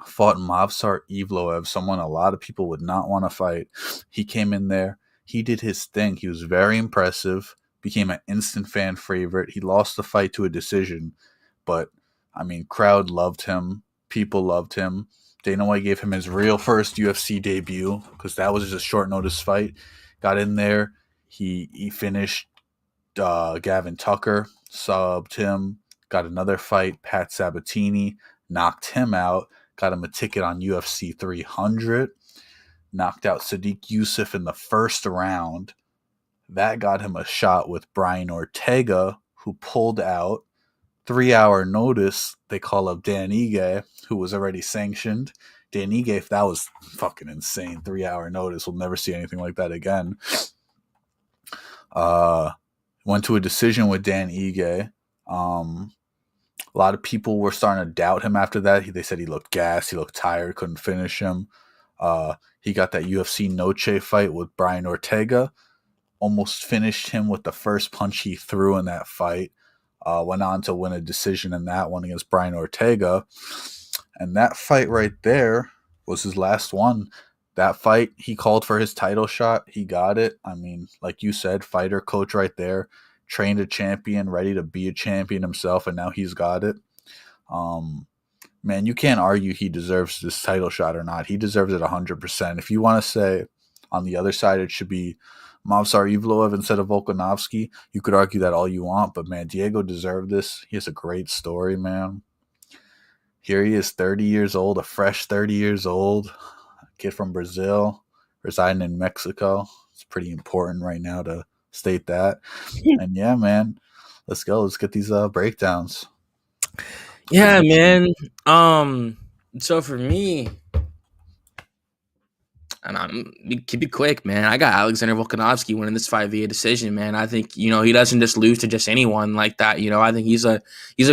fought Movsar Evloev, someone a lot of people would not want to fight. He came in there. He did his thing. He was very impressive, became an instant fan favorite. He lost the fight to a decision, but, I mean, crowd loved him. People loved him. Dana White gave him his real first UFC debut because that was just a short notice fight. Got in there. He finished Gavin Tucker, subbed him. Got another fight, Pat Sabatini, knocked him out, got him a ticket on UFC 300, knocked out Sadiq Youssef in the first round. That got him a shot with Brian Ortega, who pulled out. 3-hour notice, they call up Dan Ige, who was already sanctioned. Dan Ige, that was fucking insane. 3-hour notice. We'll never see anything like that again. Went to a decision with Dan Ige. A lot of people were starting to doubt him after that. They said he looked gassed, he looked tired, couldn't finish him. He got that UFC Noche fight with Brian Ortega. Almost finished him with the first punch he threw in that fight. Went on to win a decision in that one against Brian Ortega. And that fight right there was his last one. That fight, he called for his title shot. He got it. I mean, like you said, fighter coach right there. trained a champion, ready to be a champion himself, and now he's got it. Um, Man, you can't argue he deserves this title shot or not. He deserves it 100%. If you want to say on the other side it should be Movsar Evloev instead of Volkanovski, you could argue that all you want. But man, Diego deserved this. He has a great story, man. Here he is, 30 years old, a fresh 30 years old, kid from Brazil, residing in Mexico. It's pretty important right now to state that. And yeah, man, let's go. Let's get these breakdowns. Yeah, man. So for me, and keep it quick, man. I got Alexander Volkanovski winning this fight via decision, man. I think he doesn't just lose to just anyone like that. I think he's a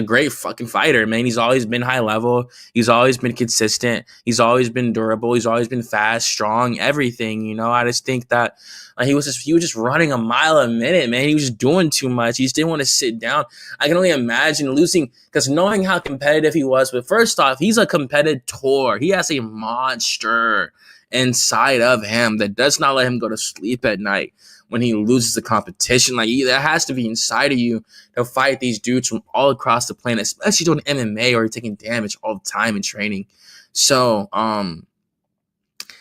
great fucking fighter, man. He's always been high level. He's always been consistent. He's always been durable. He's always been fast, strong, everything. I just think that he was just running a mile a minute, man. He was just doing too much. He just didn't want to sit down. I can only imagine losing because knowing how competitive he was. But first off, he's a competitor. He has a monster inside of him that does not let him go to sleep at night when he loses the competition. That has to be inside of you to fight these dudes from all across the planet, especially doing MMA or taking damage all the time in training. So,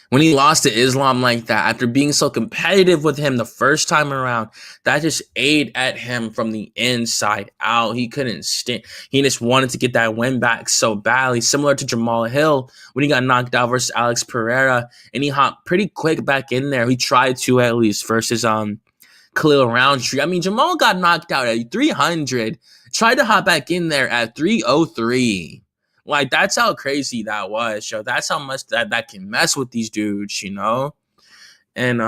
when he lost to Islam like that, after being so competitive with him the first time around, that just ate at him from the inside out. He couldn't stand. He just wanted to get that win back so badly, similar to Jamal Hill when he got knocked out versus Alex Pereira, and he hopped pretty quick back in there. He tried to at least versus Khalil Roundtree. I mean, Jamal got knocked out at 300, tried to hop back in there at 303. That's how crazy that was, yo. That's how much that can mess with these dudes, And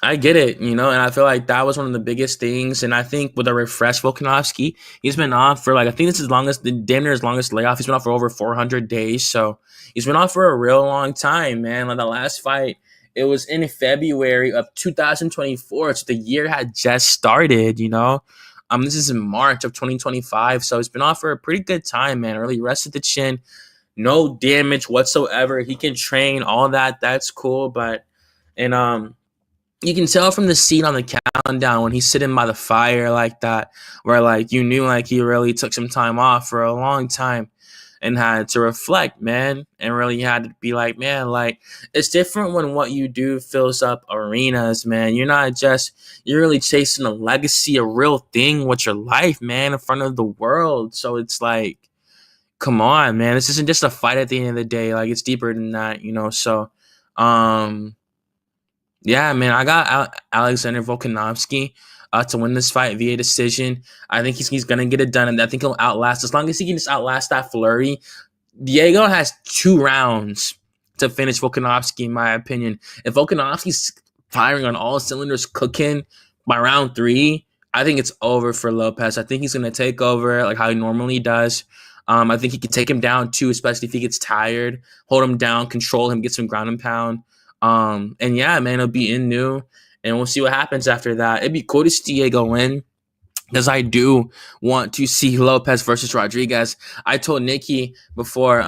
I get it, and I feel like that was one of the biggest things. And I think with a refreshed Volkanovski, he's been off for I think this is damn near his longest layoff. He's been off for over 400 days. So he's been off for a real long time, man. The last fight, it was in February of 2024. So the year had just started, This is in March of 2025, so it's been off for a pretty good time, man. Really rested the chin, no damage whatsoever. He can train, all that. That's cool, you can tell from the scene on the countdown when he's sitting by the fire like that, where you knew he really took some time off for a long time and had to reflect, man, and really had to be man, it's different when what you do fills up arenas, man. You're really chasing a legacy, a real thing with your life, man, in front of the world. So it's come on, man, this isn't just a fight at the end of the day. It's deeper than that, So, yeah, man, I got Alexander Volkanovski to win this fight via decision. I think he's going to get it done, and I think he'll outlast. As long as he can just outlast that flurry, Diego has 2 rounds to finish Volkanovski, in my opinion. If Volkanovski's firing on all cylinders, cooking by round 3, I think it's over for Lopes. I think he's going to take over how he normally does. I think he can take him down, too, especially if he gets tired. Hold him down, control him, get some ground and pound. And yeah, man, it'll be in new, and we'll see what happens after that. It'd be cool to see Diego win, because I do want to see Lopes versus Rodriguez. I told Nikki before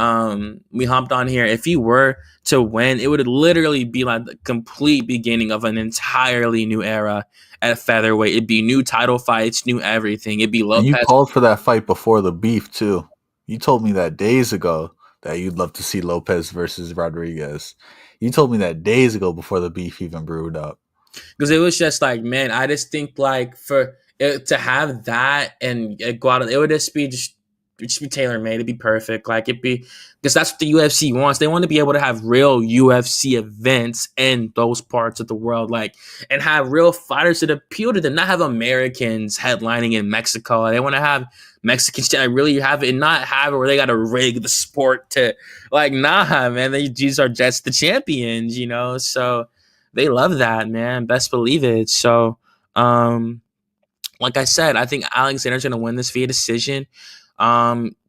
we hopped on here, if he were to win, it would literally be the complete beginning of an entirely new era at featherweight. It'd be new title fights, new everything. It'd be Lopes. And you called for that fight before the beef too. You told me that days ago that you'd love to see Lopes versus Rodriguez. You told me that days ago before the beef even brewed up. Because it was just man, I just think for it to have that and go out, it would just be tailor made. It'd be perfect. It'd be, because that's what the UFC wants. They want to be able to have real UFC events in those parts of the world, and have real fighters that appeal to them. Not have Americans headlining in Mexico. They want to have Mexicans that really have it, and not have it where they got to rig the sport to nah, man. These are just the champions, So they love that, man. Best believe it. So, like I said, I think Alexander's going to win this via decision.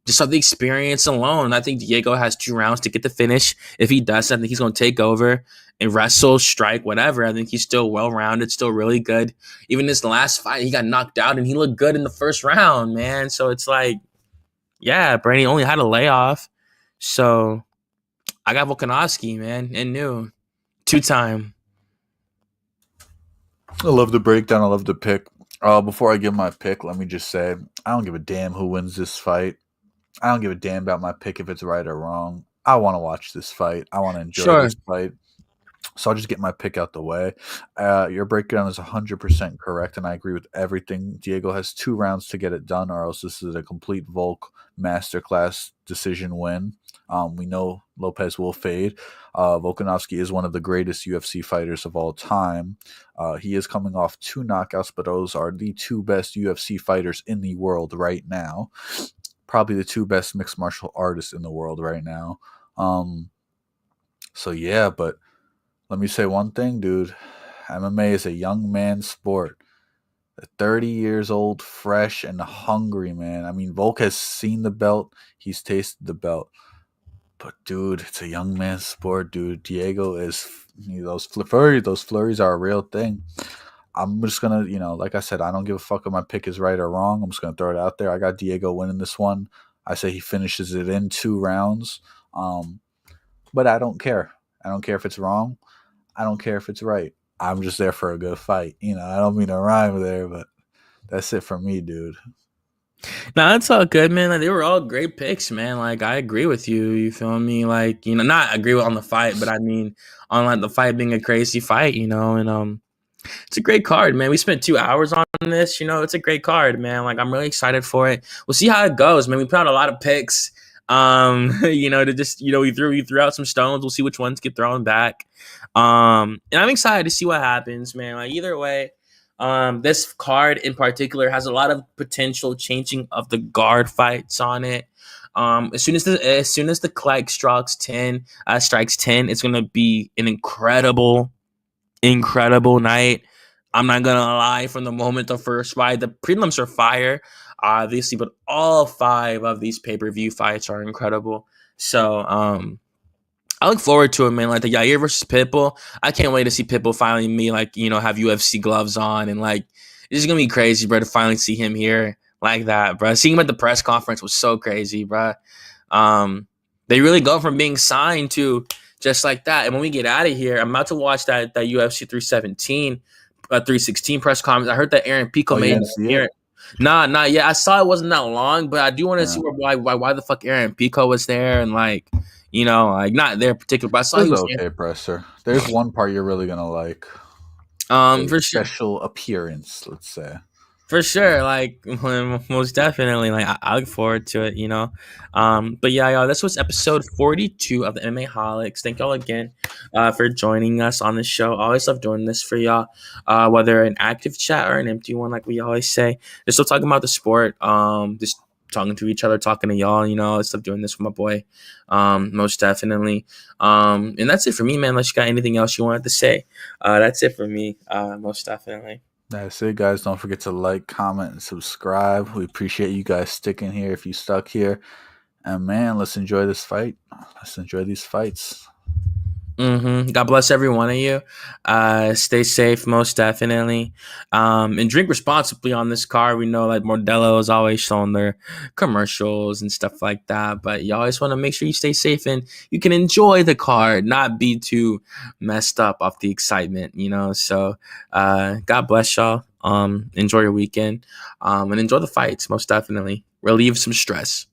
Just of the experience alone, I think Diego has 2 rounds to get the finish. If he does, I think he's going to take over and wrestle, strike, whatever. I think he's still well-rounded, still really good. Even this last fight, he got knocked out, and he looked good in the first round, man. So it's yeah, Brady only had a layoff. So I got Volkanovski, man, and new 2-time. I love the breakdown. I love the pick. Before I give my pick, let me just say I don't give a damn who wins this fight. I don't give a damn about my pick if it's right or wrong. I want to watch this fight. I want to enjoy Sure. this fight. So I'll just get my pick out the way. Your breakdown is 100% correct, and I agree with everything. Diego has 2 rounds to get it done, or else this is a complete Volk masterclass decision win. We know Lopes will fade. Volkanovski is one of the greatest UFC fighters of all time. He is coming off 2 knockouts, but those are the 2 best UFC fighters in the world right now. Probably the 2 best mixed martial artists in the world right now. So yeah, but let me say one thing, dude. MMA is a young man's sport. 30 years old, fresh and hungry, man. I mean, Volk has seen the belt, he's tasted the belt. But dude, it's a young man's sport, dude. Diego is those flurries are a real thing. I'm just gonna, like I said, I don't give a fuck if my pick is right or wrong. I'm just gonna throw it out there. I got Diego winning this one. I say he finishes it in 2 rounds. But I don't care. I don't care if it's wrong. I don't care if it's right. I'm just there for a good fight. I don't mean to rhyme there, but that's it for me, dude. No, that's all good, man. Like, they were all great picks, man. Like, I agree with you. You feel me? Like, not agree with on the fight, but I mean on like the fight being a crazy fight, and it's a great card, man. We spent 2 hours on this. It's a great card, man. Like, I'm really excited for it. We'll see how it goes, man. We put out a lot of picks. To just we threw out some stones. We'll see which ones get thrown back. And I'm excited to see what happens, man. Like, either way, this card in particular has a lot of potential changing of the guard fights on it. As soon as the clock strikes 10, it's gonna be an incredible night. I'm not gonna lie. From the moment the first fight, the prelims are fire, obviously, but all 5 of these pay-per-view fights are incredible. So, I look forward to it, man. Like the Yair versus Pitbull, I can't wait to see Pitbull finally have UFC gloves on, and like it's just gonna be crazy, bro, to finally see him here like that, bro. Seeing him at the press conference was so crazy, bro. They really go from being signed to just like that. And when we get out of here, I'm about to watch that UFC 317, 316 press conference. I heard that Aaron Pico Oh, you made didn't an see it? appearance. Nah, not yet. I saw it wasn't that long, but I do want to see Yeah. why the fuck Aaron Pico was there, and like, like not their particular, but I It saw was he was okay, presser. There's one part you're really gonna like. A for sure. special appearance, let's say. For sure, like most definitely, like I look forward to it, But yeah, y'all, this was episode 42 of the MMAHOLICS. Thank y'all again, for joining us on this show. I always love doing this for y'all, whether an active chat or an empty one, like we always say. Just still talking about the sport, just talking to each other, talking to y'all. I love doing this with my boy, most definitely. And that's it for me, man. Unless you got anything else you wanted to say, that's it for me, most definitely. That's it, guys. Don't forget to like, comment, and subscribe. We appreciate you guys sticking here if you stuck here. And man, let's enjoy this fight. Let's enjoy these fights. God bless every one of you. Stay safe, most definitely. And drink responsibly on this car. We know like Modelo is always showing their commercials and stuff like that, but you always want to make sure you stay safe and you can enjoy the car, not be too messed up off the excitement, So, God bless y'all. Enjoy your weekend. And enjoy the fights, most definitely. Relieve some stress.